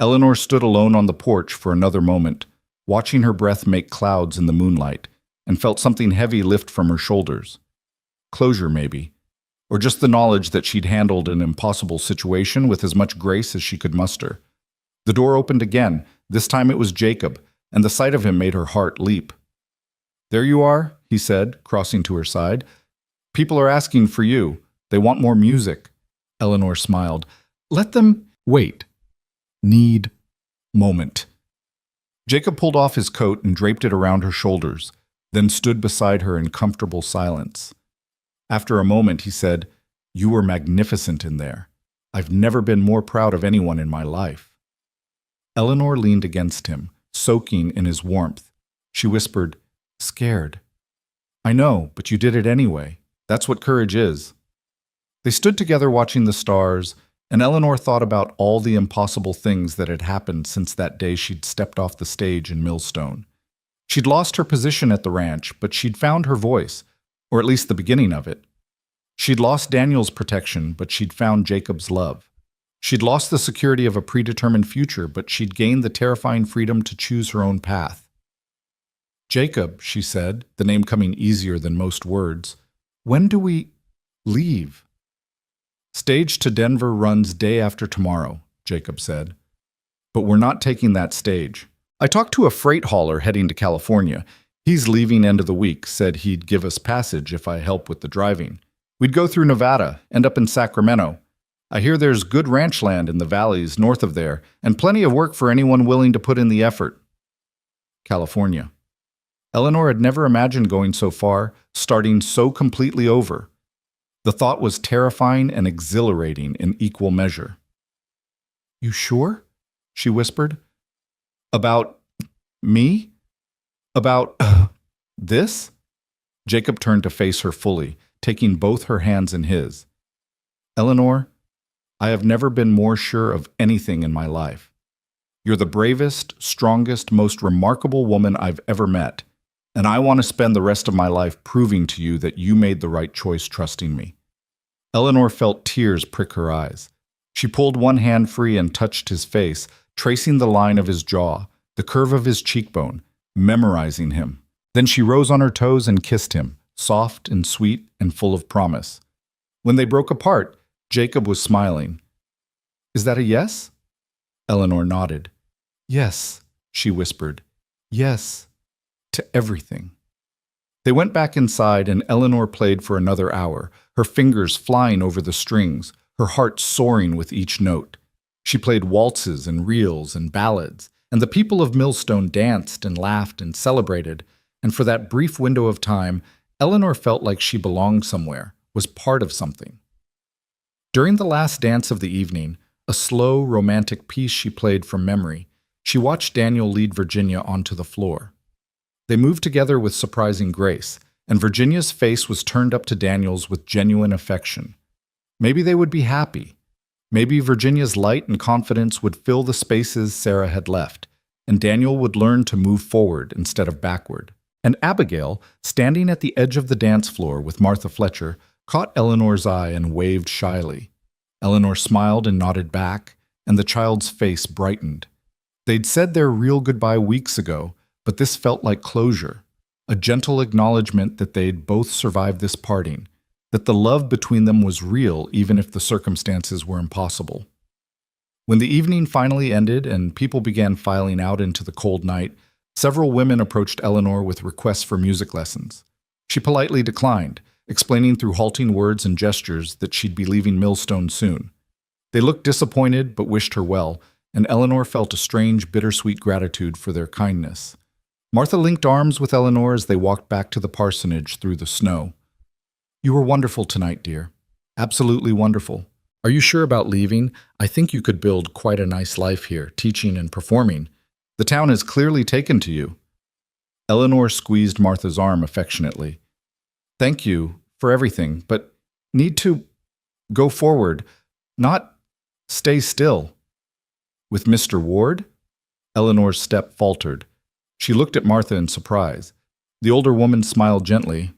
Eleanor stood alone on the porch for another moment, watching her breath make clouds in the moonlight, and felt something heavy lift from her shoulders. Closure, maybe. or just the knowledge that she'd handled an impossible situation with as much grace as she could muster. The door opened again. This time it was Jacob, and the sight of him made her heart leap. "There you are," he said, crossing to her side. "People are asking for you. They want more music." Eleanor smiled. "Let them wait. Need moment." Jacob pulled off his coat and draped it around her shoulders, then stood beside her in comfortable silence. After a moment, he said, "You were magnificent in there. I've never been more proud of anyone in my life." Eleanor leaned against him, soaking in his warmth. She whispered, "Scared." "I know, but you did it anyway. That's what courage is." They stood together watching the stars, and Eleanor thought about all the impossible things that had happened since that day she'd stepped off the stage in Millstone. She'd lost her position at the ranch, but she'd found her voice, or at least the beginning of it. She'd lost Daniel's protection, but she'd found Jacob's love. She'd lost the security of a predetermined future, but she'd gained the terrifying freedom to choose her own path. "Jacob," she said, the name coming easier than most words, "when do we leave?" "Stage to Denver runs day after tomorrow," Jacob said. "But we're not taking that stage. I talked to a freight hauler heading to California. He's leaving end of the week, said he'd give us passage if I help with the driving. We'd go through Nevada, end up in Sacramento. I hear there's good ranch land in the valleys north of there, and plenty of work for anyone willing to put in the effort." California. Eleanor had never imagined going so far, starting so completely over. The thought was terrifying and exhilarating in equal measure. "You sure?" she whispered. "About me? About this?" Jacob turned to face her fully, taking both her hands in his. "Eleanor, I have never been more sure of anything in my life. You're the bravest, strongest, most remarkable woman I've ever met, and I want to spend the rest of my life proving to you that you made the right choice trusting me." Eleanor felt tears prick her eyes. She pulled one hand free and touched his face, tracing the line of his jaw, the curve of his cheekbone, memorizing him. Then she rose on her toes and kissed him, soft and sweet and full of promise. When they broke apart, Jacob was smiling. "Is that a yes?" Eleanor nodded. "Yes," she whispered. "Yes, to everything." They went back inside and Eleanor played for another hour, her fingers flying over the strings, her heart soaring with each note. She played waltzes and reels and ballads, and the people of Millstone danced and laughed and celebrated, and for that brief window of time, Eleanor felt like she belonged somewhere, was part of something. During the last dance of the evening, a slow, romantic piece she played from memory, she watched Daniel lead Virginia onto the floor. They moved together with surprising grace, and Virginia's face was turned up to Daniel's with genuine affection. Maybe they would be happy. Maybe Virginia's light and confidence would fill the spaces Sarah had left, and Daniel would learn to move forward instead of backward. And Abigail, standing at the edge of the dance floor with Martha Fletcher, caught Eleanor's eye and waved shyly. Eleanor smiled and nodded back, and the child's face brightened. They'd said their real goodbye weeks ago, but this felt like closure, a gentle acknowledgement that they'd both survived this parting, that the love between them was real even if the circumstances were impossible. When the evening finally ended and people began filing out into the cold night, several women approached Eleanor with requests for music lessons. She politely declined, explaining through halting words and gestures that she'd be leaving Millstone soon. They looked disappointed but wished her well, and Eleanor felt a strange, bittersweet gratitude for their kindness. Martha linked arms with Eleanor as they walked back to the parsonage through the snow. "You were wonderful tonight, dear. Absolutely wonderful. Are you sure about leaving? I think you could build quite a nice life here, teaching and performing. The town has clearly taken to you." Eleanor squeezed Martha's arm affectionately. "Thank you for everything, but need to go forward, not stay still." "With Mr. Ward?" Eleanor's step faltered. She looked at Martha in surprise. The older woman smiled gently.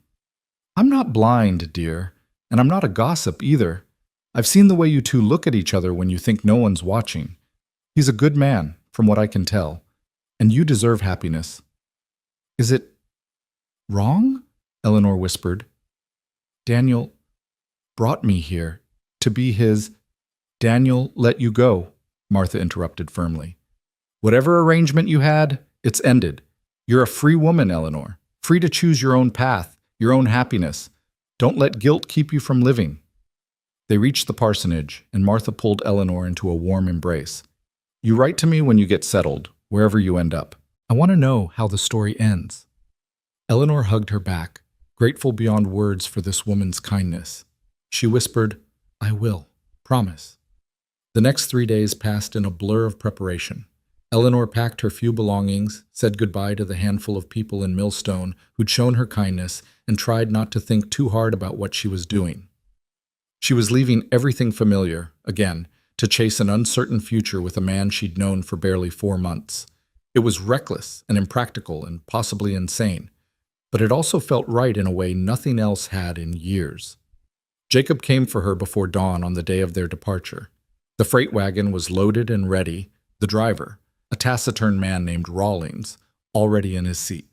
"I'm not blind, dear, and I'm not a gossip either. I've seen the way you two look at each other when you think no one's watching. He's a good man, from what I can tell, and you deserve happiness." "Is it wrong?" Eleanor whispered. "Daniel, brought me here to be his. Daniel let you go, Martha interrupted firmly. Whatever arrangement you had, it's ended. You're a free woman, Eleanor, free to choose your own path, your own happiness. Don't let guilt keep you from living. They reached the parsonage, and Martha pulled Eleanor into a warm embrace. You write to me when you get settled, wherever you end up. I want to know how the story ends. Eleanor hugged her back, grateful beyond words for this woman's kindness. She whispered, I will, promise. The next 3 days passed in a blur of preparation. Eleanor packed her few belongings, said goodbye to the handful of people in Millstone who'd shown her kindness, and tried not to think too hard about what she was doing. She was leaving everything familiar, again, to chase an uncertain future with a man she'd known for barely 4 months. It was reckless and impractical and possibly insane, but it also felt right in a way nothing else had in years. Jacob came for her before dawn on the day of their departure. The freight wagon was loaded and ready, the driver, a taciturn man named Rawlings, already in his seat.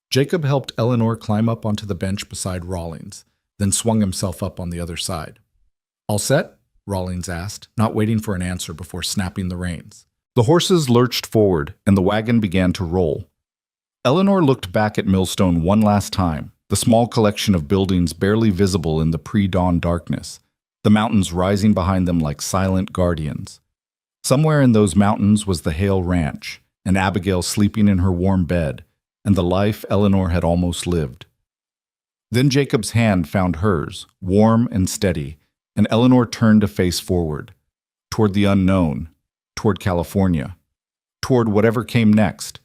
Jacob helped Eleanor climb up onto the bench beside Rawlings, then swung himself up on the other side. All set? Rawlings asked, not waiting for an answer before snapping the reins. The horses lurched forward, and the wagon began to roll. Eleanor looked back at Millstone one last time, the small collection of buildings barely visible in the pre-dawn darkness, the mountains rising behind them like silent guardians. Somewhere in those mountains was the Hale Ranch, and Abigail sleeping in her warm bed, and the life Eleanor had almost lived. Then Jacob's hand found hers, warm and steady, and Eleanor turned to face forward, toward the unknown, toward California, toward whatever came next.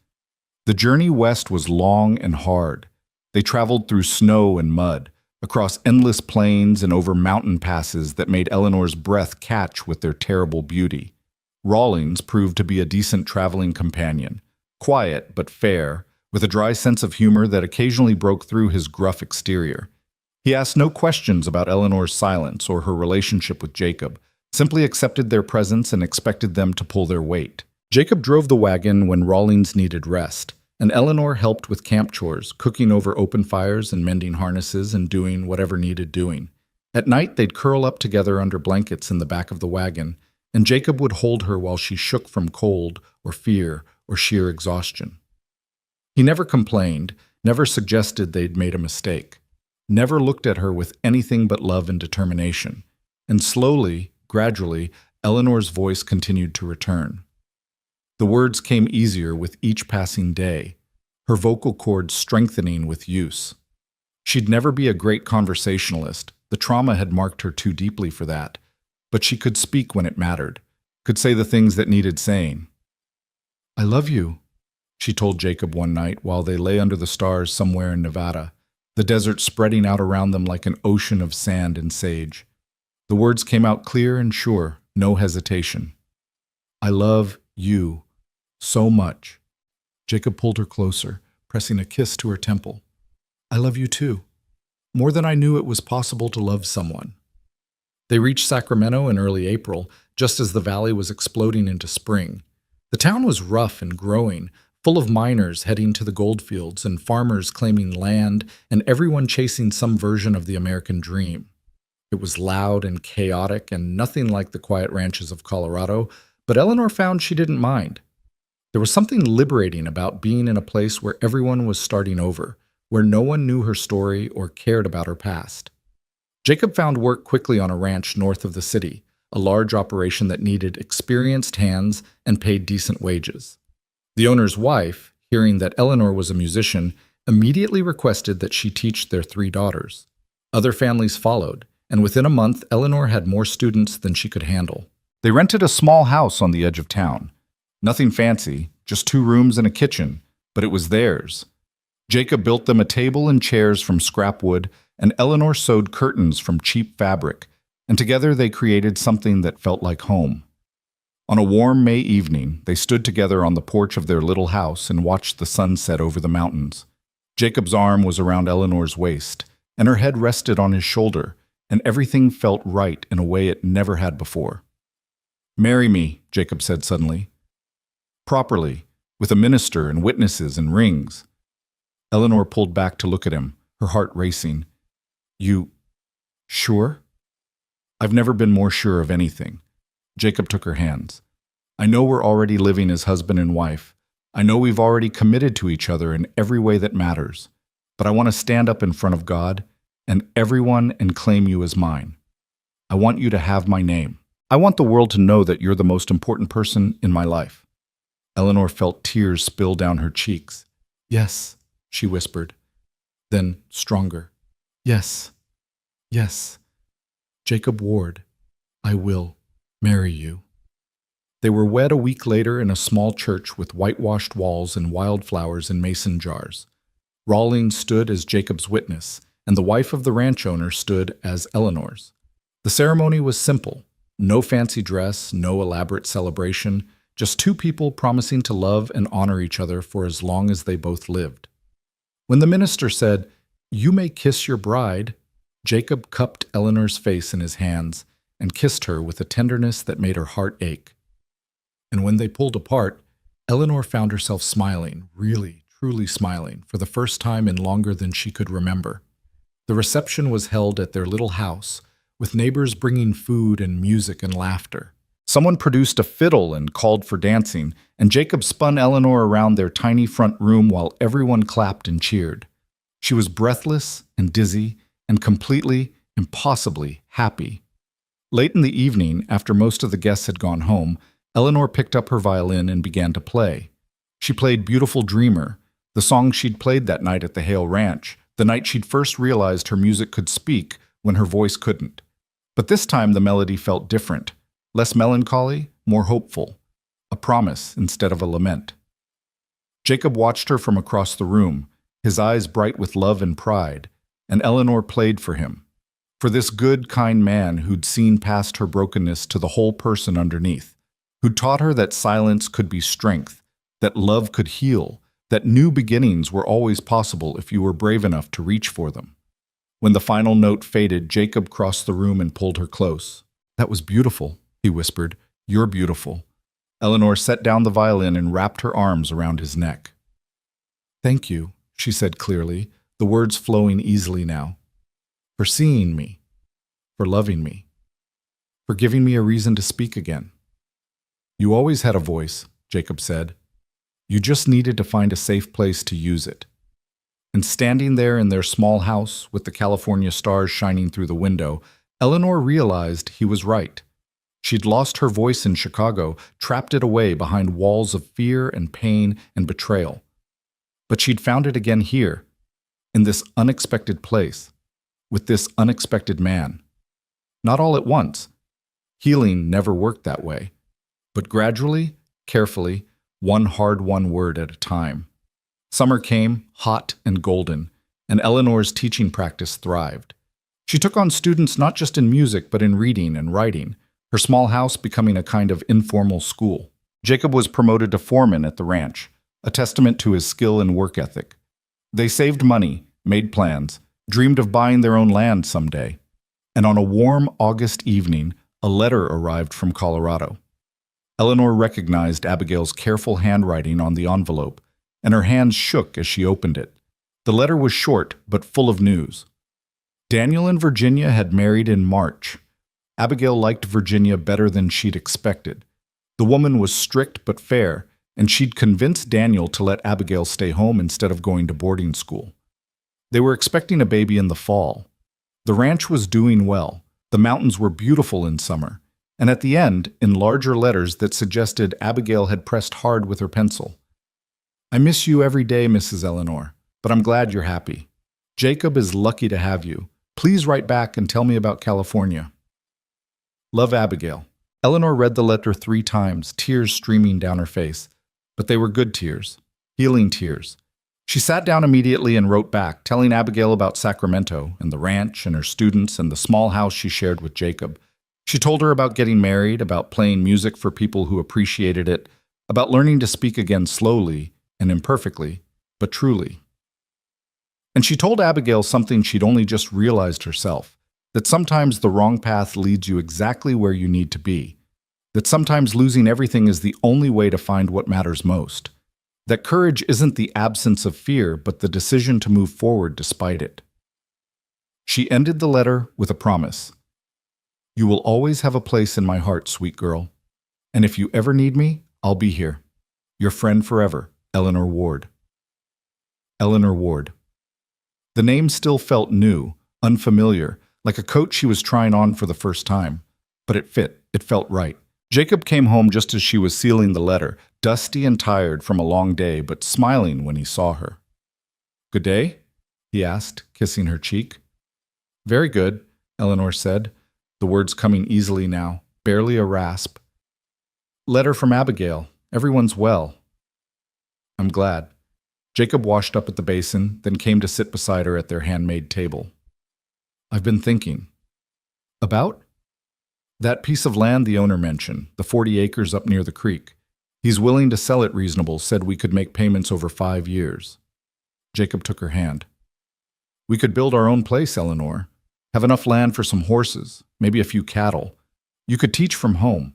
The journey west was long and hard. They traveled through snow and mud, across endless plains and over mountain passes that made Eleanor's breath catch with their terrible beauty. Rawlings proved to be a decent traveling companion, quiet but fair, with a dry sense of humor that occasionally broke through his gruff exterior. He asked no questions about Eleanor's silence or her relationship with Jacob, simply accepted their presence and expected them to pull their weight. Jacob drove the wagon when Rawlings needed rest, and Eleanor helped with camp chores, cooking over open fires and mending harnesses and doing whatever needed doing. At night, they'd curl up together under blankets in the back of the wagon, and Jacob would hold her while she shook from cold or fear or sheer exhaustion. He never complained, never suggested they'd made a mistake, never looked at her with anything but love and determination. And slowly, gradually, Eleanor's voice continued to return. The words came easier with each passing day, her vocal cords strengthening with use. She'd never be a great conversationalist, the trauma had marked her too deeply for that, but she could speak when it mattered, could say the things that needed saying. I love you, she told Jacob one night while they lay under the stars somewhere in Nevada, the desert spreading out around them like an ocean of sand and sage. The words came out clear and sure, no hesitation. I love you so much. Jacob pulled her closer, pressing a kiss to her temple. I love you too, more than I knew it was possible to love someone. They reached Sacramento in early April, just as the valley was exploding into spring. The town was rough and growing, full of miners heading to the goldfields and farmers claiming land and everyone chasing some version of the American dream. It was loud and chaotic and nothing like the quiet ranches of Colorado, but Eleanor found she didn't mind. There was something liberating about being in a place where everyone was starting over, where no one knew her story or cared about her past. Jacob found work quickly on a ranch north of the city, a large operation that needed experienced hands and paid decent wages. The owner's wife, hearing that Eleanor was a musician, immediately requested that she teach their 3 daughters. Other families followed, and within a month, Eleanor had more students than she could handle. They rented a small house on the edge of town. Nothing fancy, just 2 rooms and a kitchen, but it was theirs. Jacob built them a table and chairs from scrap wood, and Eleanor sewed curtains from cheap fabric, and together they created something that felt like home. On a warm May evening, they stood together on the porch of their little house and watched the sun set over the mountains. Jacob's arm was around Eleanor's waist, and her head rested on his shoulder, and everything felt right in a way it never had before. Marry me, Jacob said suddenly. Properly, with a minister and witnesses and rings. Eleanor pulled back to look at him, her heart racing. You sure? I've never been more sure of anything. Jacob took her hands. I know we're already living as husband and wife. I know we've already committed to each other in every way that matters. But I want to stand up in front of God and everyone and claim you as mine. I want you to have my name. I want the world to know that you're the most important person in my life. Eleanor felt tears spill down her cheeks. Yes, she whispered. Then, stronger. Yes, yes. Jacob Ward, I will marry you. They were wed a week later in a small church with whitewashed walls and wildflowers in mason jars. Rawlings stood as Jacob's witness, and the wife of the ranch owner stood as Eleanor's. The ceremony was simple. No fancy dress, no elaborate celebration, just two people promising to love and honor each other for as long as they both lived. When the minister said, "You may kiss your bride," Jacob cupped Eleanor's face in his hands and kissed her with a tenderness that made her heart ache. And when they pulled apart, Eleanor found herself smiling, really, truly smiling, for the first time in longer than she could remember. The reception was held at their little house, with neighbors bringing food and music and laughter. Someone produced a fiddle and called for dancing, and Jacob spun Eleanor around their tiny front room while everyone clapped and cheered. She was breathless and dizzy and completely, impossibly happy. Late in the evening, after most of the guests had gone home, Eleanor picked up her violin and began to play. She played Beautiful Dreamer, the song she'd played that night at the Hale Ranch, the night she'd first realized her music could speak when her voice couldn't. But this time the melody felt different, less melancholy, more hopeful, a promise instead of a lament. Jacob watched her from across the room, his eyes bright with love and pride, and Eleanor played for him, for this good, kind man who'd seen past her brokenness to the whole person underneath, who'd taught her that silence could be strength, that love could heal, that new beginnings were always possible if you were brave enough to reach for them. When the final note faded, Jacob crossed the room and pulled her close. "That was beautiful," he whispered. "You're beautiful." Eleanor set down the violin and wrapped her arms around his neck. "Thank you," she said clearly, the words flowing easily now. "For seeing me, for loving me, for giving me a reason to speak again." "You always had a voice," Jacob said. "You just needed to find a safe place to use it." And standing there in their small house with the California stars shining through the window, Eleanor realized he was right. She'd lost her voice in Chicago, trapped it away behind walls of fear and pain and betrayal. But she'd found it again here, in this unexpected place, with this unexpected man. Not all at once. Healing never worked that way. But gradually, carefully, one hard-won word at a time. Summer came, hot and golden, and Eleanor's teaching practice thrived. She took on students not just in music but in reading and writing, her small house becoming a kind of informal school. Jacob was promoted to foreman at the ranch, a testament to his skill and work ethic. They saved money, made plans, dreamed of buying their own land someday. And on a warm August evening, a letter arrived from Colorado. Eleanor recognized Abigail's careful handwriting on the envelope, and her hands shook as she opened it. The letter was short, but full of news. Daniel and Virginia had married in March. Abigail liked Virginia better than she'd expected. The woman was strict but fair, and she'd convinced Daniel to let Abigail stay home instead of going to boarding school. They were expecting a baby in the fall. The ranch was doing well. The mountains were beautiful in summer. And at the end, in larger letters that suggested Abigail had pressed hard with her pencil. "I miss you every day, Mrs. Eleanor, but I'm glad you're happy. Jacob is lucky to have you. Please write back and tell me about California. Love, Abigail." Eleanor read the letter 3 times, tears streaming down her face. But they were good tears, healing tears. She sat down immediately and wrote back, telling Abigail about Sacramento and the ranch and her students and the small house she shared with Jacob. She told her about getting married, about playing music for people who appreciated it, about learning to speak again slowly and imperfectly, but truly. And she told Abigail something she'd only just realized herself, that sometimes the wrong path leads you exactly where you need to be, that sometimes losing everything is the only way to find what matters most, that courage isn't the absence of fear, but the decision to move forward despite it. She ended the letter with a promise. You will always have a place in my heart, sweet girl. And if you ever need me, I'll be here. Your friend forever, Eleanor Ward. Eleanor Ward. The name still felt new, unfamiliar, like a coat she was trying on for the first time. But it fit. It felt right. Jacob came home just as she was sealing the letter, dusty and tired from a long day, but smiling when he saw her. "Good day?" he asked, kissing her cheek. "Very good," Eleanor said, the words coming easily now, barely a rasp. "Letter from Abigail. Everyone's well." "I'm glad." Jacob washed up at the basin, then came to sit beside her at their handmade table. "I've been thinking." "About?" "That piece of land the owner mentioned, the 40 acres up near the creek. He's willing to sell it reasonable, said we could make payments over 5 years. Jacob took her hand. "We could build our own place, Eleanor. Have enough land for some horses, maybe a few cattle. You could teach from home.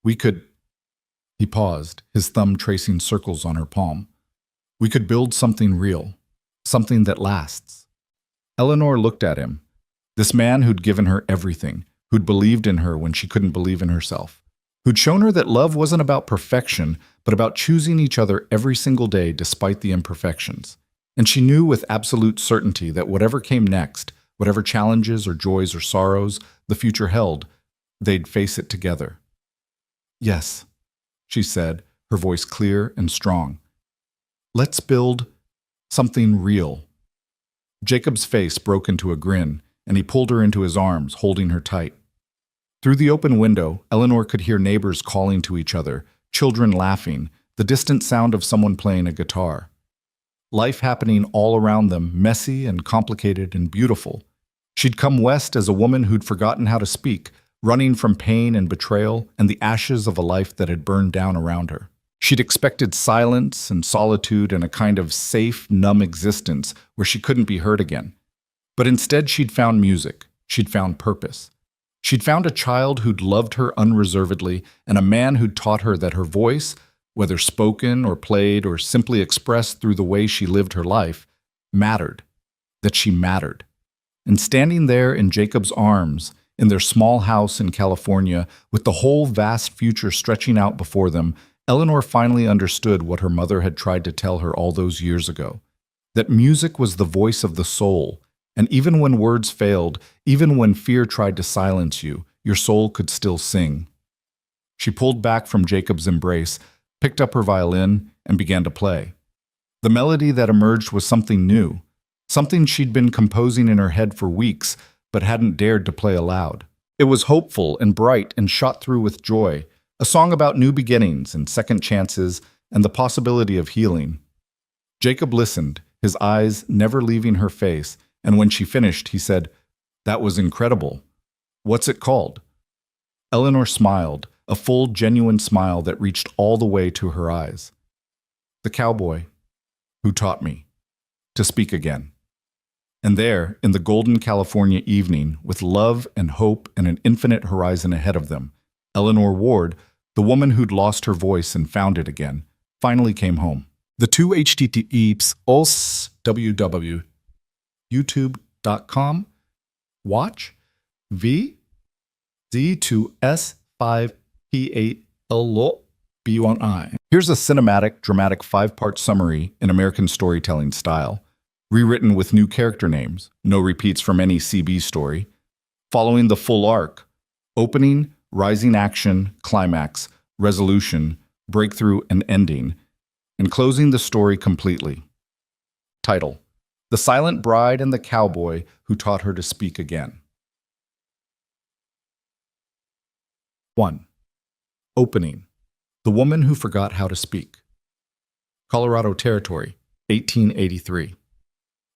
We could—" He paused, his thumb tracing circles on her palm. "We could build something real, something that lasts." Eleanor looked at him. This man who'd given her everything, who'd believed in her when she couldn't believe in herself, who'd shown her that love wasn't about perfection, but about choosing each other every single day despite the imperfections. And she knew with absolute certainty that whatever came next, whatever challenges or joys or sorrows the future held, they'd face it together. "Yes," she said, her voice clear and strong. "Let's build something real." Jacob's face broke into a grin, and he pulled her into his arms, holding her tight. Through the open window, Eleanor could hear neighbors calling to each other, children laughing, the distant sound of someone playing a guitar. Life happening all around them, messy and complicated and beautiful. She'd come west as a woman who'd forgotten how to speak, running from pain and betrayal and the ashes of a life that had burned down around her. She'd expected silence and solitude and a kind of safe, numb existence where she couldn't be heard again. But instead she'd found music. She'd found purpose. She'd found a child who'd loved her unreservedly and a man who'd taught her that her voice, whether spoken or played or simply expressed through the way she lived her life, mattered, that she mattered. And standing there in Jacob's arms, in their small house in California, with the whole vast future stretching out before them, Eleanor finally understood what her mother had tried to tell her all those years ago, that music was the voice of the soul, and even when words failed, even when fear tried to silence you, your soul could still sing. She pulled back from Jacob's embrace, picked up her violin, and began to play. The melody that emerged was something new, something she'd been composing in her head for weeks, but hadn't dared to play aloud. It was hopeful and bright and shot through with joy, a song about new beginnings and second chances and the possibility of healing. Jacob listened, his eyes never leaving her face, and when she finished, he said, "That was incredible. What's it called?" Eleanor smiled, a full, genuine smile that reached all the way to her eyes. "The Cowboy who taught me to speak again." And there, in the golden California evening, with love and hope and an infinite horizon ahead of them, Eleanor Ward, the woman who'd lost her voice and found it again, finally came home. The two https os www.youtube.com watch v z2s5p8l1i. Here's a cinematic, dramatic 5-part summary in American storytelling style, rewritten with new character names, no repeats from any CB story, following the full arc: opening, rising action, climax, resolution, breakthrough, and ending, and closing the story completely. Title: The Silent Bride and the Cowboy Who Taught Her to Speak Again. 1. Opening: The Woman Who Forgot How to Speak. Colorado Territory, 1883.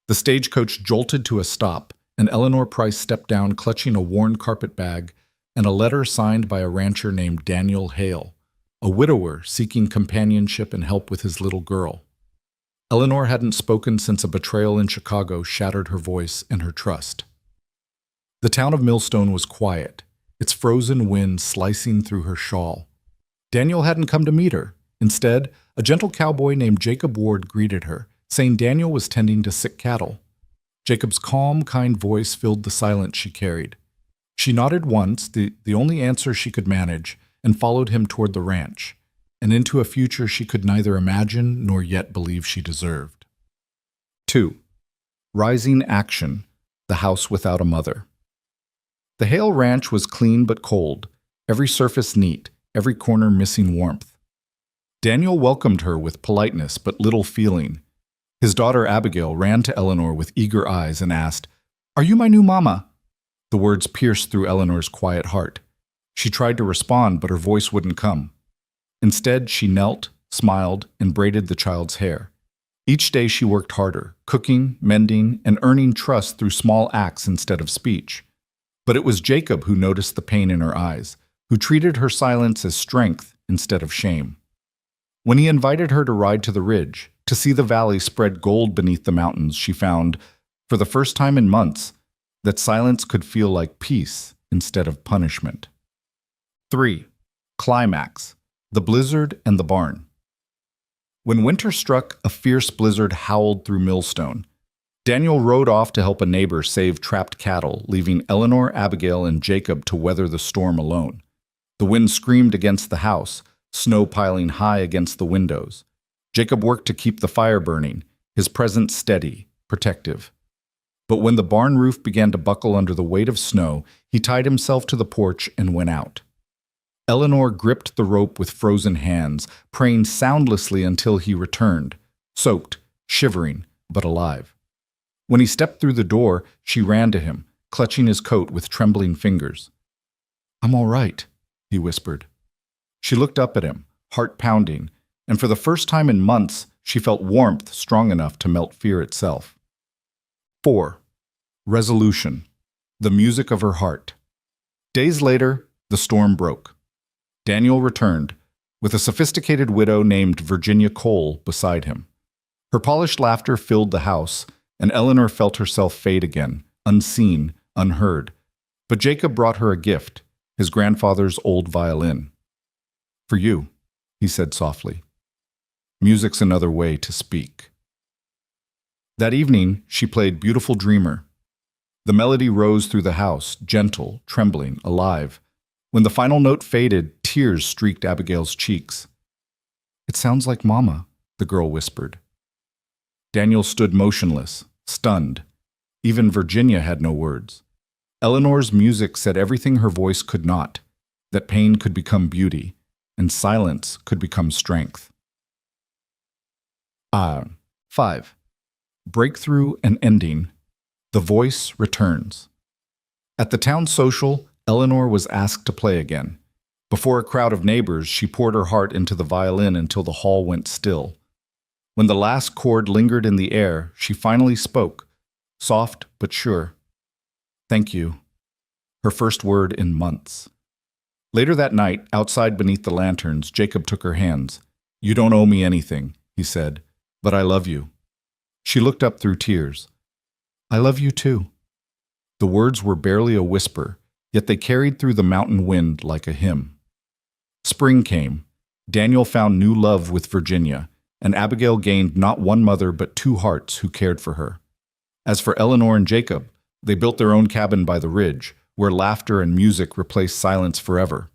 The stagecoach jolted to a stop, and Eleanor Price stepped down clutching a worn carpet bag and a letter signed by a rancher named Daniel Hale, a widower seeking companionship and help with his little girl. Eleanor hadn't spoken since a betrayal in Chicago shattered her voice and her trust. The town of Millstone was quiet, its frozen wind slicing through her shawl. Daniel hadn't come to meet her. Instead, a gentle cowboy named Jacob Ward greeted her, saying Daniel was tending to sick cattle. Jacob's calm, kind voice filled the silence she carried. She nodded once, the only answer she could manage, and followed him toward the ranch, and into a future she could neither imagine nor yet believe she deserved. 2. Rising Action, the house without a mother. The Hale Ranch was clean but cold, every surface neat, every corner missing warmth. Daniel welcomed her with politeness but little feeling. His daughter Abigail ran to Eleanor with eager eyes and asked, "Are you my new mama?" The words pierced through Eleanor's quiet heart. She tried to respond, but her voice wouldn't come. Instead, she knelt, smiled, and braided the child's hair. Each day she worked harder, cooking, mending, and earning trust through small acts instead of speech. But it was Jacob who noticed the pain in her eyes, who treated her silence as strength instead of shame. When he invited her to ride to the ridge, to see the valley spread gold beneath the mountains, she found, for the first time in months, that silence could feel like peace instead of punishment. 3. Climax, the blizzard and the barn. When winter struck, a fierce blizzard howled through Millstone. Daniel rode off to help a neighbor save trapped cattle, leaving Eleanor, Abigail, and Jacob to weather the storm alone. The wind screamed against the house, snow piling high against the windows. Jacob worked to keep the fire burning, his presence steady, protective. But when the barn roof began to buckle under the weight of snow, he tied himself to the porch and went out. Eleanor gripped the rope with frozen hands, praying soundlessly until he returned, soaked, shivering, but alive. When he stepped through the door, she ran to him, clutching his coat with trembling fingers. "I'm all right," he whispered. She looked up at him, heart pounding, and for the first time in months, she felt warmth strong enough to melt fear itself. 4. Resolution, the music of her heart. Days later, the storm broke. Daniel returned, with a sophisticated widow named Virginia Cole beside him. Her polished laughter filled the house, and Eleanor felt herself fade again, unseen, unheard. But Jacob brought her a gift, his grandfather's old violin. "For you," he said softly. Music's another way to speak. That evening, she played Beautiful Dreamer. The melody rose through the house, gentle, trembling, alive. When the final note faded, tears streaked Abigail's cheeks. "It sounds like Mama," the girl whispered. Daniel stood motionless, stunned. Even Virginia had no words. Eleanor's music said everything her voice could not, that pain could become beauty, and silence could become strength. 5. Breakthrough and ending. The voice returns. At the town social, Eleanor was asked to play again. Before a crowd of neighbors, she poured her heart into the violin until the hall went still. When the last chord lingered in the air, she finally spoke, soft but sure. "Thank you." Her first word in months. Later that night, outside beneath the lanterns, Jacob took her hands. "You don't owe me anything," he said, "but I love you." She looked up through tears. "I love you too." The words were barely a whisper, yet they carried through the mountain wind like a hymn. Spring came. Daniel found new love with Virginia, and Abigail gained not one mother but 2 hearts who cared for her. As for Eleanor and Jacob, they built their own cabin by the ridge, where laughter and music replaced silence forever.